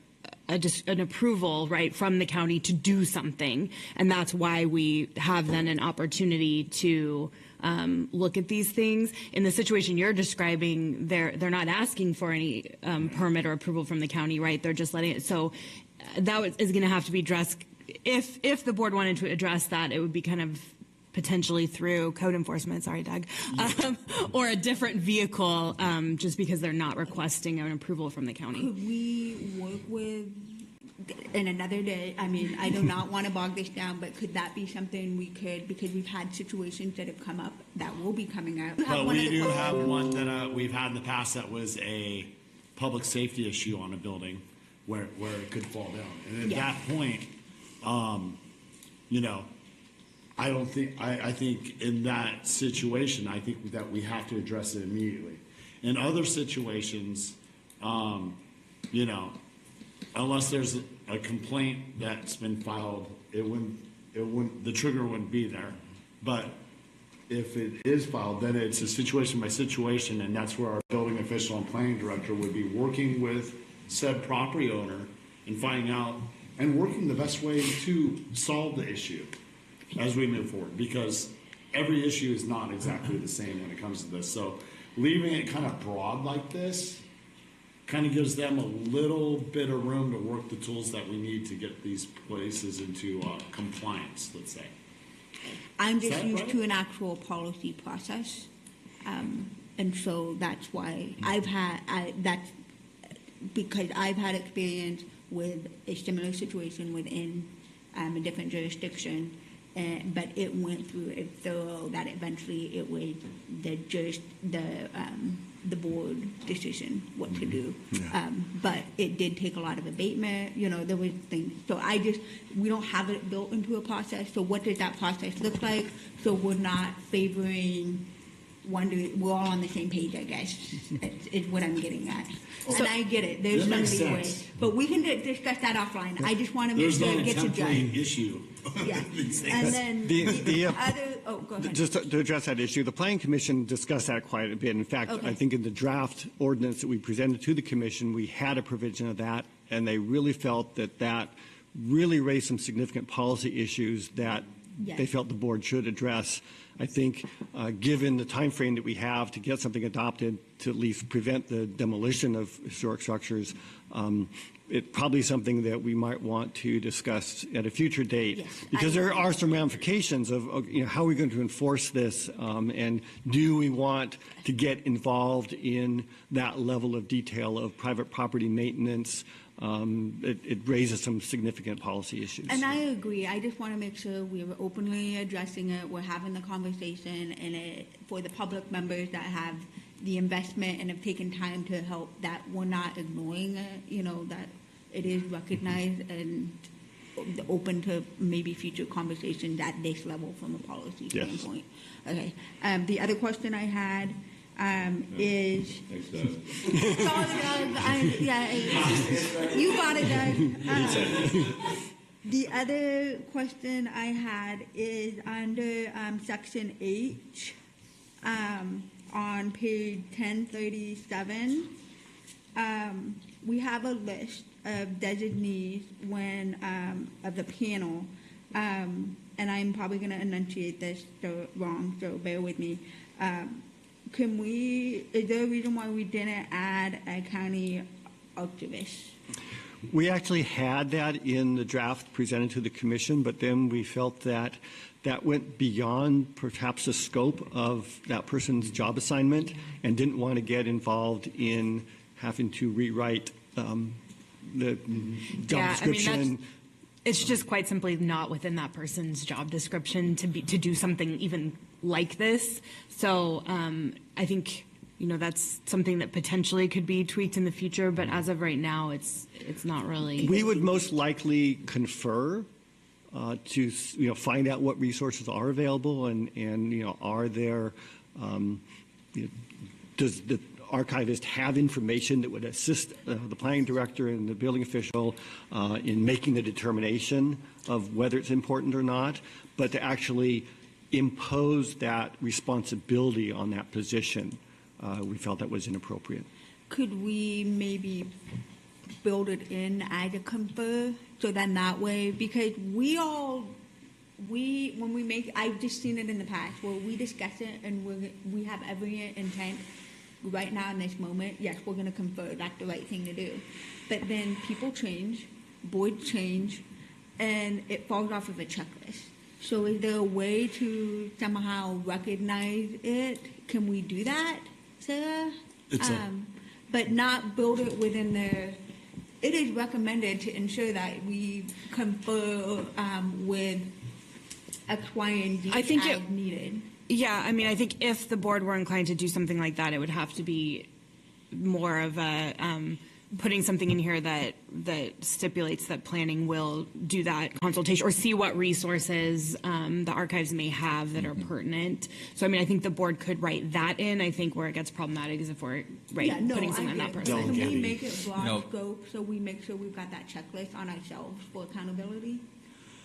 an approval, right, from the county to do something, and that's why we have then an opportunity to look at these things. In the situation you're describing, they're not asking for any permit or approval from the county, right? They're just letting it. So that is going to have to be addressed. If the board wanted to address that, it would be kind of potentially through code enforcement, sorry, Doug, or a different vehicle, just because they're not requesting an approval from the county. Could we work with, in another day, I mean, I do not want to bog this down, but could that be something we could, because we've had situations that have come up that will be coming up. But we do have one that we've had in the past that was a public safety issue on a building where it could fall down. And at that point, I think in that situation, I think that we have to address it immediately. In other situations, unless there's a complaint that's been filed, the trigger wouldn't be there. But if it is filed, then it's a situation by situation, and that's where our building official and planning director would be working with said property owner and finding out and working the best way to solve the issue as we move forward, because every issue is not exactly the same when it comes to this. So leaving it kind of broad like this kind of gives them a little bit of room to work the tools that we need to get these places into compliance, let's say. I'm just used to an actual policy process, and so that's why because I've had experience with a similar situation within a different jurisdiction, but it went through it thorough that eventually it was the board decision what to do. But it did take a lot of abatement. There was things. So we don't have it built into a process. So what does that process look like? So we're not favoring we're all on the same page, I guess, is what I'm getting at. And I get it. There's going to be a way. But we can discuss that offline. I just want to make sure it gets addressed. There's no issue. Yeah. And then the other, go ahead. Just to address that issue, the Planning Commission discussed that quite a bit. In fact, I think in the draft ordinance that we presented to the Commission, we had a provision of that, and they really felt that really raised some significant policy issues that they felt the board should address. I think given the time frame that we have to get something adopted to at least prevent the demolition of historic structures, it's probably something that we might want to discuss at a future date, because there are some ramifications of how are we going to enforce this, and do we want to get involved in that level of detail of private property maintenance. It raises some significant policy issues. And I agree. I just want to make sure we're openly addressing it. We're having the conversation, and for the public members that have the investment and have taken time to help, that we're not ignoring it, that it is recognized and open to maybe future conversations at this level from a policy standpoint. Okay. The other question I had is... Thanks, Doug. You got it, Doug. The other question I had is under Section H on page 1037. We have a list of designees of the panel, and I'm probably going to enunciate this wrong, so bear with me. Is there a reason why we didn't add a county archivist? We actually had that in the draft presented to the Commission, but then we felt that went beyond perhaps the scope of that person's job assignment, and didn't want to get involved in having to rewrite the job description. It's just quite simply not within that person's job description to do something even like this. So I think, that's something that potentially could be tweaked in the future, but as of right now, it's not really. We would most likely confer to find out what resources are available and are there. Does the archivist have information that would assist the planning director and the building official in making the determination of whether it's important or not, but to actually impose that responsibility on that position, we felt that was inappropriate. Could we maybe build it in as a confer, so then that way, because I've just seen it in the past where we discuss it and we have every intent right now in this moment, yes, we're going to confer, that's the right thing to do. But then people change, boards change, and it falls off of a checklist. So is there a way to somehow recognize it? Can we do that, Sarah? But not build it within the. It is recommended to ensure that we confer with X, Y, and Z as needed. Yeah, I mean, I think if the board were inclined to do something like that, it would have to be more of a putting something in here that stipulates that planning will do that consultation or see what resources the archives may have that are pertinent. So, I mean, I think the board could write that in. I think where it gets problematic is if we're putting something on that person. Can we make it broad scope so we make sure we've got that checklist on ourselves for accountability?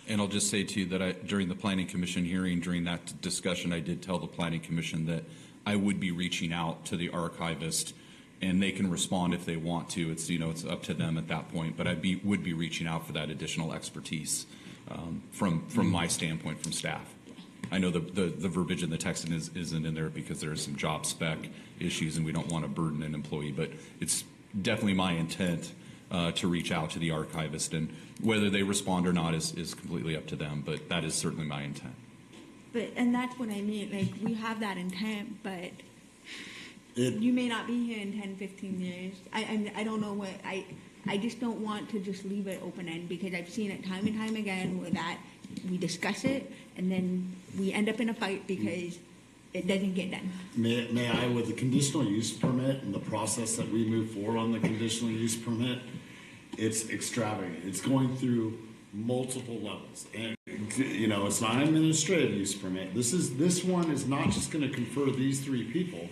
And I'll just say to you that during the Planning Commission hearing, during that discussion, I did tell the Planning Commission that I would be reaching out to the archivist, and they can respond if they want to. It's it's up to them at that point. But would be reaching out for that additional expertise from my standpoint, from staff. I know the verbiage in the text isn't in there because there are some job spec issues, and we don't want to burden an employee. But it's definitely my intent to reach out to the archivist, and whether they respond or not is completely up to them, but that is certainly my intent. And that's what I mean, like, we have that intent, but you may not be here in 10, 15 years. I don't know what, I just don't want to just leave it open-ended, because I've seen it time and time again where that we discuss it and then we end up in a fight because it doesn't get done. May I, with the conditional use permit and the process that we move forward on the conditional use permit, it's extravagant. It's going through multiple levels, and it's not an administrative use permit. This one is not just going to confer these three people.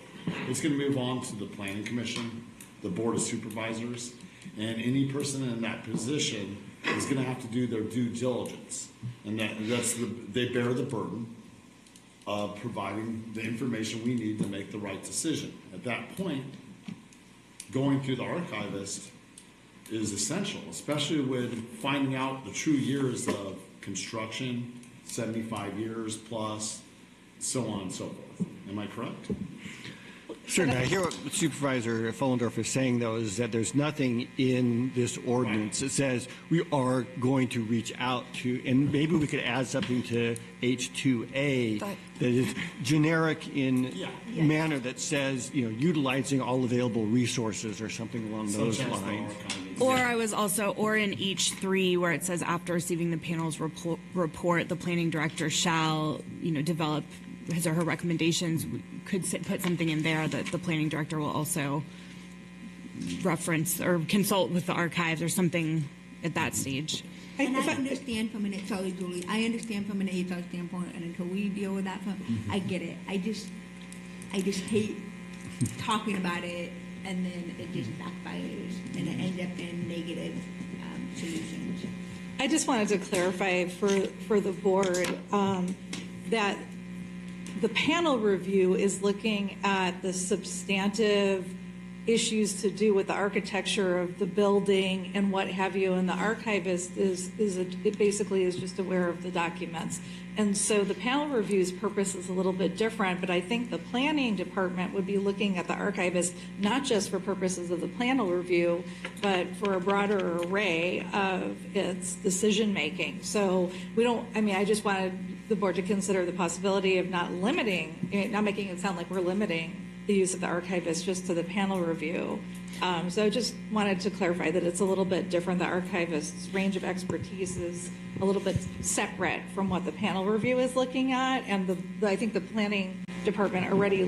It's going to move on to the Planning Commission, the Board of Supervisors, and any person in that position is going to have to do their due diligence, and they bear the burden of providing the information we need to make the right decision. At that point, going through the archivist is essential, especially with finding out the true years of construction, 75 years plus, so on and so forth. Am I correct? Certainly. I hear what Supervisor Fullendorf is saying, though, is that there's nothing in this ordinance that says we are going to reach out to, and maybe we could add something to H2A that is generic in manner that says, utilizing all available resources or something along those lines. Or I was also, or in H3 where it says after receiving the panel's report, the planning director shall, develop his or her recommendations. We could put something in there that the planning director will also reference or consult with the archives or something at that stage. And I understand from an I understand from an HR standpoint, and until we deal with that, I get it. I just hate talking about it, and then it just backfires, and it ends up in negative solutions. I just wanted to clarify for the board that the panel review is looking at the substantive issues to do with the architecture of the building and what have you, and the archivist it basically is just aware of the documents. And so the panel review's purpose is a little bit different, but I think the planning department would be looking at the archivist not just for purposes of the panel review, but for a broader array of its decision making. So I just wanted the board to consider the possibility of not making it sound like we're limiting the use of the archivist just to the panel review. So I just wanted to clarify that it's a little bit different. The archivist's range of expertise is a little bit separate from what the panel review is looking at. And I think the planning department already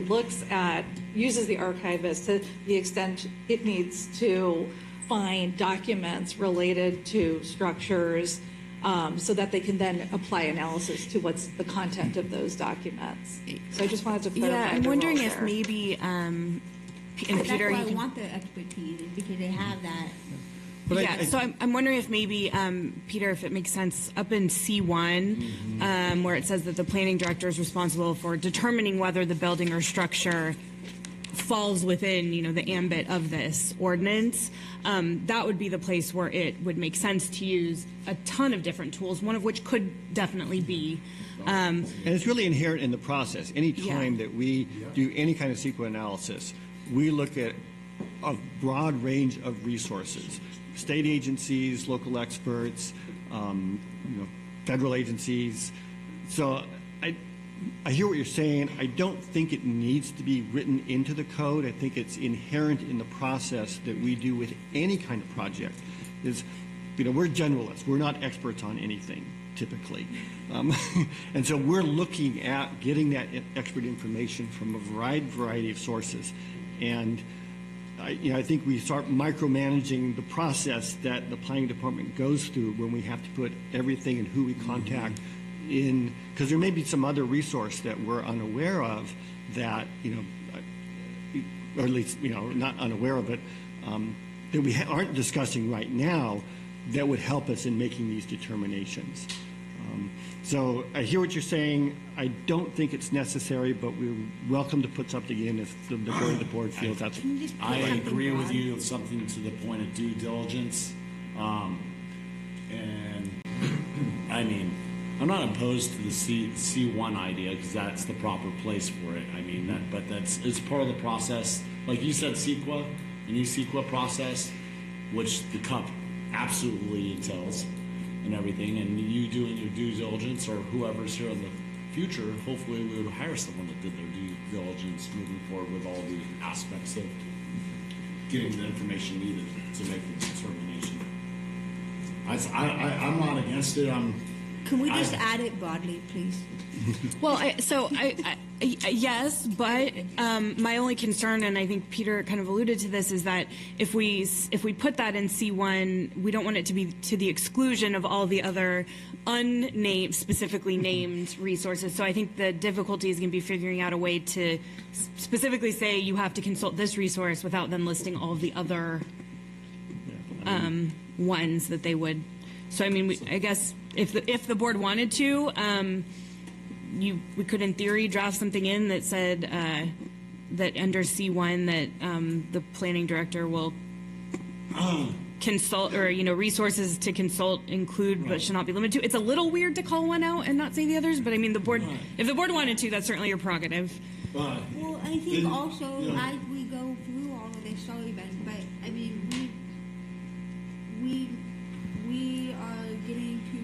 uses the archivist to the extent it needs to find documents related to structures, so that they can then apply analysis to what's the content of those documents. So I just wanted to clarify. Yeah, I'm the wondering role if there. maybe, and Peter, That's why you I can. want the expertise, is because they have that. But Yeah, so I'm wondering if maybe, Peter, if it makes sense, up in C1, where it says that the planning director is responsible for determining whether the building or structure falls within, the ambit of this ordinance, that would be the place where it would make sense to use a ton of different tools, one of which could definitely be. And it's really inherent in the process. Any time that we do any kind of CEQA analysis, we look at a broad range of resources, state agencies, local experts, federal agencies. So I hear what you're saying. I don't think it needs to be written into the code. I think it's inherent in the process that we do with any kind of project. We're generalists. We're not experts on anything, typically. And so we're looking at getting that expert information from a variety of sources. And I think we start micromanaging the process that the planning department goes through when we have to put everything and who we contact in, because there may be some other resource that we're unaware of that, or at least, not unaware of it, that we aren't discussing right now that would help us in making these determinations. So I hear what you're saying. I don't think it's necessary, but we're welcome to put something in if the board feels that's. I agree with you of something to the point of due diligence. And I mean, I'm not opposed to the C1 idea because that's the proper place for it. I mean, but it's part of the process. Like you said, CEQA, a new CEQA process, which the CUP absolutely entails and everything. And you doing your due diligence, or whoever's here in the future, hopefully we would hire someone that did their due diligence moving forward with all the aspects of getting the information needed to make the determination. I'm not against it. Can we just add it broadly, please? Well, yes, but my only concern, and I think Peter kind of alluded to this, is that if we put that in C1, we don't want it to be to the exclusion of all the other unnamed, specifically named resources. So I think the difficulty is going to be figuring out a way to specifically say you have to consult this resource without then listing all of the other ones that they would. So I mean, I guess if the board wanted to, we could in theory draft something in that said that under C1 that the planning director will consult, or resources to consult include but should not be limited to. It's a little weird to call one out and not say the others, but I mean the board, if the board wanted to, that's certainly your prerogative. Well, I think also as we go through all of this, sorry Ben, but I mean we are getting to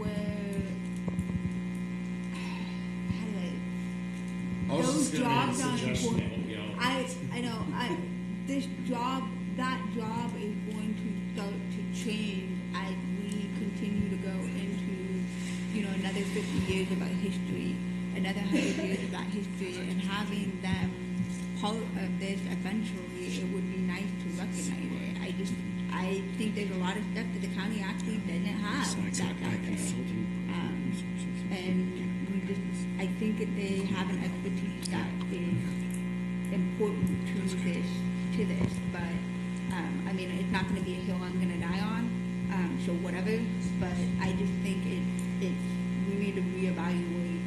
where those jobs are important. I know that job is going to start to change as we continue to go into another 50 years about history, another 100 years about history, and having them part of this eventually, it would be nice to recognize it. I think there's a lot of stuff that the county actually doesn't have that's out there. And I think that they have an expertise that is important to this, but I mean, it's not going to be a hill I'm going to die on, so whatever, but I just think we need to reevaluate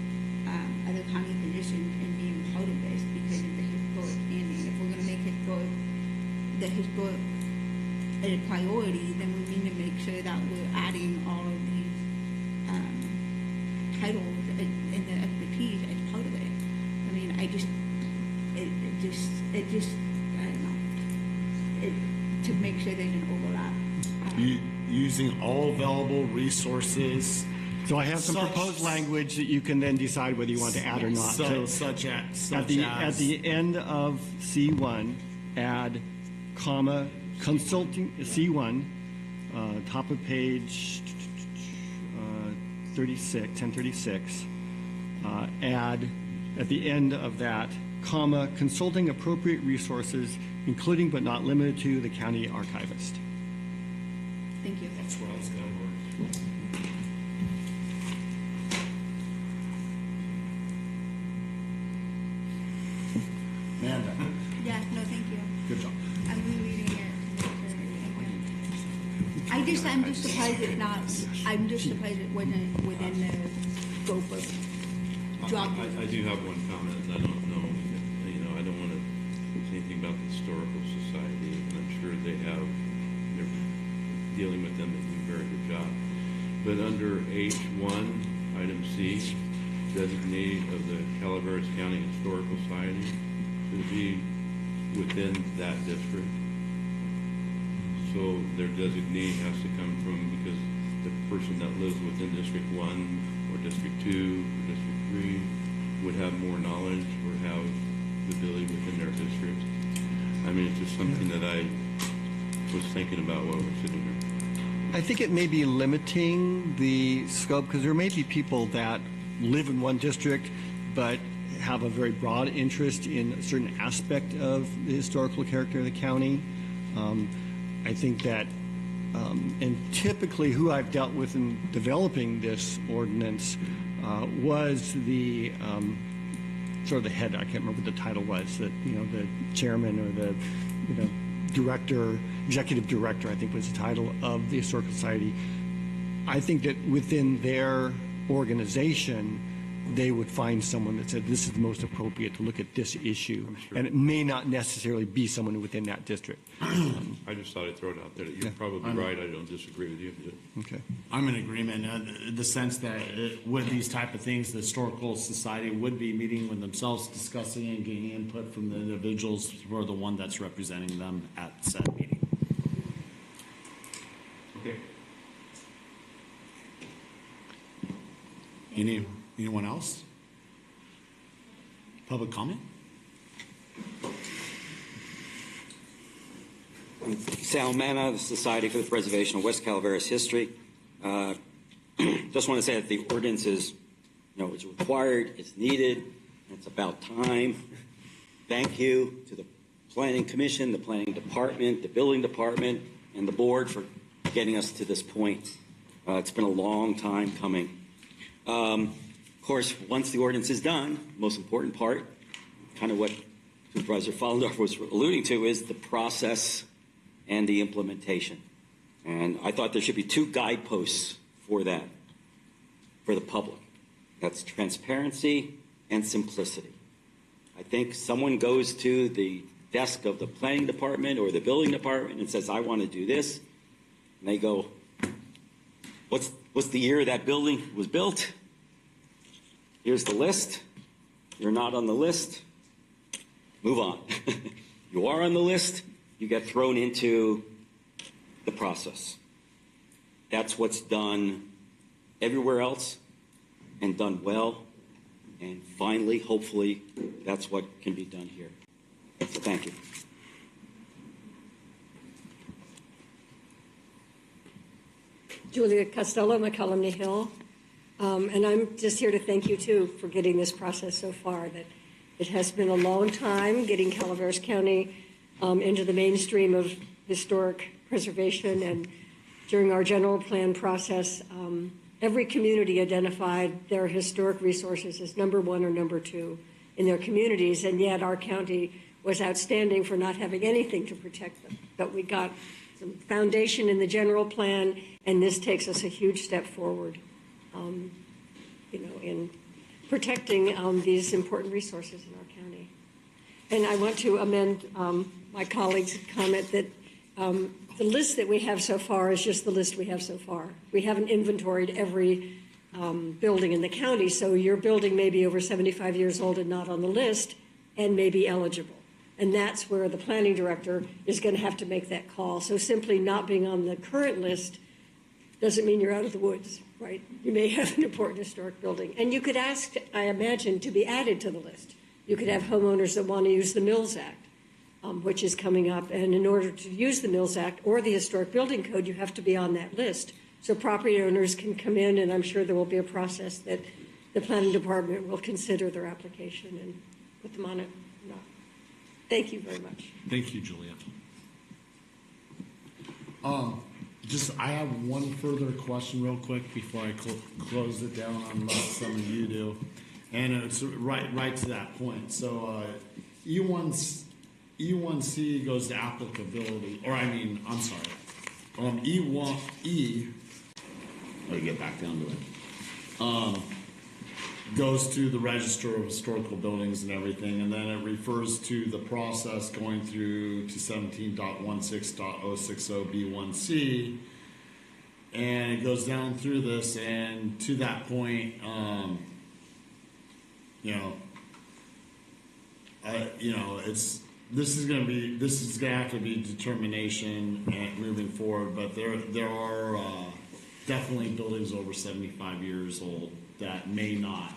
other county positions and being part of this because of the historic standing. If we're going to make the historic a priority, then we need to make sure that we're adding all of these titles and the expertise as part of it. I mean, it just I don't know. To make sure there's an overlap. Using all available resources So I have some proposed language that you can then decide whether you want to add or not. Such as at the end of C1, add comma consulting C1, top of page 1036. Add at the end of that comma consulting appropriate resources, including but not limited to the county archivist. Thank you. That's where I was going to work. Amanda. Yeah, no, thank you. Good job. I'm rereading it. I'm just surprised it's not, I'm just surprised it wasn't within the scope of job. I do have one comment. I don't know, I don't want to say anything about the Historical Society, and I'm sure they're dealing with them, they do a very good job. But under H1, item C, designee of the Calaveras County Historical Society, should be within that district. So their designee has to come from, because the person that lives within District 1 or District 2 or District 3 would have more knowledge or have the ability within their district. I mean, it's just something that I was thinking about while we're sitting there. I think it may be limiting the scope, because there may be people that live in one district but have a very broad interest in a certain aspect of the historical character of the county. I think that, and typically who I've dealt with in developing this ordinance was the sort of the head, I can't remember what the title was, that, the chairman or the, director, executive director, I think was the title of the Historical Society. I think that within their organization, they would find someone that said this is the most appropriate to look at this issue, and it may not necessarily be someone within that district. I just thought I'd throw it out there. You're probably right. I don't disagree with you. Okay. I'm in agreement in the sense that with these type of things, the Historical Society would be meeting with themselves, discussing and getting input from the individuals who are the one that's representing them at said meeting. Okay. Anyone else? Public comment? Sal Manna, the Society for the Preservation of West Calaveras History. Just want to say that the ordinance is, it's required, it's needed, and it's about time. Thank you to the Planning Commission, the Planning Department, the Building Department, and the board for getting us to this point. It's been a long time coming. Of course, once the ordinance is done, the most important part, kind of what Supervisor Follendorf was alluding to, is the process and the implementation. And I thought there should be two guideposts for that, for the public. That's transparency and simplicity. I think someone goes to the desk of the planning department or the building department and says, I want to do this. And they go, what's the year that building was built? Here's the list. You're not on the list. Move on. You are on the list. You get thrown into the process. That's what's done everywhere else and done well. And finally, hopefully, that's what can be done here. So thank you. Julia Costello, McCullumney Hill. And I'm just here to thank you, too, for getting this process so far. That it has been a long time getting Calaveras County into the mainstream of historic preservation. And during our general plan process, every community identified their historic resources as number one or number two in their communities. And yet our county was outstanding for not having anything to protect them. But we got some foundation in the general plan, and this takes us a huge step forward. In protecting these important resources in our county. And I want to amend my colleague's comment that the list that we have so far is just the list we have so far. We haven't inventoried every building in the county, so your building may be over 75 years old and not on the list and may be eligible. And that's where the planning director is going to have to make that call. So simply not being on the current list doesn't mean you're out of the woods, right? You may have an important historic building. And you could ask, I imagine, to be added to the list. You could have homeowners that want to use the Mills Act, which is coming up. And in order to use the Mills Act or the Historic Building Code, you have to be on that list. So property owners can come in, and I'm sure there will be a process that the planning department will consider their application and put them on it. No. Thank you very much. Thank you, Julia. I have one further question real quick before I close it down, unless some of you do. And it's right to that point. So E1C goes to applicability, I'm sorry. Let me get back down to it. Goes to the Register of Historical Buildings and everything, and then it refers to the process going through to 17.16.060B1C, and it goes down through this, and to that point, this is going to have to be determination and moving forward, but there are definitely buildings over 75 years old that may not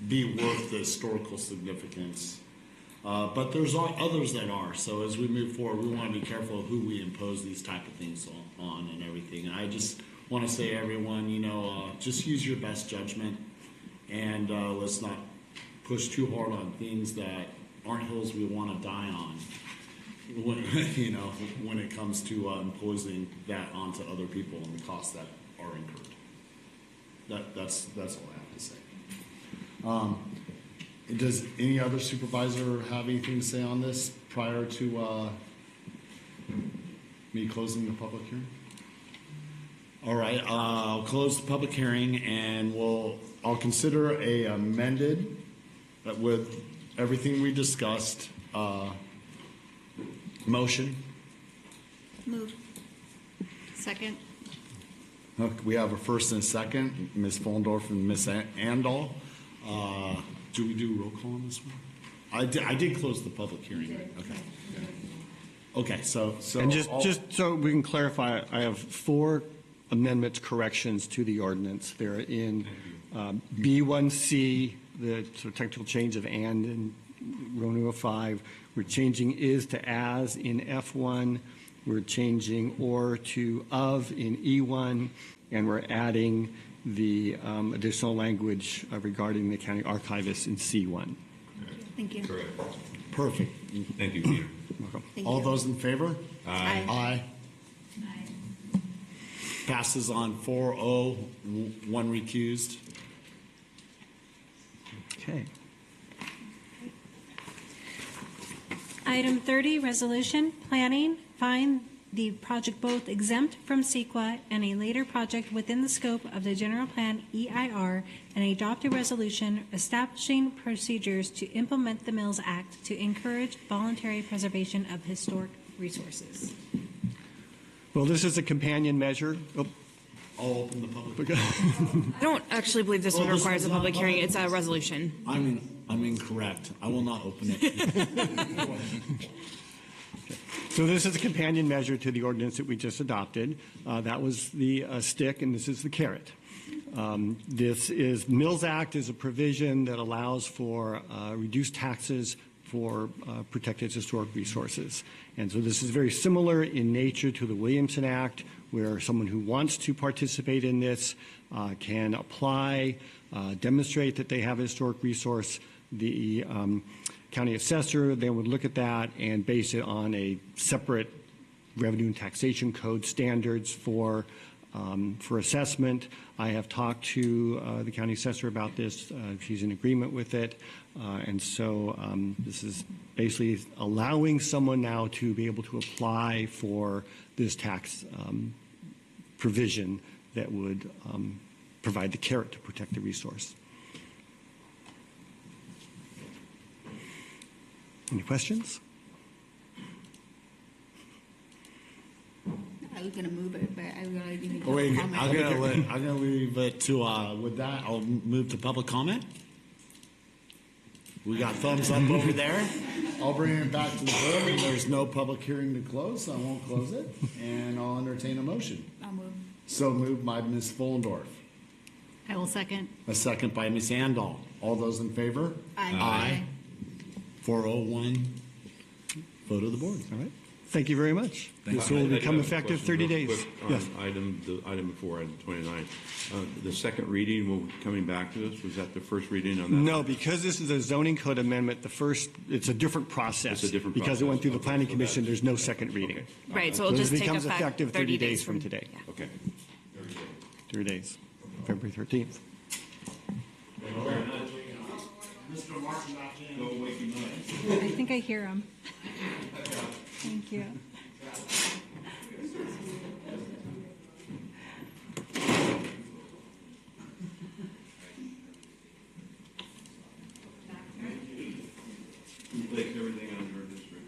be worth the historical significance. But there's others that are. So as we move forward, we want to be careful of who we impose these type of things on and everything. And I just want to say to everyone, just use your best judgment, and let's not push too hard on things that aren't hills we want to die on. When it comes to imposing that onto other people and the costs that are incurred. That's all I have to say. Does any other supervisor have anything to say on this prior to me closing the public hearing? All right, I'll close the public hearing, and I'll consider a amended with everything we discussed. Motion. Move. Second. We have a first and a second, Ms. Follendorf and Ms. Andal. Do we do roll call on this one? I did close the public hearing. Okay. So and just so we can clarify, I have 4 amendments, corrections to the ordinance. They're in B1C, the sort of technical change of and in Roman 5. We're changing is to as in F1. We're changing or to of in E1, and we're adding the additional language regarding the county archivist in C1. Thank you. Correct. Perfect. Thank you, Peter. Welcome. All those in favor? Aye. Aye. Passes on 4-0, 1 recused. Okay. Item 30, resolution, planning, find the project both exempt from CEQA and a later project within the scope of the general plan EIR, and adopt a resolution establishing procedures to implement the Mills Act to encourage voluntary preservation of historic resources. Well, this is a companion measure. I'll open the public. I don't actually believe this one requires a public hearing. It's a resolution. I'm incorrect. I will not open it. So this is a companion measure to the ordinance that we just adopted. That was the stick, and this is the carrot. Mills Act is a provision that allows for reduced taxes for protected historic resources. And so this is very similar in nature to the Williamson Act, where someone who wants to participate in this can apply, demonstrate that they have a historic resource. The county assessor then would look at that and base it on a separate revenue and taxation code standards for assessment. I have talked to the county assessor about this. She's in agreement with it. And so this is basically allowing someone now to be able to apply for this tax provision that would provide the carrot to protect the resource. Any questions? I was gonna move it, but I really didn't. Wait, I'm gonna leave it to. With that, I'll move to public comment. We got thumbs up over there. I'll bring it back to the board, and there's no public hearing to close, so I won't close it, and I'll entertain a motion. I'll move. So moved by Ms. Fullendorf. I will second. A second by Ms. Andal. All those in favor? Aye. 401. Vote of the board. All right. Thank you very much. This I will do become have a effective question 30 real days. quick on Yes. the item before, item 29. The second reading will be coming back to us. Was that the first reading on that? No, because this is a zoning code amendment, it's a different process. It's a different Because it went through the process. planning Okay, so commission, that's- there's no second reading. Right, so it'll this just take becomes effect effective 30 days from from- today. Okay. 3 days, February 13th. I think I hear him. Thank you. He takes everything under district.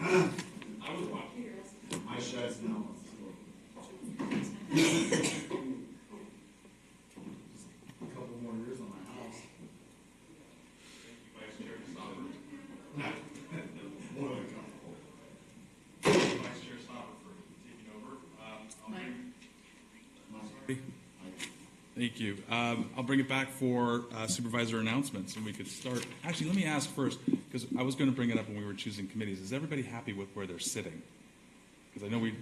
I was watching. My shed's now. A couple more years on my house. Vice Chair Stopper. More than a couple. Vice Chair Stopper for taking over. Thank you. I'll bring it back for supervisor announcements, and we could start. Actually, let me ask first, because I was going to bring it up when we were choosing committees. Is everybody happy with where they're sitting? Because I know we.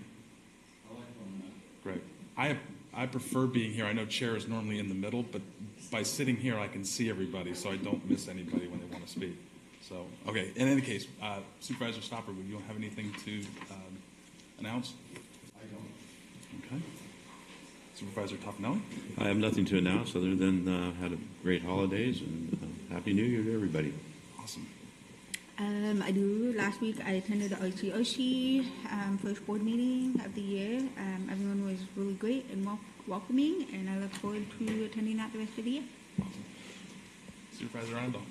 Great. I prefer being here. I know chair is normally in the middle, but by sitting here, I can see everybody, so I don't miss anybody when they want to speak. So, okay. In any case, Supervisor Stopper, would you have anything to announce? I don't. Okay. Supervisor Toffenelli? I have nothing to announce other than had a great holidays and Happy New Year to everybody. Awesome. I do. Last week I attended the OCOC first board meeting of the year. Everyone was really great and welcoming, and I look forward to attending that the rest of the year. Supervisor Randall?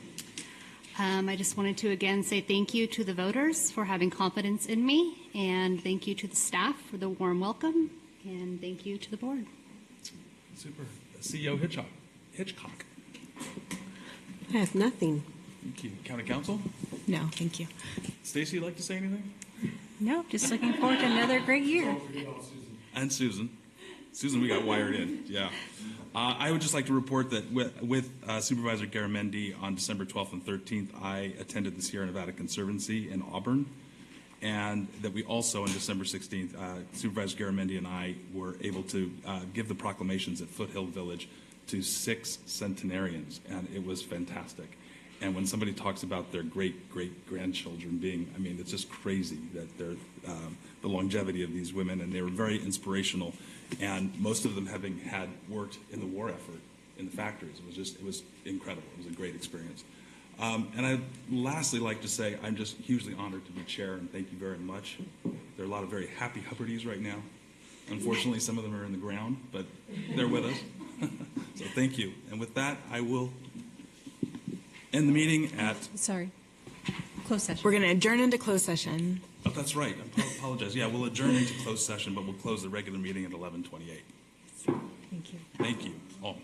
I just wanted to again say thank you to the voters for having confidence in me, and thank you to the staff for the warm welcome, and thank you to the board. Super. CEO Hitchcock. I have nothing. Thank you. County Council? No, thank you. Stacy, you'd like to say anything? No, just looking forward to another great year. And Susan. Susan, we got wired in. Yeah. I would just like to report that with Supervisor Garamendi on December 12th and 13th, I attended the Sierra Nevada Conservancy in Auburn, and that we also on December 16th, Supervisor Garamendi and I were able to give the proclamations at Foothill Village to 6 centenarians, and it was fantastic. And when somebody talks about their great-great-grandchildren being, I mean, it's just crazy that they're, the longevity of these women, and they were very inspirational. And most of them having had worked in the war effort in the factories. It was incredible. It was a great experience. And I'd lastly like to say I'm just hugely honored to be chair, and thank you very much. There are a lot of very happy Hubbardies right now. Unfortunately, some of them are in the ground, but they're with us. So thank you. And with that, I will end the meeting at... Sorry. Closed session. We're going to adjourn into closed session. Oh, that's right. I apologize. Yeah, we'll adjourn into closed session, but we'll close the regular meeting at 11:28. Thank you. Thank you all.